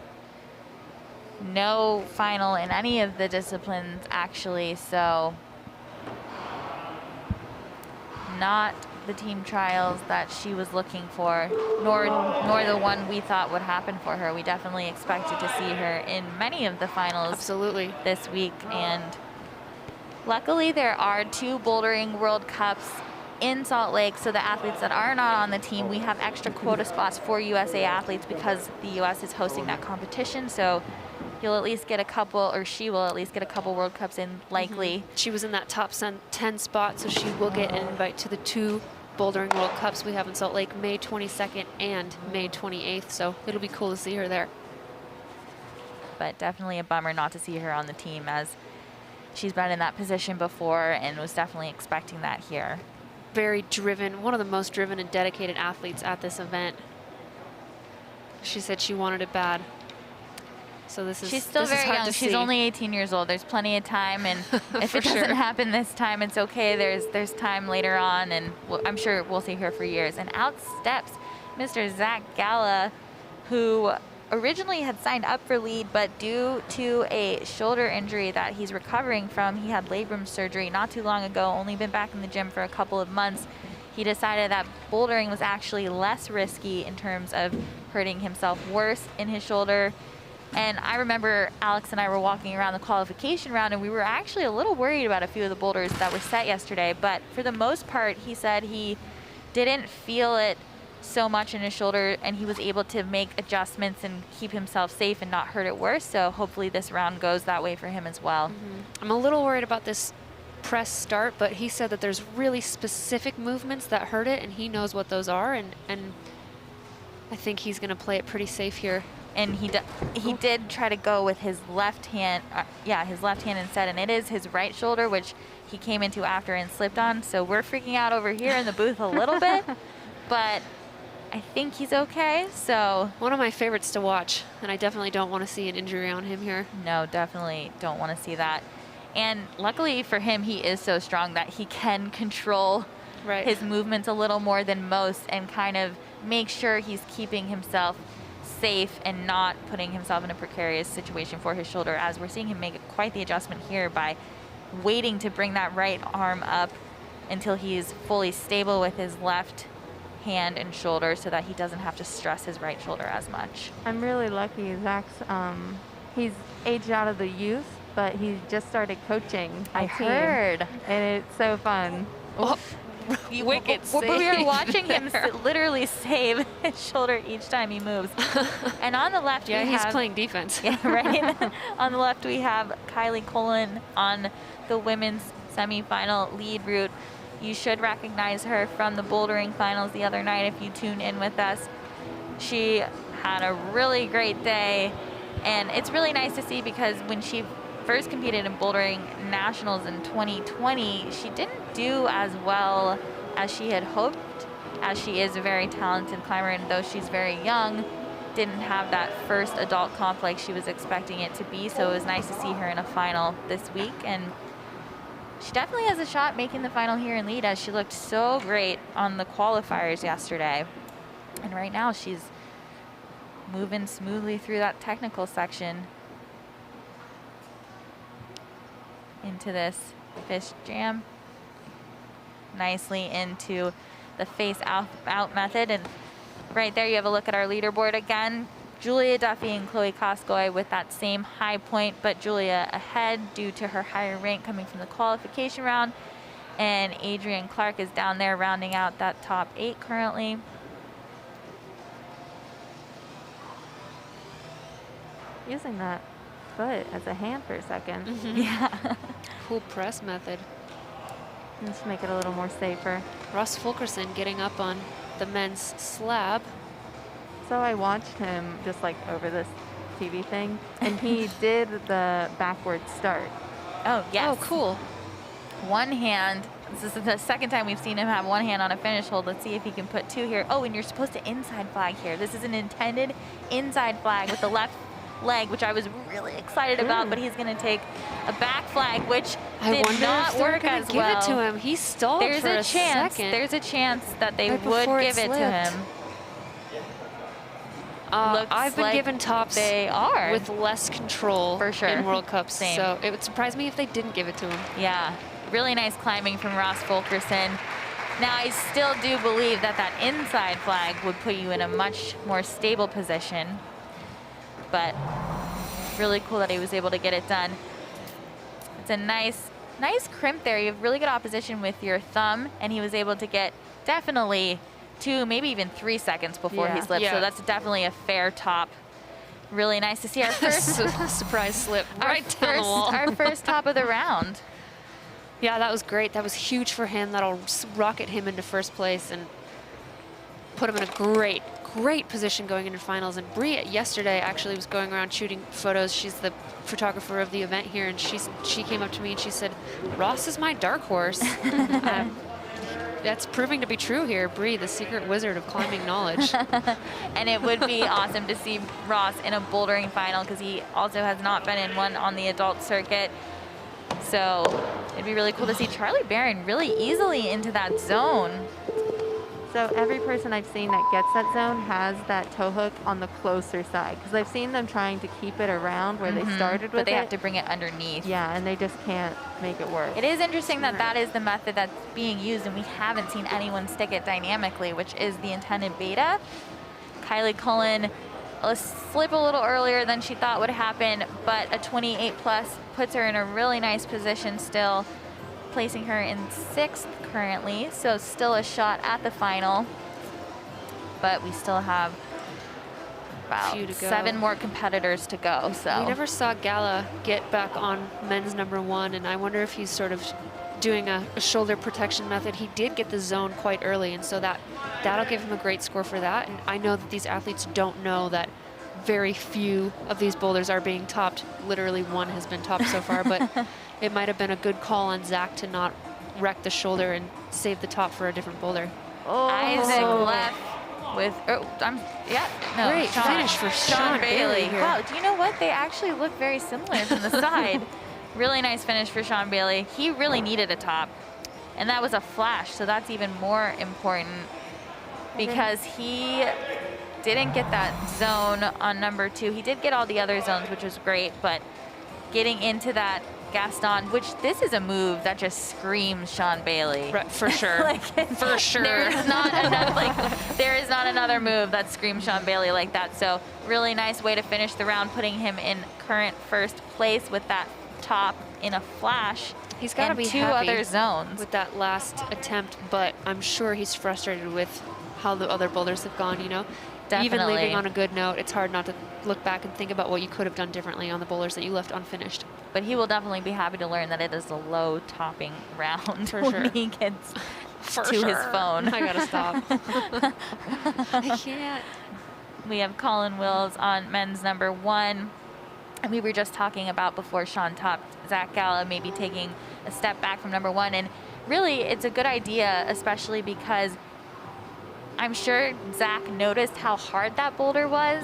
No final in any of the disciplines, actually, so not the team trials that she was looking for, nor the one we thought would happen for her. We definitely expected to see her in many of the finals absolutely this week, and luckily there are 2 Bouldering World Cups in Salt Lake, so the athletes that are not on the team, we have extra quota spots for USA athletes because the US is hosting that competition, so you'll at least get a couple, or she will at least get a couple World Cups in, likely. She was in that top 10 spot, so she will get an invite to the 2 Bouldering World Cups we have in Salt Lake, May 22nd and May 28th, so it'll be cool to see her there. But definitely a bummer not to see her on the team, as she's been in that position before and was definitely expecting that here. Very driven, one of the most driven and dedicated athletes at this event. She said she wanted it bad. So she's still very young. She's only 18 years old. There's plenty of time, and if it doesn't happen this time, it's okay. There's time later on, and I'm sure we'll see her for years. And out steps Mr. Zach Galla, who originally had signed up for lead, but due to a shoulder injury that he's recovering from, he had labrum surgery not too long ago, only been back in the gym for a couple of months. He decided that bouldering was actually less risky in terms of hurting himself worse in his shoulder. And I remember Alex and I were walking around the qualification round, and we were actually a little worried about a few of the boulders that were set yesterday. But for the most part, he said he didn't feel it so much in his shoulder, and he was able to make adjustments and keep himself safe and not hurt it worse. So hopefully this round goes that way for him as well. I'm a little worried about this press start, but he said that there's really specific movements that hurt it, and he knows what those are, and I think he's going to play it pretty safe here. And he did try to go with his left hand, his left hand instead, and it is his right shoulder, which he came into after and slipped on. So we're freaking out over here in the booth a little bit, but I think he's okay. So one of my favorites to watch, and I definitely don't want to see an injury on him here. No, definitely don't want to see that. And luckily for him, he is so strong that he can control his movements a little more than most and kind of make sure he's keeping himself safe and not putting himself in a precarious situation for his shoulder, as we're seeing him make quite the adjustment here by waiting to bring that right arm up until he's fully stable with his left hand and shoulder so that he doesn't have to stress his right shoulder as much. I'm really lucky. Zach's, he's aged out of the youth, but he just started coaching. I heard. And it's so fun. Wicked save. We were watching him literally save his shoulder each time he moves. And on the left, he's playing defense. Yeah, right. On the left, we have Kylie Cullen on the women's semifinal lead route. You should recognize her from the bouldering finals the other night if you tune in with us. She had a really great day, and it's really nice to see because when she first competed in bouldering nationals in 2020, she didn't do as well as she had hoped, as she is a very talented climber, and though she's very young, didn't have that first adult comp like she was expecting it to be, so it was nice to see her in a final this week. And she definitely has a shot making the final here in lead, as she looked so great on the qualifiers yesterday. And right now she's moving smoothly through that technical section into this fish jam. Nicely into the face out method. And right there you have a look at our leaderboard again. Julia Duffy and Chloe Koskoy with that same high point, but Julia ahead due to her higher rank coming from the qualification round. And Adrienne Clark is down there rounding out that top 8 currently. Using that foot as a hand for a second. Yeah. Cool press method. Just to make it a little more safer. Ross Fulkerson getting up on the men's slab. So I watched him just like over this TV thing, and he did the backward start. Oh, yes. Oh, cool. One hand. This is the second time we've seen him have one hand on a finish hold. Let's see if he can put 2 here. Oh, and you're supposed to inside flag here. This is an intended inside flag with the left leg, which I was really excited about, but he's going to take a back flag, which did not work as well. Give it to him. He stalled for a second. There's a chance that they Right would before it give it to slipped. him. I've been like given tops they are with less control for sure in World Cups, Same. so it would surprise me if they didn't give it to him. Yeah, really nice climbing from Ross Fulkerson. Now I still do believe that that inside flag would put you in a much more stable position, but really cool that he was able to get it done. It's a nice crimp there. You have really good opposition with your thumb, and he was able to get definitely 2, maybe even 3 seconds before he slipped. So that's definitely a fair top. Really nice to see our first surprise slip right down the wall. Our first top of the round. Yeah, that was great. That was huge for him. That'll rocket him into first place and put him in a great position going into finals. And Bree yesterday actually was going around shooting photos. She's the photographer of the event here, and she came up to me and she said, "Ross is my dark horse." That's proving to be true here. Bree, the secret wizard of climbing knowledge. And it would be awesome to see Ross in a bouldering final, because he also has not been in one on the adult circuit. So it'd be really cool to see Charlie Barron really easily into that zone. So every person I've seen that gets that zone has that toe hook on the closer side, because I've seen them trying to keep it around where they started with it. But they have to bring it underneath. Yeah, and they just can't make it work. It is interesting that that is the method that's being used, and we haven't seen anyone stick it dynamically, which is the intended beta. Kylie Cullen slip a little earlier than she thought would happen, but a 28 plus puts her in a really nice position still, placing her in 6th currently, so still a shot at the final. But we still have about 7 more competitors to go. So we never saw Gala get back on men's #1, and I wonder if he's sort of doing a shoulder protection method. He did get the zone quite early, and so that'll give him a great score for that. And I know that these athletes don't know that very few of these boulders are being topped. Literally 1 has been topped so far, but it might have been a good call on Zach to not wreck the shoulder and save the top for a different boulder. Oh. Isaac left with, Great finish for Sean Bailey here. Wow, do you know what? They actually look very similar from the side. Really nice finish for Sean Bailey. He really needed a top, and that was a flash, so that's even more important, because he didn't get that zone on #2. He did get all the other zones, which was great, but getting into that Gaston, which this is a move that just screams Sean Bailey. Right, for sure. For sure. There is not enough, there is not another move that screams Sean Bailey like that. So really nice way to finish the round, putting him in current 1st place with that top in a flash. He's got to be 2 happy other zones with that last attempt, but I'm sure he's frustrated with how the other boulders have gone, you know? Definitely. Even leaving on a good note, it's hard not to look back and think about what you could have done differently on the boulders that you left unfinished. But he will definitely be happy to learn that it is a low topping round for when sure. he gets to his phone. I gotta stop. I can't. We have Colin Wills on men's #1. And we were just talking about before Sean topped Zach Gala maybe taking a step back from #1. And really, it's a good idea, especially because I'm sure Zach noticed how hard that boulder was,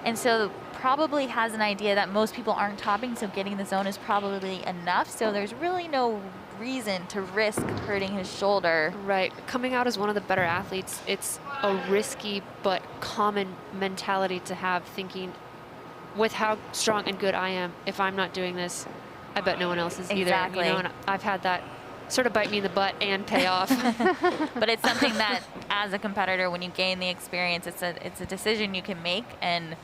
and so probably has an idea that most people aren't topping, so getting the zone is probably enough. So there's really no reason to risk hurting his shoulder. Right. Coming out as one of the better athletes, it's a risky but common mentality to have, thinking with how strong and good I am, if I'm not doing this, I bet no one else is either. Exactly. You know, and I've had that sort of bite me in the butt and pay off. But it's something that, as a competitor, when you gain the experience, it's a decision you can make. And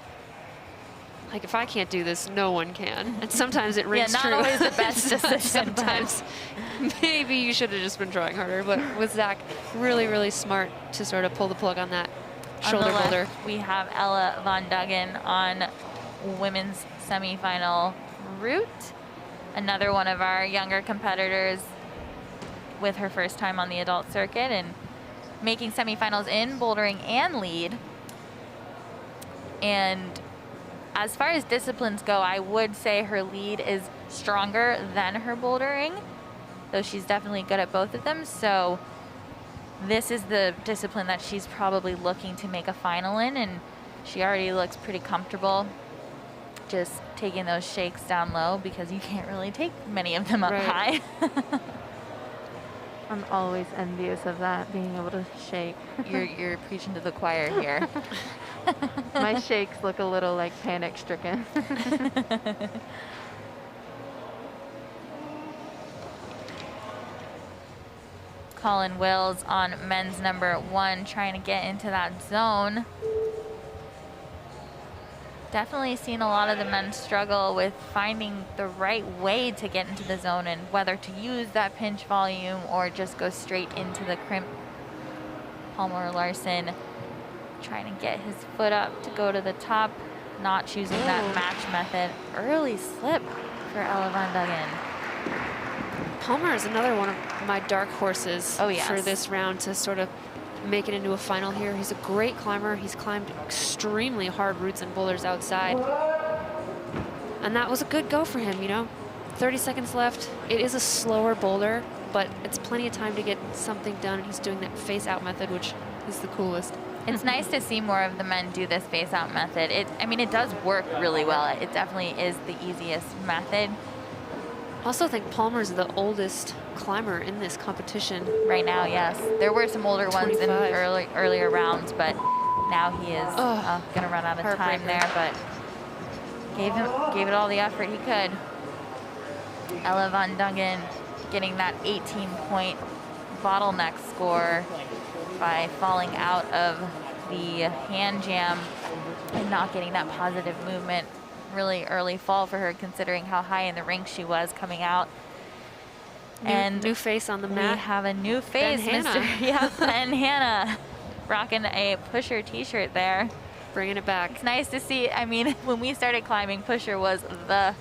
like, if I can't do this, no one can. And sometimes it rings not true. always the best decision. Sometimes maybe you should have just been trying harder. But with Zach, really, really smart to sort of pull the plug on that shoulder on the boulder. left, we have Ella Von Duggan on women's semifinal route. Another one of our younger competitors with her first time on the adult circuit and making semifinals in bouldering and lead. And as far as disciplines go, I would say her lead is stronger than her bouldering, though she's definitely good at both of them. So this is the discipline that she's probably looking to make a final in, and she already looks pretty comfortable just taking those shakes down low, because you can't really take many of them up high. I'm always envious of that, being able to shake. You're preaching to the choir here. My shakes look a little like panic-stricken. Colin Wills on men's number 1, trying to get into that zone. Definitely seen a lot of the men struggle with finding the right way to get into the zone, and whether to use that pinch volume or just go straight into the crimp. Palmer Larson trying to get his foot up to go to the top, not choosing that match method. Early slip for Ella Von Duggan. Palmer is another one of my dark horses for this round to sort of make it into a final here. He's a great climber. He's climbed extremely hard routes and boulders outside. And that was a good go for him, you know. 30 seconds left. It is a slower boulder, but it's plenty of time to get something done. And he's doing that face out method, which is the coolest. It's nice to see more of the men do this face out method. I mean, it does work really well. It definitely is the easiest method. I also think Palmer's the oldest climber in this competition. Right now, yes. There were some older ones in earlier rounds, but now he is gonna run out of time there, but gave it all the effort he could. Ella Von Duggan getting that 18-point bottleneck score by falling out of the hand jam and not getting that positive movement. Really early fall for her, considering how high in the rink she was coming out. New face on the mat. We have a new face, Ben Hanna, rocking a Pusher t-shirt there. Bringing it back. It's nice to see. I mean, when we started climbing, Pusher was the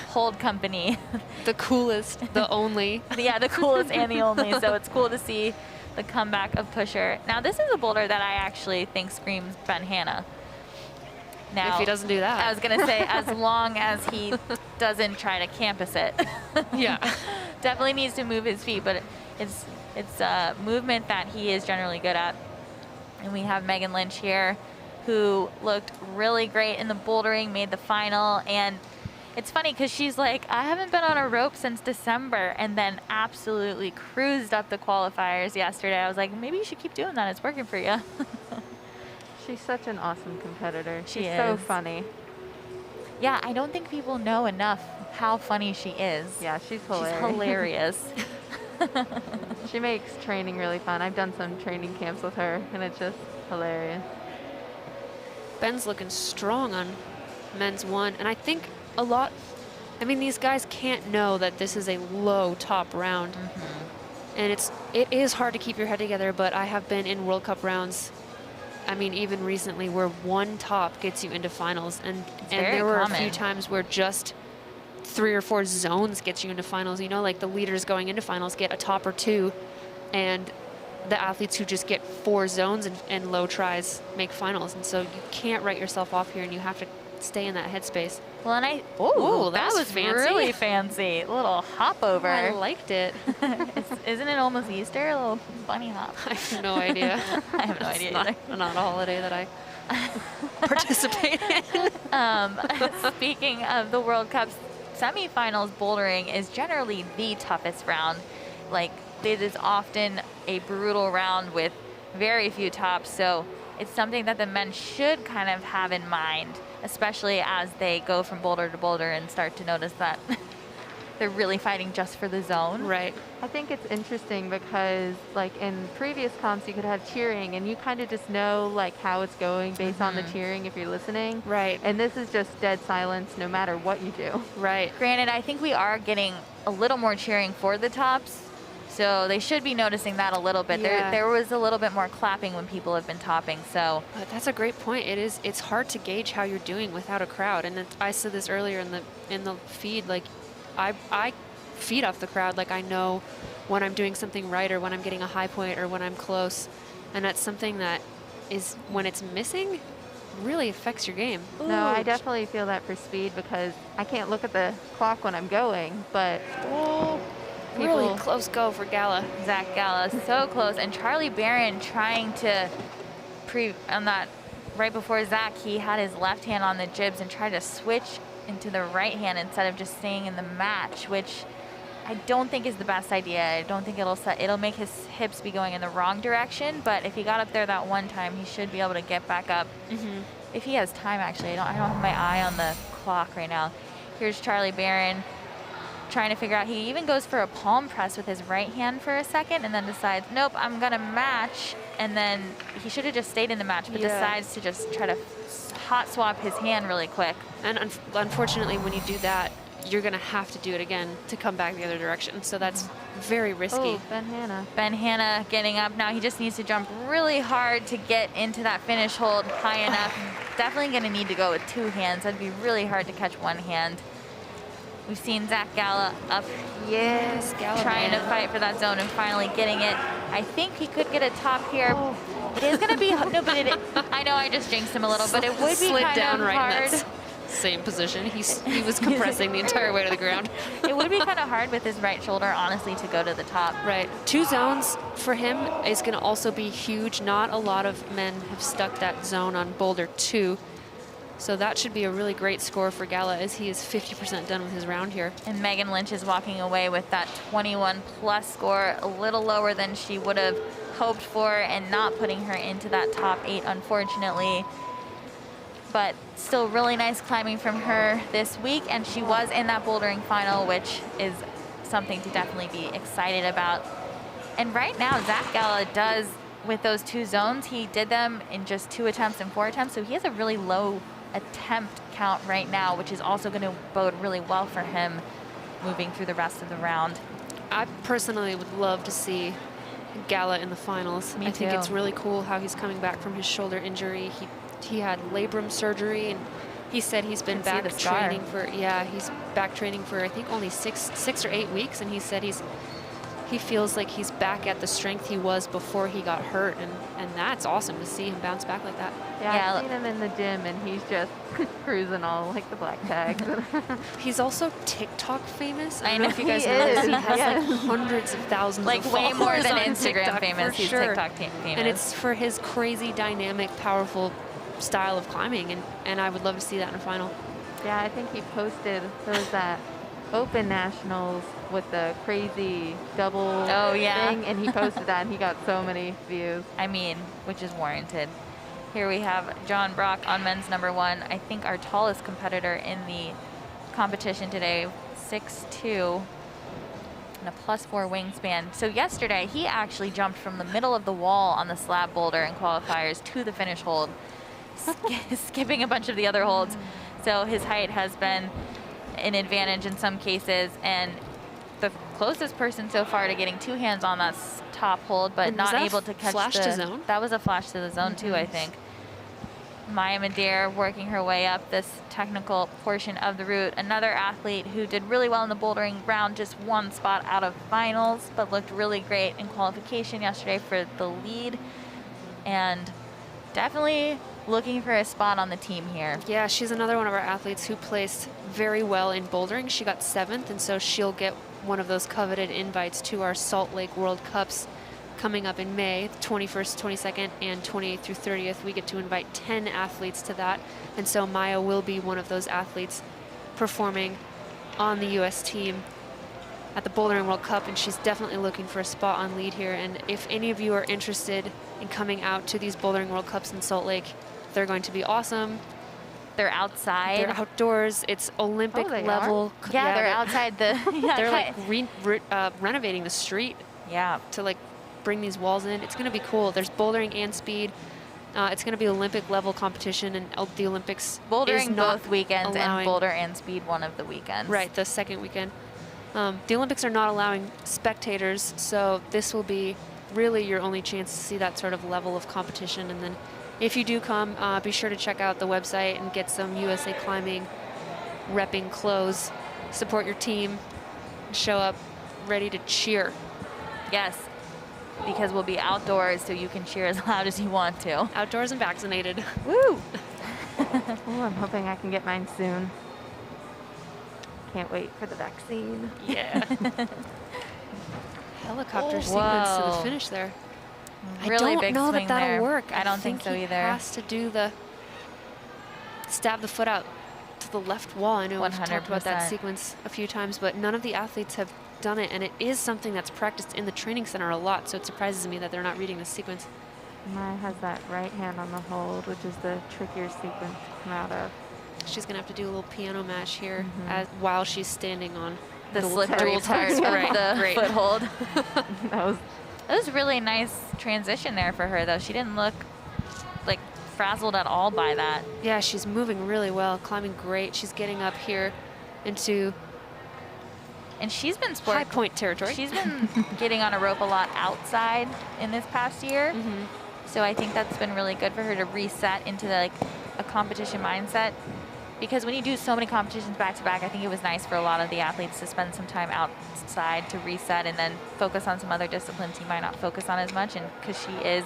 hold company. The coolest, the only. Yeah, the coolest and the only. So it's cool to see the comeback of Pusher. Now, this is a boulder that I actually think screams Ben Hanna. Now, if he doesn't do that. I was going to say, as long as he doesn't try to campus it. Yeah. Definitely needs to move his feet, but it's a movement that he is generally good at. And we have Megan Lynch here, who looked really great in the bouldering, made the final. And it's funny because she's like, I haven't been on a rope since December, and then absolutely cruised up the qualifiers yesterday. I was like, maybe you should keep doing that. It's working for you. She's such an awesome competitor. She's so funny. Yeah, I don't think people know enough how funny she is. Yeah, she's hilarious. She's hilarious. She makes training really fun. I've done some training camps with her, and it's just hilarious. Ben's looking strong on men's 1, and I think a lot, I mean, these guys can't know that this is a low top round. And it is hard to keep your head together, but I have been in World Cup rounds, I mean, even recently, where one top gets you into finals, and there were a few times where just 3 or 4 zones gets you into finals. You know, like the leaders going into finals get a top or 2, and the athletes who just get 4 zones and low tries make finals. And so you can't write yourself off here, and you have to stay in that headspace. Well, and Ooh, that was really fancy. fancy. A little hop over. I liked it. Isn't it almost Easter? A little bunny hop. I have no idea. I have no idea either. Not a holiday that I participate in. Speaking of the World Cup semifinals, bouldering is generally the toughest round. Like, it is often a brutal round with very few tops, so it's something that the men should kind of have in mind, especially as they go from boulder to boulder and start to notice that they're really fighting just for the zone. Right. I think it's interesting because, like, in previous comps, you could have cheering, and you kind of just know, like, how it's going based on the cheering if you're listening. Right. And this is just dead silence no matter what you do. Right. Granted, I think we are getting a little more cheering for the tops, so they should be noticing that a little bit. Yeah. There was a little bit more clapping when people have been topping, so. But that's a great point. It's hard to gauge how you're doing without a crowd. And I said this earlier in the feed, like, I feed off the crowd. Like, I know when I'm doing something right or when I'm getting a high point or when I'm close. And that's something that is, when it's missing, really affects your game. No, I definitely feel that for speed because I can't look at the clock when I'm going, but Really close go for Gala. Zach Gala, so close. And Charlie Barron trying to on that right before Zach, he had his left hand on the jibs and tried to switch into the right hand instead of just staying in the match, which I don't think is the best idea. I don't think it'll make his hips be going in the wrong direction, but if he got up there that one time, he should be able to get back up. If he has time, actually. I don't have my eye on the clock right now. Here's Charlie Barron trying to figure out, he even goes for a palm press with his right hand for a second and then decides, nope, I'm gonna match, and then he should have just stayed in the match, but decides to just try to hot swap his hand really quick. And unfortunately, when you do that, you're gonna have to do it again to come back the other direction. So that's very risky. Oh, Ben Hanna getting up now. He just needs to jump really hard to get into that finish hold high enough. Definitely gonna need to go with two hands. That'd be really hard to catch one hand. We've seen Zach Gala up, Gala trying to fight for that zone and finally getting it. I think he could get a top here. It is going to be, no, but I know I just jinxed him a little, but it would be kind down of right hard. in that same position. He was compressing the entire way to the ground. It would be kind of hard with his right shoulder, honestly, to go to the top. Right. 2 zones for him is going to also be huge. Not a lot of men have stuck that zone on boulder 2. So that should be a really great score for Gala as he is 50% done with his round here. And Megan Lynch is walking away with that 21 plus score, a little lower than she would have hoped for and not putting her into that top 8, unfortunately. But still really nice climbing from her this week, and she was in that bouldering final, which is something to definitely be excited about. And right now, Zach Gala does, with those 2 zones, he did them in just 2 attempts and 4 attempts, so he has a really low attempt count right now, which is also going to bode really well for him moving through the rest of the round. I personally would love to see Gala in the finals. Me I think too. it's really cool how he's coming back from his shoulder injury. He had labrum surgery, and he said he's been back training for he's back training for I think only 6 or 8 weeks, and he said he feels like he's back at the strength he was before he got hurt, and that's awesome to see him bounce back like that. Yeah, I've seen him in the gym, and he's just cruising all like the black tags. He's also TikTok famous. I I know don't know if you guys he know this. is. He has like hundreds of thousands Like of way more followers than on Instagram TikTok, famous. for He's sure. TikTok famous. And it's for his crazy, dynamic, powerful style of climbing, and I would love to see that in a final. Yeah, I think he posted those Open Nationals with the crazy double thing, and he posted that, and he got so many views. I mean, which is warranted. Here we have John Brock on men's number 1. I think our tallest competitor in the competition today, 6'2", and a +4 wingspan. So yesterday, he actually jumped from the middle of the wall on the slab boulder in qualifiers to the finish hold, skipping a bunch of the other holds. So his height has been an advantage in some cases, and the closest person so far to getting 2 hands on that top hold, but And not was that able to catch flash to zone? That was a flash to the zone too, I think. Maya Madere working her way up this technical portion of the route. Another athlete who did really well in the bouldering round, just 1 spot out of finals, but looked really great in qualification yesterday for the lead. And definitely looking for a spot on the team here. Yeah, she's another one of our athletes who placed very well in bouldering. She got 7th, and so she'll get one of those coveted invites to our Salt Lake World Cups coming up in May, 21st, 22nd, and 28th through 30th. We get to invite 10 athletes to that, and so Maya will be one of those athletes performing on the U.S. team at the Bouldering World Cup, and she's definitely looking for a spot on lead here. And if any of you are interested in coming out to these Bouldering World Cups in Salt Lake, they're going to be awesome. They're outside. They're outdoors. It's Olympic level. Yeah, they're outside the. Yeah, they're like renovating the street. Yeah. To like bring these walls in. It's going to be cool. There's bouldering and speed. It's going to be Olympic level competition, and the Olympics bouldering is not both weekends allowing, and boulder and speed one of the weekends. Right, the second weekend. The Olympics are not allowing spectators, so this will be really your only chance to see that sort of level of competition. And then if you do come, be sure to check out the website and get some USA Climbing repping clothes. Support your team. Show up ready to cheer. Yes, because we'll be outdoors, so you can cheer as loud as you want to. Outdoors and vaccinated. Woo! Oh, I'm hoping I can get mine soon. Can't wait for the vaccine. Yeah. Helicopter sequence to the finish there. Really I don't big know swing that that'll there. work. I don't think so he either. Has to do the stab the foot out to the left wall. I know we've talked about that 100%. sequence a few times, but none of the athletes have done it, and it is something that's practiced in the training center a lot, so it surprises me that they're not reading the sequence. Maya has that right hand on the hold, which is the trickier sequence to come out of. She's gonna have to do a little piano match here while she's standing on The dual slippery part of Right, the great. foothold. That was really nice transition there for her, though. She didn't look like frazzled at all by that. Yeah, she's moving really well, climbing great. She's getting up here into And she's been high point territory. She's been getting on a rope a lot outside in this past year. So I think that's been really good for her to reset into like a competition mindset. Because when you do so many competitions back to back, I think it was nice for a lot of the athletes to spend some time outside to reset and then focus on some other disciplines you might not focus on as much. And because she is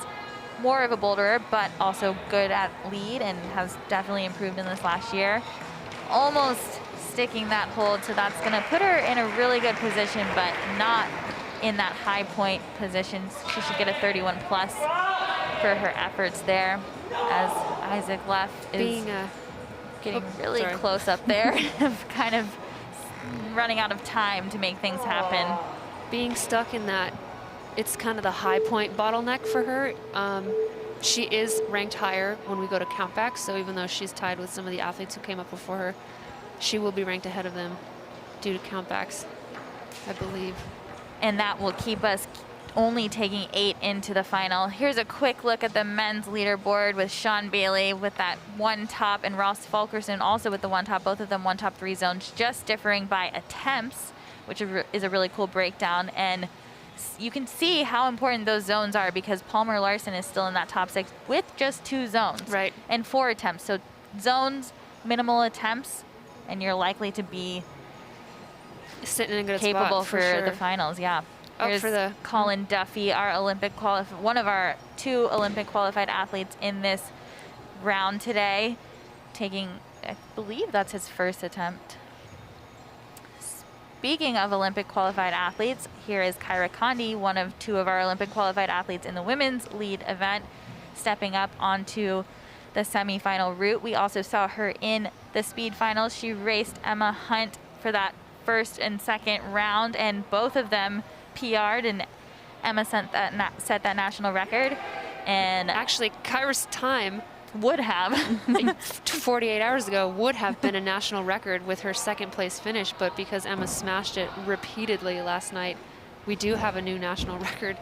more of a boulderer, but also good at lead and has definitely improved in this last year. Almost sticking that hold, so that's going to put her in a really good position, but not in that high point position. She should get a 31 plus for her efforts there, as Isaac left is getting really close up there, kind of running out of time to make things happen. Being stuck in that, it's kind of the high point bottleneck for her. She is ranked higher when we go to countbacks, so even though she's tied with some of the athletes who came up before her, she will be ranked ahead of them due to countbacks, I believe. And that will keep us only taking 8 into the final. Here's a quick look at the men's leaderboard with Sean Bailey with that 1 top and Ross Fulkerson also with the 1 top, both of them 1 top 3 zones, just differing by attempts, which is a really cool breakdown. And you can see how important those zones are because Palmer Larson is still in that top 6 with just 2 zones. Right. And 4 attempts. So zones, minimal attempts, and you're likely to be sitting in a good capable spot for sure. the finals. Yeah. Here's for the Colin Duffy, our one of our 2 Olympic qualified athletes in this round today, taking, I believe that's his first attempt. Speaking of Olympic qualified athletes, here is Kyra Condi, one of 2 of our Olympic qualified athletes in the women's lead event, stepping up onto the semifinal route. We also saw her in the speed finals. She raced Emma Hunt for that first and second round, and both of them PR'd, and Emma set that national record. And actually, Kyra's time would have 48 hours ago would have been a national record with her second place finish, but because Emma smashed it repeatedly last night, we do have a new national record.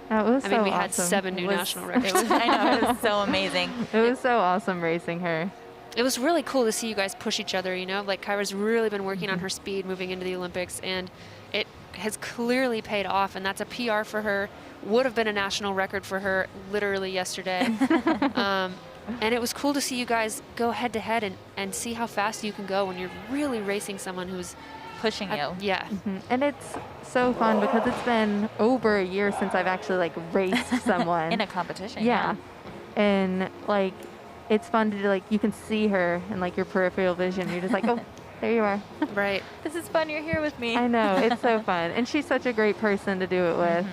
That was I mean, so we had awesome. 7 new national records. I know, it was so amazing. It was so awesome racing her. It was really cool to see you guys push each other, you know? Like, Kyra's really been working on her speed moving into the Olympics, and it has clearly paid off, and that's a PR for her. Would have been a national record for her literally yesterday. And it was cool to see you guys go head-to-head and see how fast you can go when you're really racing someone who's pushing you. Yeah. And it's so fun because it's been over a year since I've actually like raced someone in a competition. Yeah. And like it's fun to like, you can see her in like your peripheral vision. You're just like, oh, there you are. Right. This is fun. You're here with me. I know, it's so fun. And she's such a great person to do it with.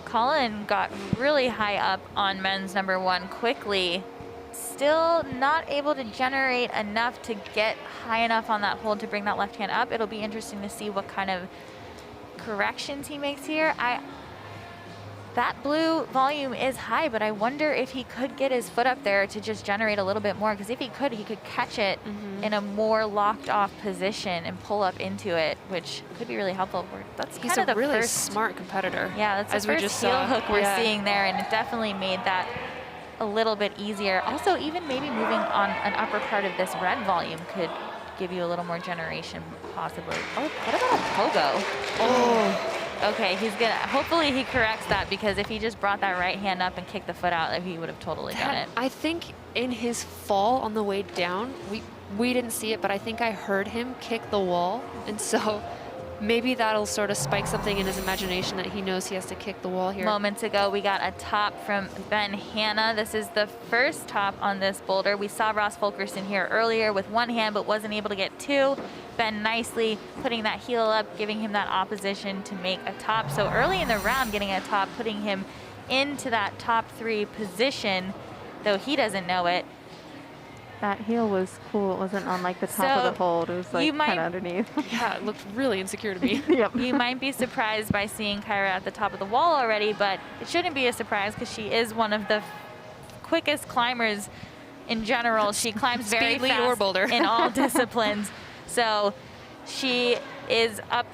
Colin got really high up on men's number 1 quickly. Still not able to generate enough to get high enough on that hold to bring that left hand up. It'll be interesting to see what kind of corrections he makes here. That blue volume is high, but I wonder if he could get his foot up there to just generate a little bit more, because if he could catch it in a more locked off position and pull up into it, which could be really helpful. He's a really smart competitor. Yeah, that's the first heel hook we're seeing there, and it definitely made that a little bit easier. Also, even maybe moving on an upper part of this red volume could give you a little more generation, possibly. Oh, what about a pogo? Oh. Okay, he's gonna, hopefully he corrects that, because if he just brought that right hand up and kicked the foot out, he would have totally done it. I think in his fall on the way down, we didn't see it, but I think I heard him kick the wall. And so maybe that'll sort of spike something in his imagination that he knows he has to kick the wall here. Moments ago, we got a top from Ben Hanna. This is the first top on this boulder. We saw Ross Fulkerson here earlier with one hand, but wasn't able to get two. Ben nicely putting that heel up, giving him that opposition to make a top. So early in the round, getting a top, putting him into that top 3 position, though he doesn't know it. That heel was cool. It wasn't on like the top of the hold. It was like kind of underneath. Yeah, it looked really insecure to me. Yep. You might be surprised by seeing Kyra at the top of the wall already, but it shouldn't be a surprise because she is one of the quickest climbers in general. She climbs very Speed, lead, fast or boulder. in all disciplines. So she is up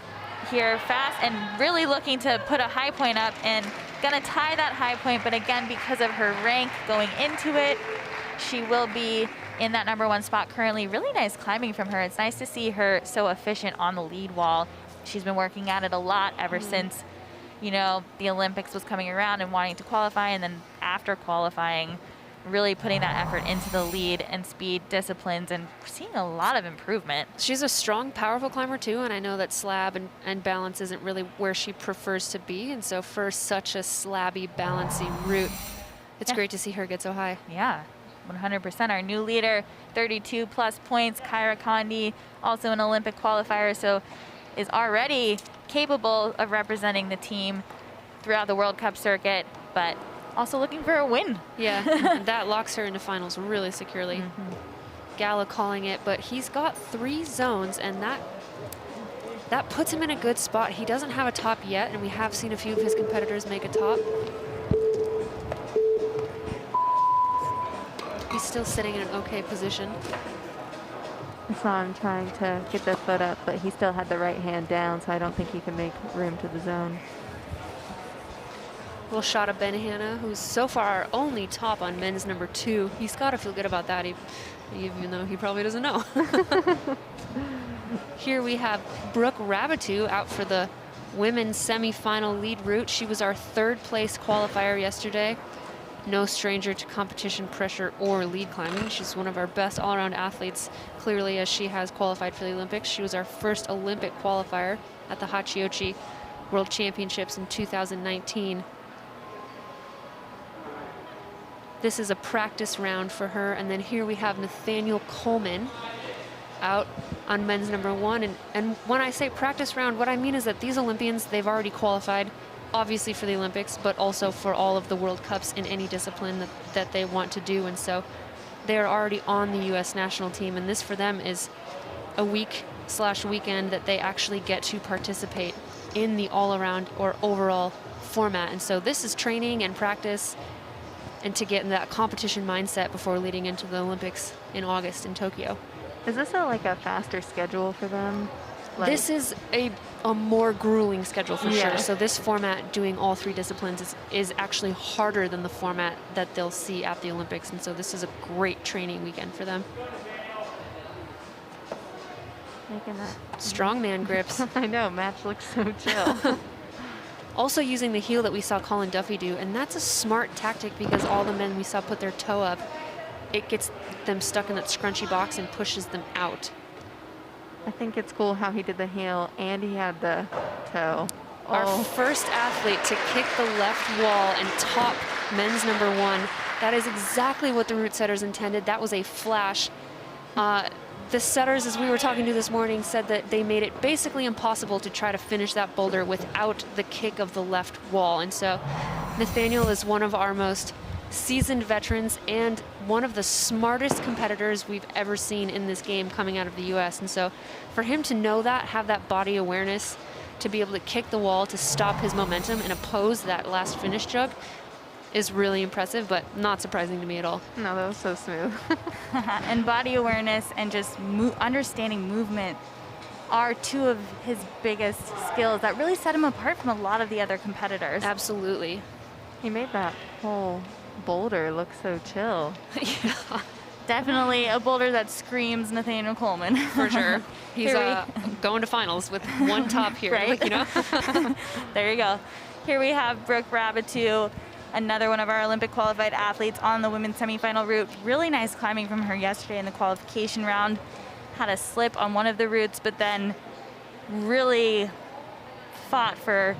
here fast and really looking to put a high point up and gonna tie that high point, but again, because of her rank going into it, she will be in that number 1 spot currently. Really nice climbing from her. It's nice to see her so efficient on the lead wall. She's been working at it a lot ever since, you know, the Olympics was coming around and wanting to qualify, and then after qualifying, really putting that effort into the lead and speed disciplines and seeing a lot of improvement. She's a strong, powerful climber too, and I know that slab and balance isn't really where she prefers to be, and so for such a slabby, balancy route, it's great to see her get so high. Yeah, 100%. Our new leader, 32 plus points, Kyra Condi, also an Olympic qualifier, so is already capable of representing the team throughout the World Cup circuit, but also looking for a win. Yeah, that locks her into finals really securely. Gala calling it, but he's got 3 zones, and that puts him in a good spot. He doesn't have a top yet, and we have seen a few of his competitors make a top. He's still sitting in an okay position. I saw him trying to get the foot up, but he still had the right hand down, so I don't think he can make room to the zone. Little shot of Ben Hanna, who's so far our only top on men's number 2. He's got to feel good about that, even though he probably doesn't know. Here we have Brooke Rabitou out for the women's semifinal lead route. She was our 3rd place qualifier yesterday. No stranger to competition pressure or lead climbing. She's one of our best all-around athletes, clearly, as she has qualified for the Olympics. She was our first Olympic qualifier at the Hachiochi World Championships in 2019. This is a practice round for her. And then here we have Nathaniel Coleman out on men's number 1. And when I say practice round, what I mean is that these Olympians, they've already qualified, obviously for the Olympics, but also for all of the World Cups in any discipline that they want to do. And so they're already on the U.S. national team. And this for them is a week/weekend that they actually get to participate in the all-around or overall format. And so this is training and practice and to get in that competition mindset before leading into the Olympics in August in Tokyo. Is this like a faster schedule for them? Like, this is a more grueling schedule for sure. So this format, doing all 3 disciplines, is actually harder than the format that they'll see at the Olympics. And so this is a great training weekend for them. Making that strongman grips. I know, Match looks so chill. Also using the heel that we saw Colin Duffy do, and that's a smart tactic because all the men we saw put their toe up, it gets them stuck in that scrunchy box and pushes them out. I think it's cool how he did the heel and he had the toe. Our first athlete to kick the left wall and top men's number 1 That is exactly what the route setters intended. That was a flash. The setters, as we were talking to this morning, said that they made it basically impossible to try to finish that boulder without the kick of the left wall. And so Nathaniel is one of our most seasoned veterans and one of the smartest competitors we've ever seen in this game coming out of the US. And so for him to know that, have that body awareness, to be able to kick the wall, to stop his momentum and oppose that last finish jug is really impressive, but not surprising to me at all. No, that was so smooth. And body awareness and just understanding movement are two of his biggest skills that really set him apart from a lot of the other competitors. Absolutely. He made that whole boulder look so chill. Yeah, Definitely a boulder that screams Nathaniel Coleman. for sure. He's going to finals with one top here, Right. like, you know? There you go. Here we have Brooke Rabitou, another one of our Olympic qualified athletes on the women's semifinal route. Really nice climbing from her yesterday in the qualification round. Had a slip on one of the routes, but then really fought for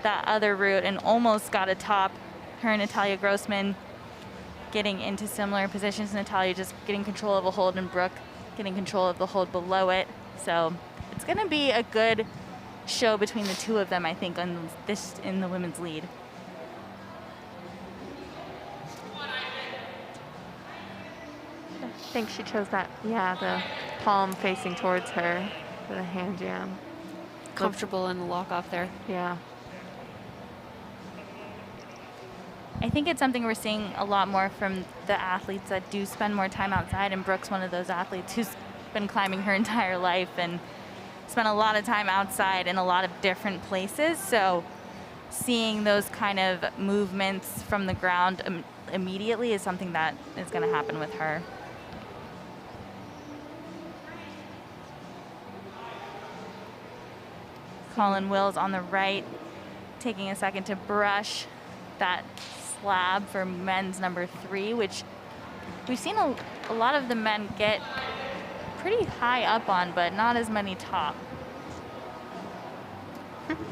that other route and almost got a top. Her and Natalia Grossman getting into similar positions. Natalia just getting control of a hold and Brooke getting control of the hold below it. So it's going to be a good show between the two of them, I think, on this in the women's lead. I think she chose that, the palm facing towards her for the hand jam. Comfortable in the lock off there. Yeah. I think it's something we're seeing a lot more from the athletes that do spend more time outside, and Brooke's one of those athletes who's been climbing her entire life and spent a lot of time outside in a lot of different places. So seeing those kind of movements from the ground immediately is something that is going to happen with her. Colin Wills on the right, taking a second to brush that slab for men's number 3, which we've seen a lot of the men get pretty high up on, but not as many top.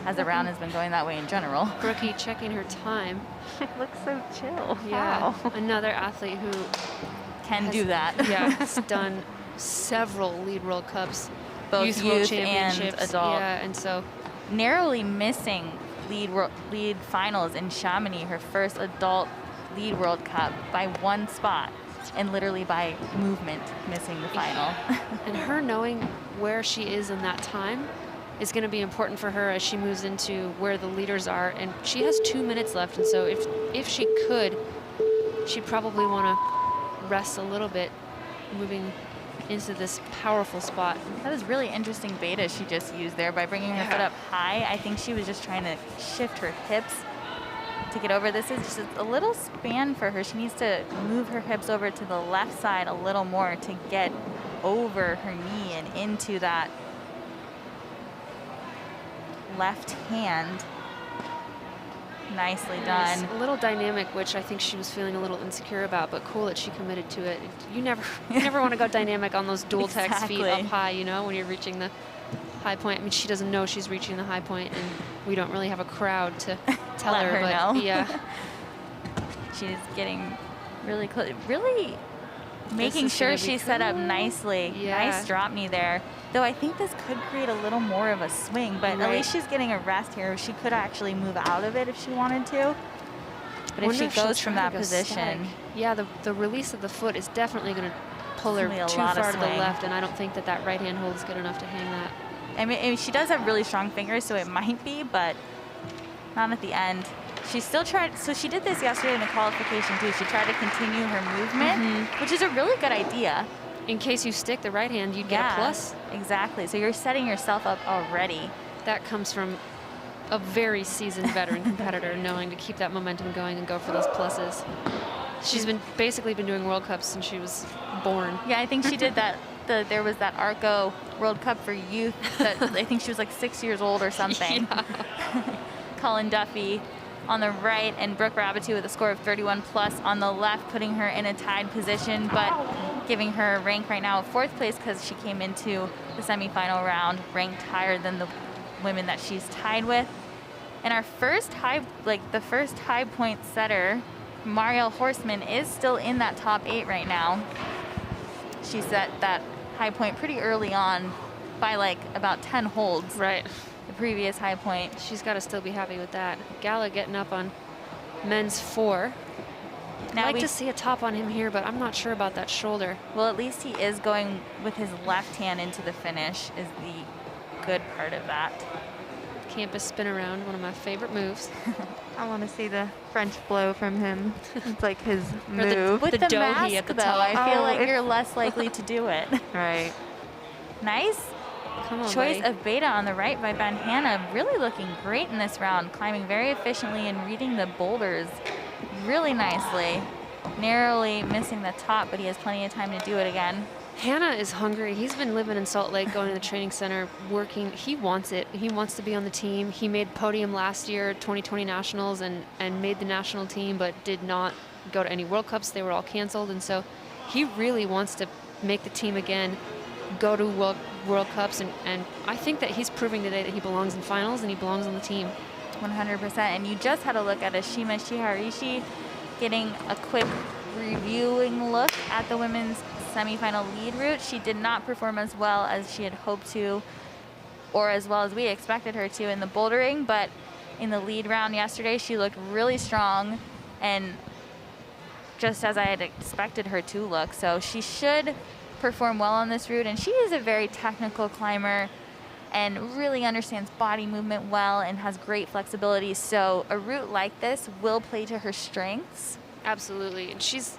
As the round has been going that way in general. Brookie checking her time. It looks so chill. Yeah, Wow. another athlete who Can do that. yeah, has done several lead World Cups, Both youth World youth and Championships. adult. Yeah, and so Narrowly missing lead finals in Chamonix, her first adult lead World Cup, by one spot, and literally by movement missing the final. and her knowing where she is in that time is going to be important for her as she moves into where the leaders are, and she has 2 minutes left, and so if she could, she'd probably want to rest a little bit moving into this powerful spot. That was really interesting beta she just used there by bringing her foot up high. I think she was just trying to shift her hips to get over. This is just a little span for her. She needs to move her hips over to the left side a little more to get over her knee and into that left hand. Nicely done. Nice. A little dynamic, which I think she was feeling a little insecure about, but cool that she committed to it. You never want to go dynamic on those dual text feet up high, you know, when you're reaching the high point. I mean, she doesn't know she's reaching the high point, and we don't really have a crowd to tell Let her but know. Yeah. She's getting really close, really making is sure gonna be she's set up cool. nicely. Yeah. Nice drop knee there. Though I think this could create a little more of a swing, but at Right. least she's getting a rest here. She could actually move out of it if she wanted to. But if Wonder she she'll goes from try to that go position, static. Yeah, the release of the foot is definitely going to pull her It's gonna be too a lot of far to the swing. left, and I don't think that right hand hold is good enough to hang that. I mean, she does have really strong fingers, so it might be, but not at the end. She still tried, so she did this yesterday in the qualification too. She tried to continue her movement, which is a really good idea. In case you stick the right hand, you'd get a plus. Exactly. So you're setting yourself up already. That comes from a very seasoned veteran competitor knowing to keep that momentum going and go for those pluses. She's basically been doing World Cups since she was born. Yeah, I think she did that. There was that Arco World Cup for youth that I think she was like 6 years old or something. Yeah. Colin Duffy on the right and Brooke Rabitou with a score of 31 plus on the left, putting her in a tied position, but giving her a rank right now of 4th place because she came into the semifinal round ranked higher than the women that she's tied with. And our first high point setter Marielle Horseman is still in that top 8 right now. She set that high point pretty early on by like about 10 holds. Right. The previous high point. She's got to still be happy with that. Gala getting up on men's 4. Now I'd like to see a top on him here, but I'm not sure about that shoulder. Well, at least he is going with his left hand into the finish is the good part of that. Campus spin around, one of my favorite moves. I want to see the French blow from him. It's like his Or move. With the the doughy mask, at the though, top. I feel like it's- you're less likely to do it. Right. Nice Come on, choice buddy. of beta on the right by Van Hannah. Really looking great in this round, climbing very efficiently and reading the boulders really nicely. Narrowly missing the top, but he has plenty of time to do it again. Hannah is hungry. He's been living in Salt Lake, going to the training center, working. He wants it. He wants to be on the team. He made podium last year, 2020 Nationals, and made the national team, but did not go to any World Cups. They were all canceled, and so he really wants to make the team again, go to World Cups, and I think that he's proving today that he belongs in finals and he belongs on the team. 100%. And you just had a look at Ashima Shiharishi getting a quick reviewing look at the women's semifinal lead route. She did not perform as well as she had hoped to, or as well as we expected her to in the bouldering, but in the lead round yesterday, she looked really strong and just as I had expected her to look. So she should perform well on this route, and she is a very technical climber and really understands body movement well and has great flexibility. So a route like this will play to her strengths. Absolutely. And she's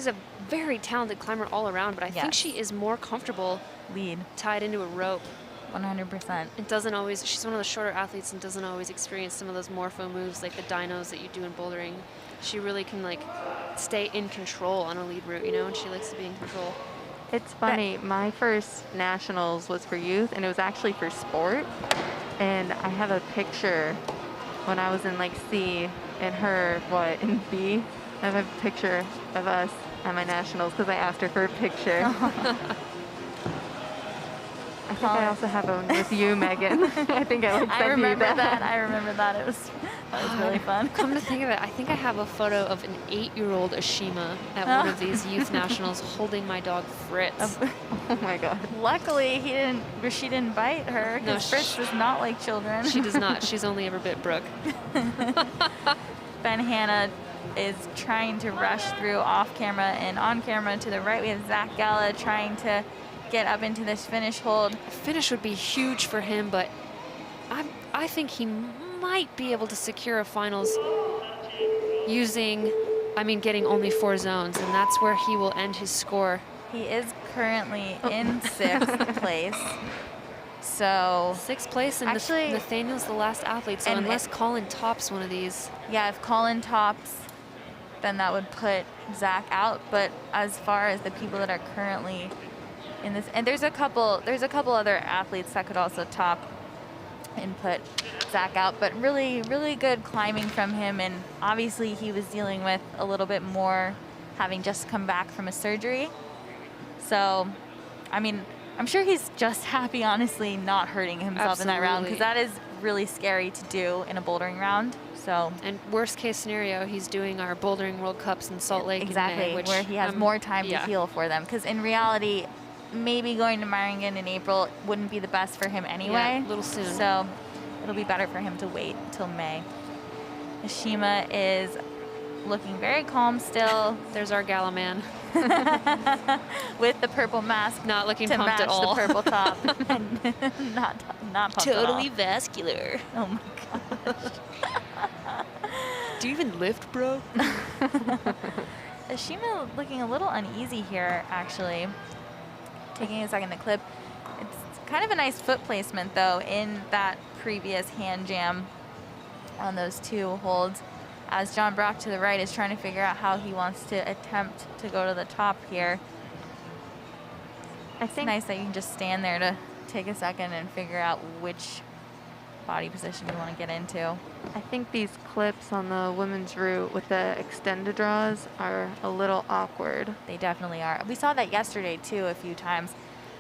a very talented climber all around, but I think Yes. she is more comfortable Lead, tied into a rope. 100%. It doesn't always, she's one of the shorter athletes and doesn't always experience some of those morpho moves like the dynos that you do in bouldering. She really can like stay in control on a lead route, you know, and she likes to be in control. It's funny. My first nationals was for youth, and it was actually for sport. And I have a picture when I was in like C and her, in B. I have a picture of us at my nationals because I asked her for a picture. I think I also have one with you, Megan. I think I like I sent you remember that. that. I remember that. That was really fun. Come to think of it, I think I have a photo of an 8-year-old Ashima at one of these youth nationals holding my dog Fritz. Oh my God. Luckily, she didn't bite her No, because Fritz does not like children. She does not. She's only ever bit Brooke. Van Hannah is trying to rush through off camera and on camera. To the right, we have Zach Gala trying to get up into this finish hold. A finish would be huge for him, but I think he might be able to secure a finals getting only 4 zones, and that's where he will end his score. He is currently in 6th place. So 6th place, and actually, Nathaniel's the last athlete, so unless Colin tops one of these. Yeah, if Colin tops, then that would put Zach out. But as far as the people that are currently in this, and there's a couple other athletes that could also top and put Zach out, but really, really good climbing from him. And obviously he was dealing with a little bit more, having just come back from a surgery. So, I mean, I'm sure he's just happy, honestly, not hurting himself in that round, because that is really scary to do in a bouldering round. So, and worst case scenario, he's doing our Bouldering World Cups in Salt Lake exactly, in May, where he has more time to heal for them. Because in reality, maybe going to Meiringen in April wouldn't be the best for him anyway. Yeah, a little soon. So it'll be better for him to wait till May. Ashima is looking very calm still. There's our Gala man. With the purple mask, not looking to pumped match at all. the purple top. not pumped totally at all. vascular. Oh my gosh. Do you even lift, bro? Ashima looking a little uneasy here, actually. Taking a second to clip. It's kind of a nice foot placement, though, in that previous hand jam on those 2 holds. As John Brock to the right is trying to figure out how he wants to attempt to go to the top here. I think It's nice that you can just stand there to take a second and figure out which body position you want to get into. I think these clips on the women's route with the extended draws are a little awkward. They definitely are. We saw that yesterday too a few times.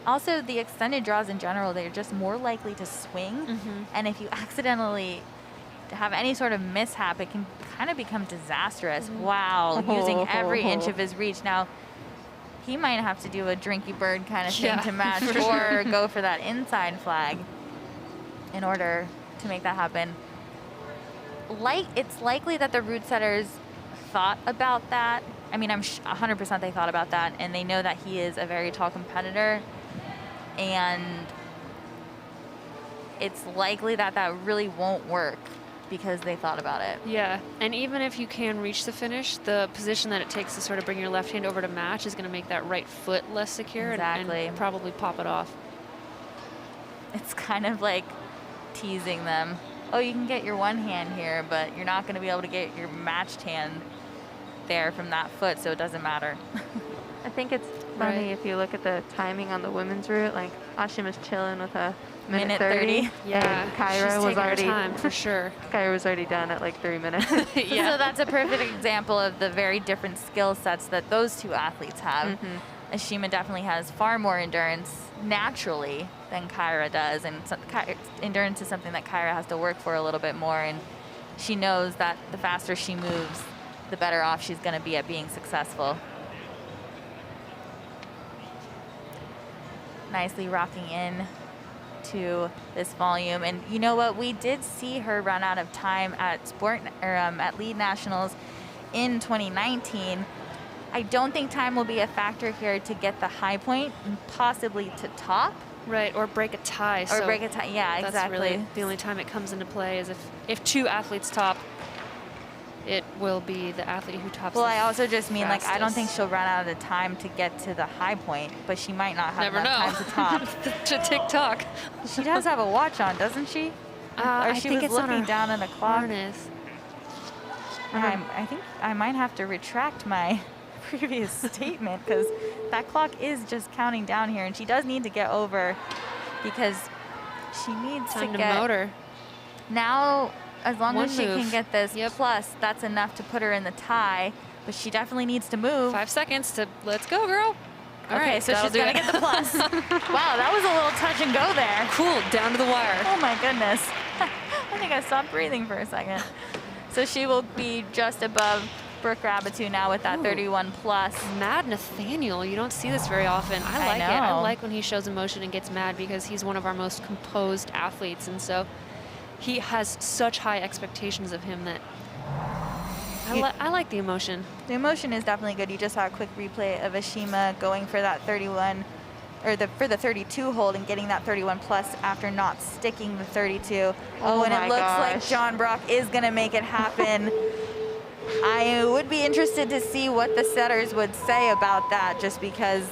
Also, the extended draws in general, they're just more likely to swing. And if you accidentally to have any sort of mishap, it can kind of become disastrous. Wow, using every inch of his reach. Now, he might have to do a drinky bird kind of thing to match or go for that inside flag in order to make that happen. It's likely that the route setters thought about that. I mean, I'm 100% they thought about that, and they know that he is a very tall competitor, and it's likely that that really won't work because they thought about it. Yeah, and even if you can reach the finish, the position that it takes to sort of bring your left hand over to match is going to make that right foot less secure and probably pop it off. It's kind of like teasing them. Oh, you can get your one hand here, but you're not going to be able to get your matched hand there from that foot, so it doesn't matter. I think it's funny if you look at the timing on the women's route. Like Ashima's chilling with a minute 30. Yeah, and Kyra was already time for sure. Kyra was already done at like 3 minutes. Yeah. So that's a perfect example of the very different skill sets that those two athletes have. Ashima definitely has far more endurance naturally than Kyra does, and endurance is something that Kyra has to work for a little bit more, and she knows that the faster she moves, the better off she's going to be at being successful. Nicely rocking in to this volume, and you know what? We did see her run out of time at at Lead Nationals in 2019. I don't think time will be a factor here to get the high point and possibly to top. Right, or break a tie. Or break a tie, yeah, that's exactly. Really the only time it comes into play is if two athletes top, it will be the athlete who tops. Well, I also just mean, fastest. like, I don't think she'll run out of time to get to the high point, but she might not have enough time to top. To TikTok. She does have a watch on, doesn't she? Or she was looking down at the clock. Harness. I think I might have to retract my previous statement, because that clock is just counting down here, and she does need to get over because she needs Time to to get motor. Now, as long One as she move. can get this plus, that's enough to put her in the tie, but she definitely needs to move. 5 seconds to let's go, girl. All Okay, right, so she's gonna get the plus. Wow, that was a little touch and go there. Cool, down to the wire. Oh my goodness. I think I stopped breathing for a second. So she will be just above Brooke Rabitou now with that 31 plus. Mad Nathaniel, you don't see this very often. I like it. I like when he shows emotion and gets mad because he's one of our most composed athletes, and so he has such high expectations of him that I like the emotion. The emotion is definitely good. You just saw a quick replay of Ashima going for that 31, or for the 32 hold and getting that 31 plus after not sticking the 32. Oh, and it looks like John Brock is gonna make it happen. I would be interested to see what the setters would say about that, just because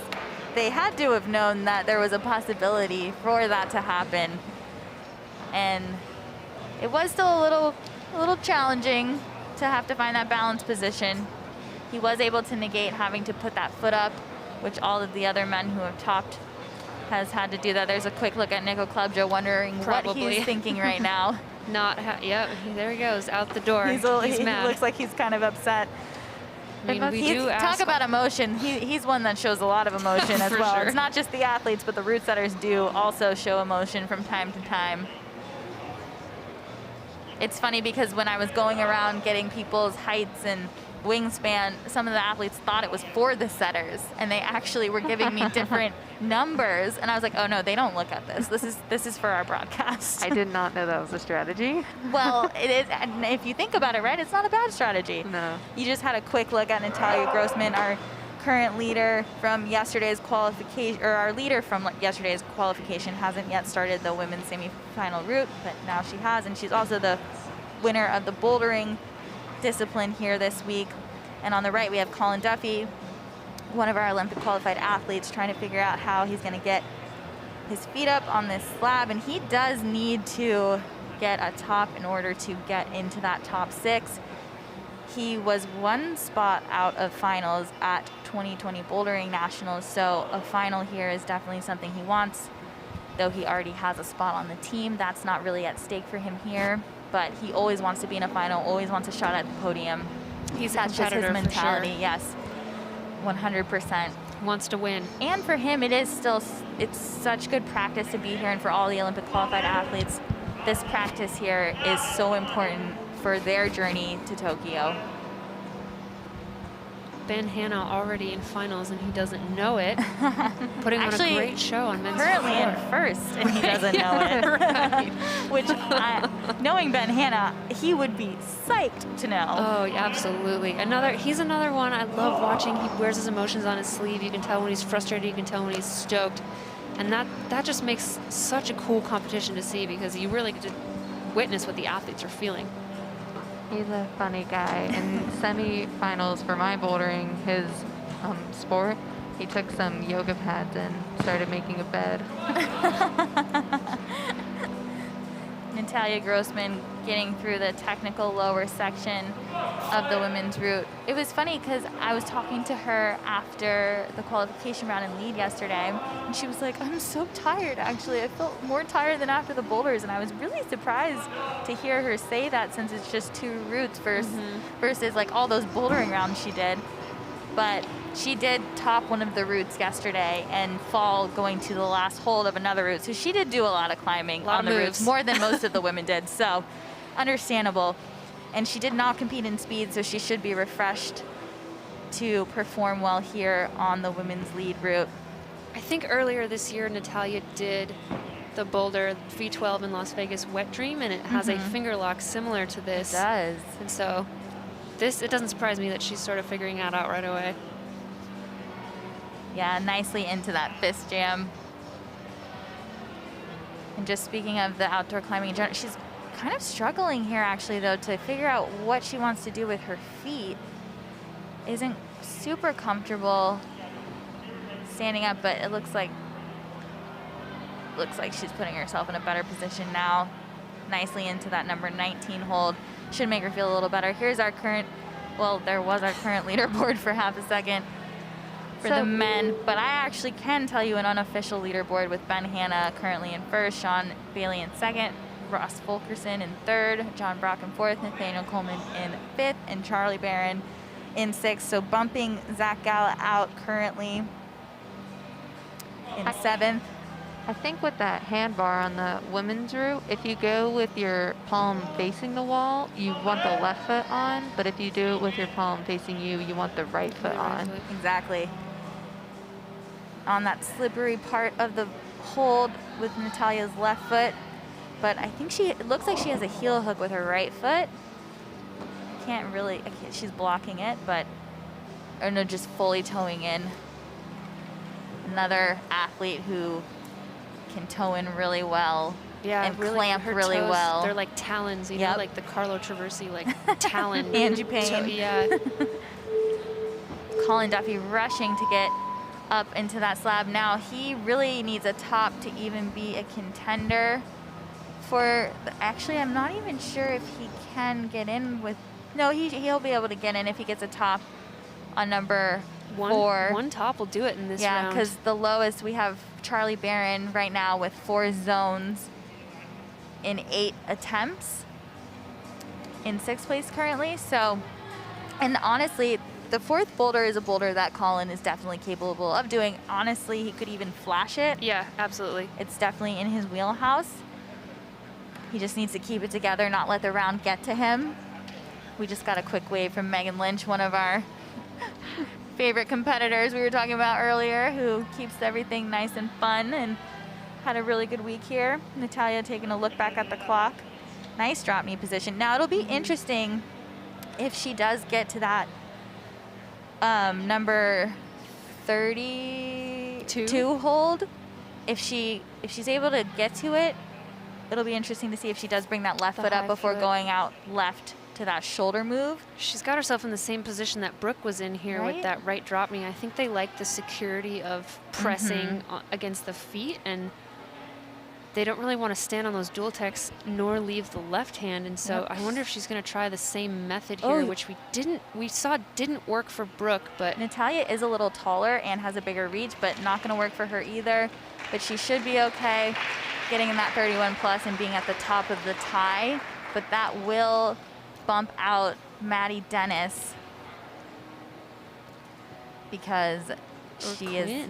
they had to have known that there was a possibility for that to happen. And it was still a little challenging to have to find that balance position. He was able to negate having to put that foot up, which all of the other men who have topped has had to do that. There's a quick look at Nico Klebja wondering what he's thinking right now. Yep, there he goes, out the door. He's mad. He looks like he's kind of upset. I mean, talk about emotion. He's one that shows a lot of emotion as well. Sure. It's not just the athletes, but the route setters do also show emotion from time to time. It's funny because when I was going around getting people's heights and wingspan, some of the athletes thought it was for the setters, and they actually were giving me different numbers, and I was like, oh no, they don't look at this. This is for our broadcast. I did not know that was a strategy. Well, it is, and if you think about it, right, it's not a bad strategy. No. You just had a quick look at Natalia Grossman, our current leader from yesterday's qualification, or our leader from yesterday's qualification hasn't yet started the women's semifinal route, but now she has, and she's also the winner of the bouldering discipline here this week. And on the right, we have Colin Duffy, one of our Olympic qualified athletes, trying to figure out how he's going to get his feet up on this slab. And he does need to get a top in order to get into that top 6. He was one spot out of finals at 2020 Bouldering Nationals, so a final here is definitely something he wants. Though he already has a spot on the team, that's not really at stake for him here. But he always wants to be in a final, always wants a shot at the podium. That's just his mentality, for sure. Yes, 100%. Wants to win. And for him, it's such good practice to be here, and for all the Olympic qualified athletes, this practice here is so important for their journey to Tokyo. Ben Hanna already in finals and he doesn't know it. Putting on a great show on men's currently in first and he doesn't know it. Right. Which, knowing Ben Hanna, he would be psyched to know. Oh, yeah, absolutely. He's another one I love watching. He wears his emotions on his sleeve. You can tell when he's frustrated. You can tell when he's stoked. And that just makes such a cool competition to see because you really get to witness what the athletes are feeling. He's a funny guy. In semi-finals for my bouldering, his sport, he took some yoga pads and started making a bed. Natalia Grossman getting through the technical lower section of the women's route. It was funny because I was talking to her after the qualification round in lead yesterday, and she was like, I'm so tired, actually. I felt more tired than after the boulders, and I was really surprised to hear her say that since it's just 2 routes versus like all those bouldering rounds she did. But she did top one of the routes yesterday and fall going to the last hold of another route. So she did do a lot of climbing on the routes, more than most of the women did. So understandable. And she did not compete in speed, so she should be refreshed to perform well here on the women's lead route. I think earlier this year, Natalia did the Boulder V12 in Las Vegas Wet Dream, and it has a finger lock similar to this. It does. And so it doesn't surprise me that she's sort of figuring that out right away. Yeah, nicely into that fist jam. And just speaking of the outdoor climbing in general, she's kind of struggling here actually though to figure out what she wants to do with her feet. Isn't super comfortable standing up, but it looks like she's putting herself in a better position now. Nicely into that number 19 hold. Should make her feel a little better. Here's our current, well, there was our current leaderboard for half a second for the men, but I actually can tell you an unofficial leaderboard with Ben Hanna currently in first, Sean Bailey in second, Ross Fulkerson in third, John Brock in fourth, Nathaniel Coleman in fifth, and Charlie Barron in sixth. So bumping Zach Galla out currently in seventh. I think with that handbar on the women's route, if you go with your palm facing the wall, you want the left foot on, but if you do it with your palm facing you, you want the right foot on. Exactly. On that slippery part of the hold with Natalia's left foot, but I think it looks like she has a heel hook with her right foot. She's blocking it, or no, just fully toeing in. Another athlete who can toe in really well, and really, clamp really toes, well. They're like talons, you know, like the Carlo Traversi, like talon. Angie Payne. Yeah. Colin Duffy rushing to get up into that slab. Now he really needs a top to even be a contender for, actually I'm not even sure if he can get in with, no, he'll be able to get in if he gets a top on number 4. One top will do it in this round. Yeah, because the lowest we have Charlie Barron right now with 4 zones in 8 attempts in 6th place currently. So, and honestly, the 4th boulder is a boulder that Colin is definitely capable of doing. Honestly, he could even flash it. Yeah, absolutely. It's definitely in his wheelhouse. He just needs to keep it together, not let the round get to him. We just got a quick wave from Megan Lynch, one of our favorite competitors we were talking about earlier, who keeps everything nice and fun and had a really good week here. Natalia taking a look back at the clock. Nice drop knee position. Now it'll be interesting if she does get to that number 32 hold. If she's able to get to it, it'll be interesting to see if she does bring that left foot up before going out left to that shoulder move. She's got herself in the same position that Brooke was in here with that right drop knee. I think they like the security of pressing against the feet, and they don't really want to stand on those dual techs nor leave the left hand. And so I wonder if she's going to try the same method here, which we saw didn't work for Brooke. But Natalia is a little taller and has a bigger reach, but not going to work for her either. But she should be okay getting in that 31 plus and being at the top of the tie. But that will bump out Maddie Dennis because she is,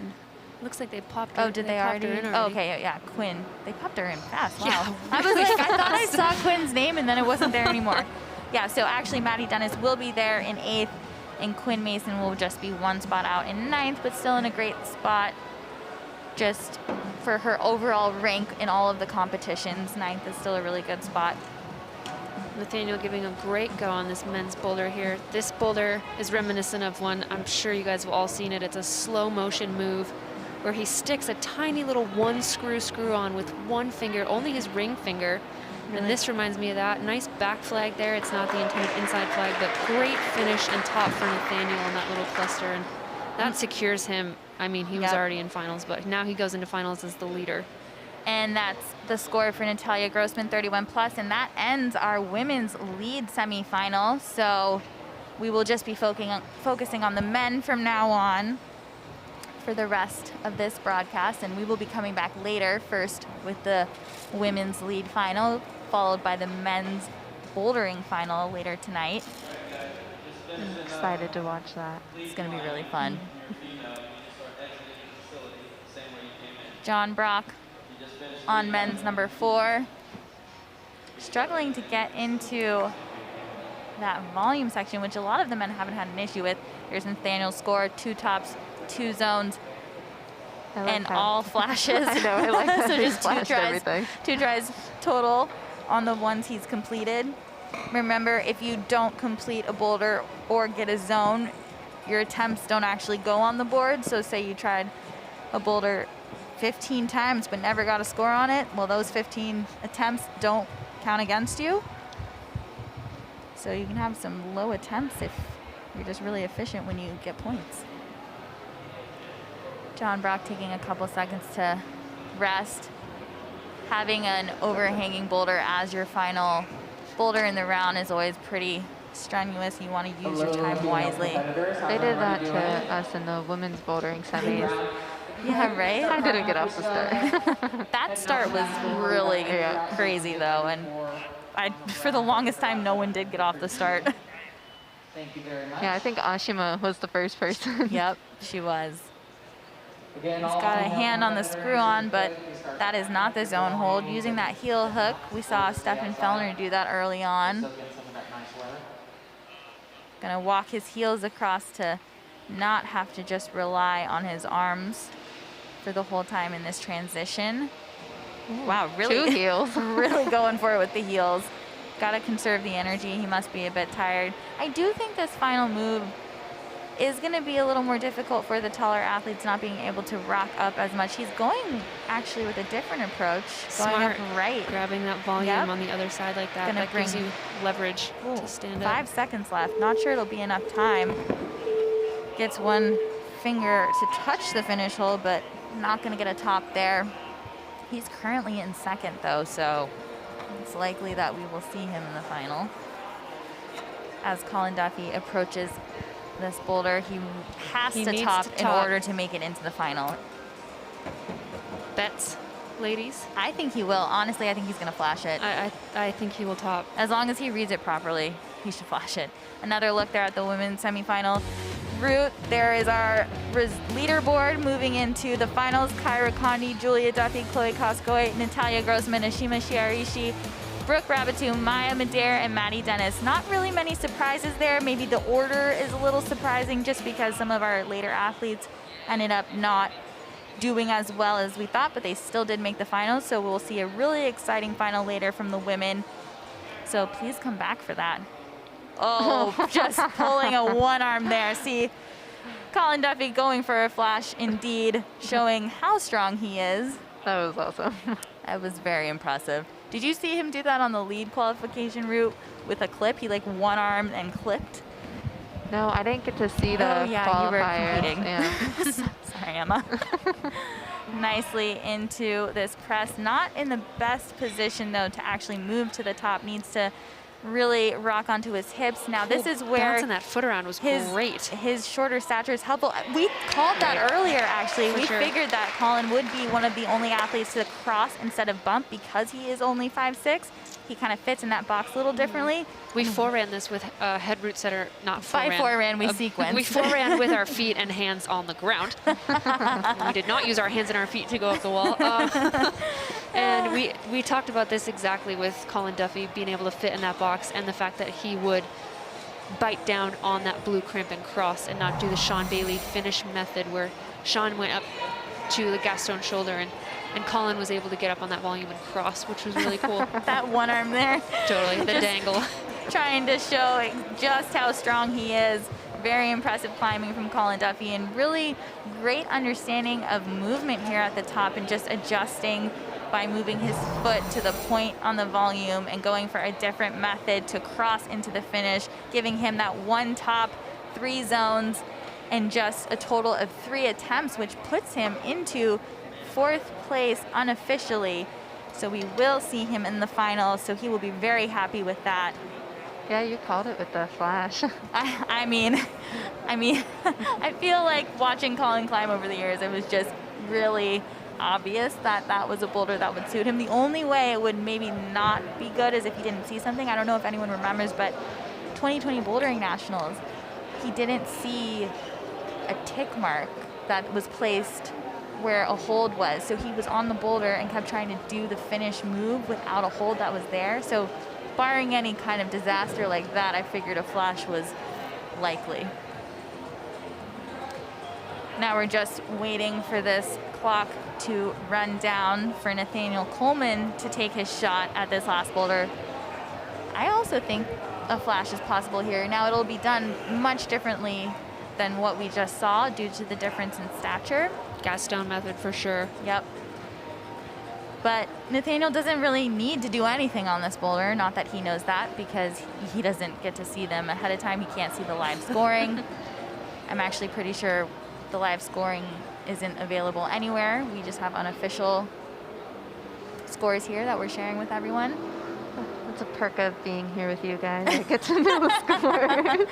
Looks like they popped her. Oh, did they popped already? her in Oh, okay, yeah, Quinn. They popped her in fast. Wow. Yeah, I was like, I thought I saw Quinn's name and then it wasn't there anymore. Yeah, so actually Maddie Dennis will be there in 8th, and Quinn Mason will just be 1 spot out in 9th, but still in a great spot just for her overall rank in all of the competitions. 9th is still a really good spot. Nathaniel giving a great go on this men's boulder here. This boulder is reminiscent of one, I'm sure you guys have all seen it. It's a slow motion move where he sticks a tiny little 1 screw on with 1 finger, only his ring finger. Really? And this reminds me of that. Nice back flag there. It's not the intended inside flag, but great finish and top for Nathaniel on that little cluster. And that secures him. I mean, he was already in finals, but now he goes into finals as the leader. And that's the score for Natalia Grossman, 31+, and that ends our women's lead semifinal. So we will just be focusing on the men from now on for the rest of this broadcast, and we will be coming back later, first with the women's lead final, followed by the men's bouldering final later tonight. I'm excited to watch that. It's going to be really fun. John Brock on men's number 4, struggling to get into that volume section, which a lot of the men haven't had an issue with. Here's Nathaniel's score, 2 tops, 2 zones, and all flashes. I know, I like that. So just Flashed everything. 2 tries total on the ones he's completed. Remember, if you don't complete a boulder or get a zone, your attempts don't actually go on the board. So say you tried a boulder 15 times but never got a score on it, well, those 15 attempts don't count against you. So you can have some low attempts if you're just really efficient when you get points. John Brock taking a couple seconds to rest. Having an overhanging boulder as your final boulder in the round is always pretty strenuous. You want to use your time wisely. They did that to us in the women's bouldering semis. Yeah, right? I didn't get off the start. That start was really crazy, though, and for the longest time, no one did get off the start. Thank you very much. Yeah, I think Ashima was the first person. Yep, she was. He's got a hand on the screw on, but that is not the zone hold. Using that heel hook, we saw Stefan Fellner do that early on. Gonna walk his heels across to not have to just rely on his arms for the whole time in this transition. Ooh, wow, really, 2 heels. really going for it with the heels. Gotta conserve the energy. He must be a bit tired. I do think this final move is going to be a little more difficult for the taller athletes, not being able to rock up as much. He's going actually with a different approach. Smart. Going up right. Grabbing that volume on the other side like that. That gives you leverage to stand up. 5 seconds left. Not sure it'll be enough time. Gets 1 finger to touch the finish hole, but not going to get a top there. He's currently in 2nd, though, so it's likely that we will see him in the final. As Colin Duffy approaches this boulder, he has to top in order to make it into the final. Bets, ladies? I think he will. Honestly, I think he's going to flash it. I think he will top. As long as he reads it properly, he should flash it. Another look there at the women's semifinal route. There is our leaderboard moving into the finals. Kyra Condi, Julia Duffy, Chloe Koskoy, Natalia Grossman, Ashima Shiarishi, Brooke Rabatou, Maya Madare, and Maddie Dennis. Not really many surprises there. Maybe the order is a little surprising just because some of our later athletes ended up not doing as well as we thought, but they still did make the finals. So we'll see a really exciting final later from the women. So please come back for that. Oh, just pulling a 1 arm there. See, Colin Duffy going for a flash indeed, showing how strong he is. That was awesome. That was very impressive. Did you see him do that on the lead qualification route with a clip? He like 1 arm and clipped. No, I didn't get to see the qualifiers. You were competing. Yeah. Sorry, Emma. Nicely into this press. Not in the best position, though, to actually move to the top. Needs to really rock onto his hips. Now this is where bouncing that foot around was great. His shorter stature is helpful. We called that earlier, actually. We figured that Colin would be one of the only athletes to cross instead of bump because he is only 5'6". He kind of fits in that box a little differently. We foreran this with head roots that are not foreran. By foreran, we sequenced. We foreran with our feet and hands on the ground. We did not use our hands and our feet to go up the wall. And we talked about this exactly with Colin Duffy being able to fit in that box and the fact that he would bite down on that blue crimp and cross and not do the Sean Bailey finish method where Sean went up to the Gaston shoulder and Colin was able to get up on that volume and cross, which was really cool. That one arm there. Totally, the dangle. Trying to show just how strong he is. Very impressive climbing from Colin Duffy and really great understanding of movement here at the top and just adjusting by moving his foot to the point on the volume and going for a different method to cross into the finish, giving him that one top, 3 zones, and just a total of 3 attempts, which puts him into 4th place unofficially. So we will see him in the final, so he will be very happy with that. Yeah, you called it with the flash. I mean, I feel like watching Colin climb over the years, it was just really obvious that that was a boulder that would suit him. The only way it would maybe not be good is if he didn't see something. I don't know if anyone remembers, but 2020 Bouldering Nationals, he didn't see a tick mark that was placed where a hold was. So he was on the boulder and kept trying to do the finish move without a hold that was there. So barring any kind of disaster like that, I figured a flash was likely. Now we're just waiting for this clock to run down for Nathaniel Coleman to take his shot at this last boulder. I also think a flash is possible here. Now it'll be done much differently than what we just saw due to the difference in stature. Gaston method for sure. Yep. But Nathaniel doesn't really need to do anything on this boulder. Not that he knows that, because he doesn't get to see them ahead of time. He can't see the live scoring. I'm actually pretty sure the live scoring isn't available anywhere. We just have unofficial scores here that we're sharing with everyone. It's a perk of being here with you guys. I get to know the score.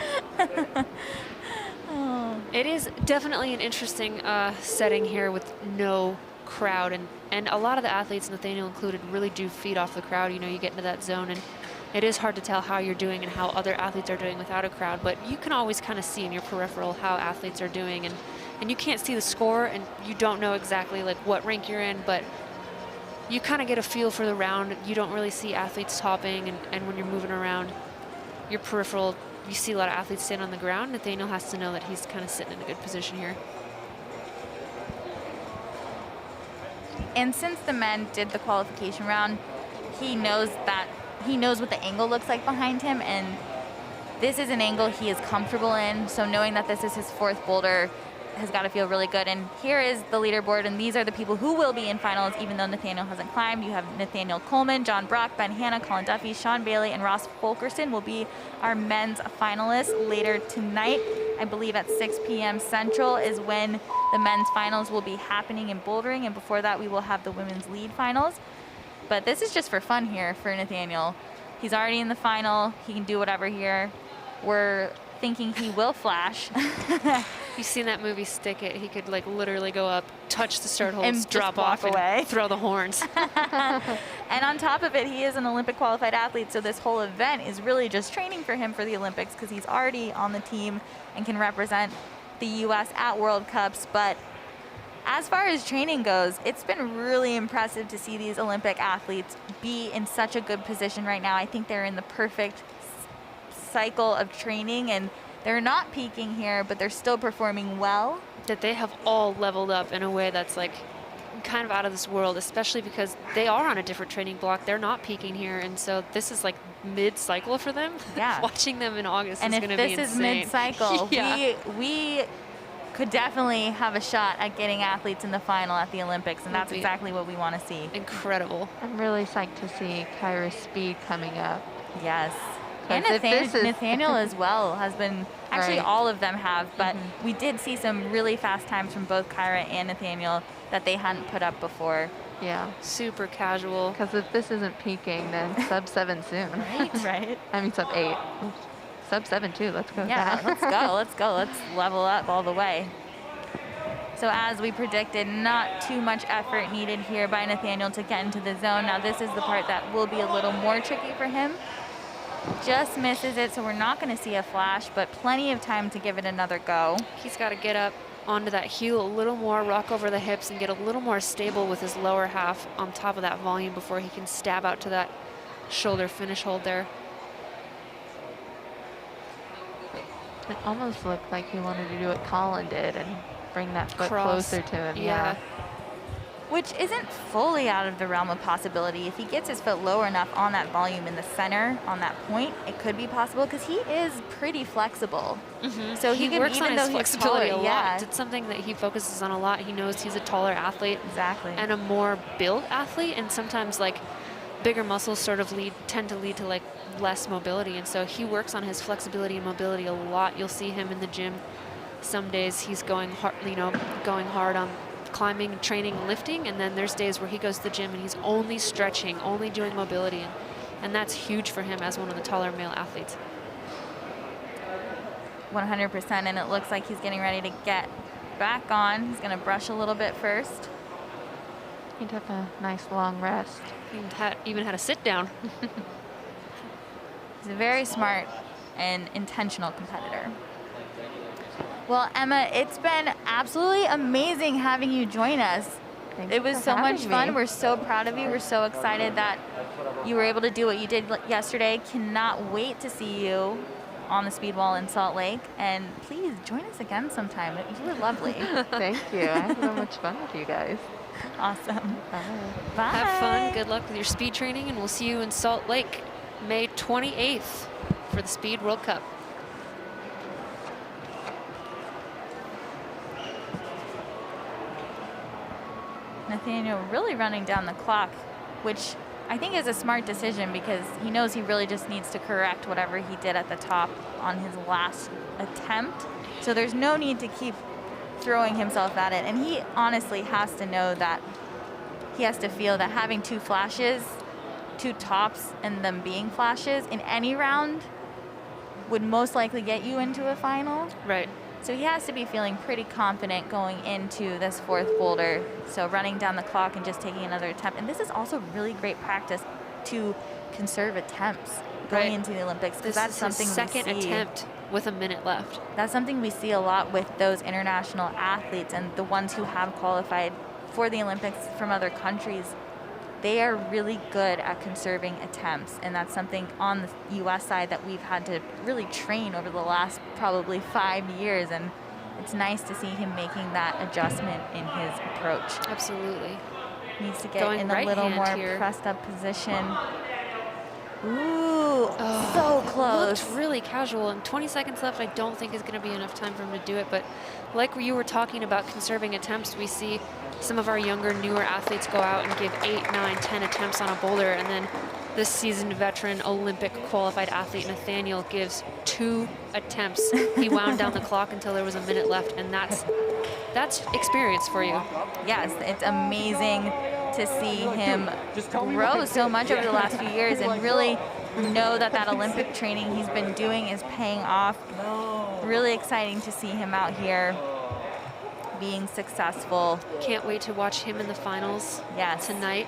It is definitely an interesting setting here with no crowd, and a lot of the athletes, Nathaniel included, really do feed off the crowd. You know, you get into that zone and it is hard to tell how you're doing and how other athletes are doing without a crowd, but you can always kind of see in your peripheral how athletes are doing, and you can't see the score and you don't know exactly like what rank you're in, but you kind of get a feel for the round. You don't really see athletes topping, and when you're moving around your peripheral, you see a lot of athletes stand on the ground. Nathaniel has to know that he's kind of sitting in a good position here. And since the men did the qualification round, he knows what the angle looks like behind him, and this is an angle he is comfortable in. So knowing that this is his 4th boulder has got to feel really good. And here is the leaderboard, and these are the people who will be in finals, even though Nathaniel hasn't climbed. You have Nathaniel Coleman, John Brock, Ben Hanna, Colin Duffy, Sean Bailey, and Ross Fulkerson will be our men's finalists later tonight. I believe at 6 p.m. Central is when the men's finals will be happening in bouldering, and before that we will have the women's lead finals. But this is just for fun here for Nathaniel. He's already in the final. He can do whatever here. We're thinking he will flash. You've seen that movie Stick It. He could like literally go up, touch the start holds, and drop off away. And throw the horns. And on top of it, he is an Olympic qualified athlete, so this whole event is really just training for him for the Olympics, because he's already on the team and can represent the U.S. at World Cups. But as far as training goes, it's been really impressive to see these Olympic athletes be in such a good position right now. I think they're in the perfect cycle of training, and they're not peaking here, but they're still performing well. That they have all leveled up in a way that's like kind of out of this world, especially because they are on a different training block. They're not peaking here, and so this is like mid-cycle for them. Yeah. Watching them in August and is going to be insane. And if this is mid-cycle, yeah. we could definitely have a shot at getting athletes in the final at the Olympics, and that's exactly what we want to see. Incredible. I'm really psyched to see Kyra's speed coming up. Yes. And Nathaniel as well has been, actually right. All of them have, but we did see some really fast times from both Kyra and Nathaniel that they hadn't put up before. Yeah. Super casual. Because if this isn't peaking, then sub 7 soon. Right? Right. I mean, sub 8. Sub 7 too. Let's go. with Yeah, that. let's go, let's go. Let's level up all the way. So as we predicted, not too much effort needed here by Nathaniel to get into the zone. Now this is the part that will be a little more tricky for him. Just misses it, so we're not going to see a flash, but plenty of time to give it another go. He's got to get up onto that heel a little more, rock over the hips, and get a little more stable with his lower half on top of that volume before he can stab out to that shoulder finish hold there. It almost looked like he wanted to do what Colin did and bring that foot Cross. closer to him. Yeah. Which isn't fully out of the realm of possibility. If he gets his foot lower enough on that volume in the center, on that point, it could be possible because he is pretty flexible. So he can, works even on though his he's flexibility taller, a yeah. lot. It's something that he focuses on a lot. He knows he's a taller athlete. Exactly. And a more built athlete, and sometimes like bigger muscles sort of tend to lead to like less mobility, and so he works on his flexibility and mobility a lot. You'll see him in the gym. Some days he's going hard, going hard on climbing, training, and lifting, and then there's days where he goes to the gym and he's only stretching, only doing mobility, and that's huge for him as one of the taller male athletes. 100%, and it looks like he's getting ready to get back on. He's going to brush a little bit first. He took a nice long rest. He even had a sit down. He's a very smart and intentional competitor. Well, Emma, it's been absolutely amazing having you join us. It was so much fun. We're so proud of you. We're so excited that you were able to do what you did yesterday. Cannot wait to see you on the speed wall in Salt Lake. And please join us again sometime. You were lovely. Thank you. I had so much fun with you guys. Awesome. Bye. Bye. Have fun. Good luck with your speed training, and we'll see you in Salt Lake May 28th for the Speed World Cup. Nathaniel really running down the clock, which I think is a smart decision because he knows he really just needs to correct whatever he did at the top on his last attempt. So there's no need to keep throwing himself at it. And he honestly has to know that he has to feel that having two flashes, two tops, and them being flashes in any round would most likely get you into a final. Right. So he has to be feeling pretty confident going into this fourth boulder. So running down the clock and just taking another attempt. And this is also really great practice to conserve attempts going into the Olympics. Because that's something we see. Second attempt with a minute left. That's something we see a lot with those international athletes and the ones who have qualified for the Olympics from other countries. They are really good at conserving attempts, and that's something on the U.S. side that we've had to really train over the last probably 5 years, and it's nice to see him making that adjustment in his approach. Absolutely. Needs to get in a little more pressed up position. Ooh, so close. Looked really casual, and 20 seconds left I don't think is going to be enough time for him to do it, but like you were talking about conserving attempts, we see some of our younger, newer athletes go out and give 8, 9, 10 attempts on a boulder, and then this seasoned veteran Olympic qualified athlete Nathaniel gives 2 attempts. He wound down the clock until there was a minute left, and that's experience for you. Yes, it's amazing to see him grow so much over the last few years and really know that that Olympic training he's been doing is paying off. Really exciting to see him out here being successful. Can't wait to watch him in the finals tonight.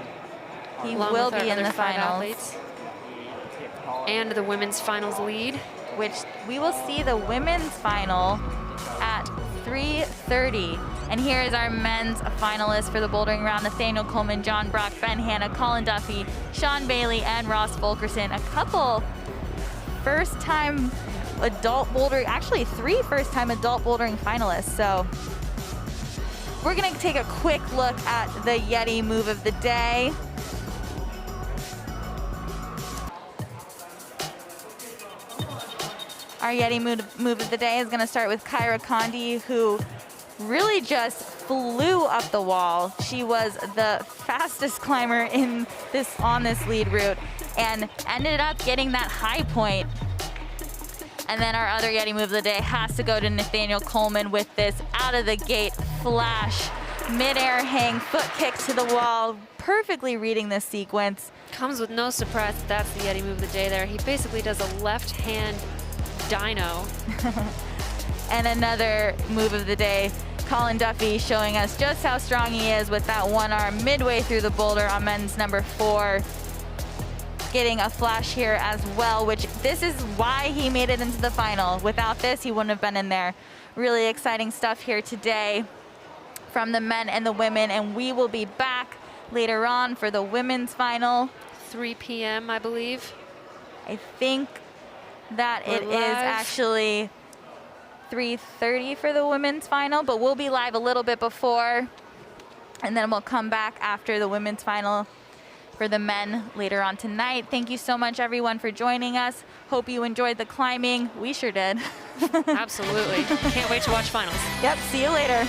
He will be in the finals. Athletes. And the women's finals lead. Which we will see the women's final at 3:30. And here is our men's finalist for the bouldering round: Nathaniel Coleman, John Brock, Ben Hanna, Colin Duffy, Sean Bailey, and Ross Fulkerson. A couple first-time adult bouldering, actually 3 first-time adult bouldering finalists. So we're gonna take a quick look at the YETI move of the day. Our YETI move of the day is gonna start with Kyra Condi, who really just flew up the wall. She was the fastest climber on this lead route and ended up getting that high point. And then our other YETI move of the day has to go to Nathaniel Coleman with this out of the gate flash, midair hang, foot kick to the wall, perfectly reading this sequence. Comes with no surprise that that's the YETI move of the day there. He basically does a left-hand dyno. And another move of the day, Colin Duffy showing us just how strong he is with that one arm midway through the boulder on men's number 4. Getting a flash here as well, which this is why he made it into the final. Without this, he wouldn't have been in there. Really exciting stuff here today from the men and the women, and we will be back later on for the women's final. 3 p.m., I believe. I think that it is actually 3:30 for the women's final, but we'll be live a little bit before, and then we'll come back after the women's final for the men later on tonight. Thank you so much, everyone, for joining us. Hope you enjoyed the climbing. We sure did. Absolutely. Can't wait to watch finals. Yep, see you later.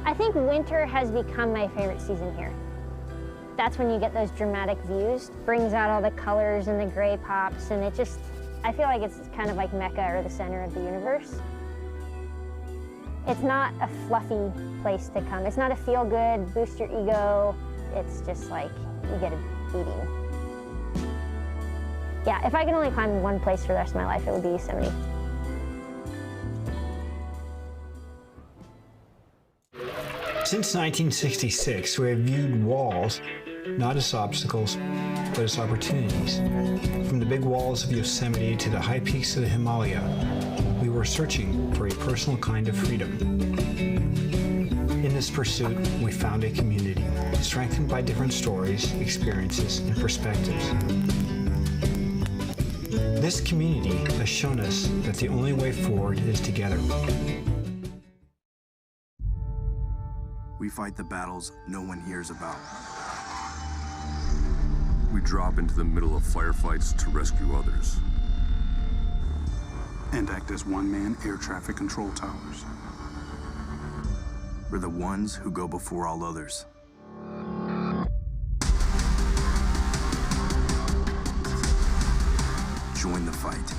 I think winter has become my favorite season here. That's when you get those dramatic views. Brings out all the colors and the gray pops, and it just, I feel like it's kind of like Mecca or the center of the universe. It's not a fluffy place to come. It's not a feel good, boost your ego. It's just like you get a beating. Yeah, if I could only climb one place for the rest of my life, it would be Yosemite. Since 1966, we have viewed walls not as obstacles, but as opportunities. From the big walls of Yosemite to the high peaks of the Himalaya, we were searching for a personal kind of freedom. In this pursuit, we found a community, strengthened by different stories, experiences, and perspectives. This community has shown us that the only way forward is together. We fight the battles no one hears about. We drop into the middle of firefights to rescue others. And act as one-man air traffic control towers. We're the ones who go before all others. Join the fight.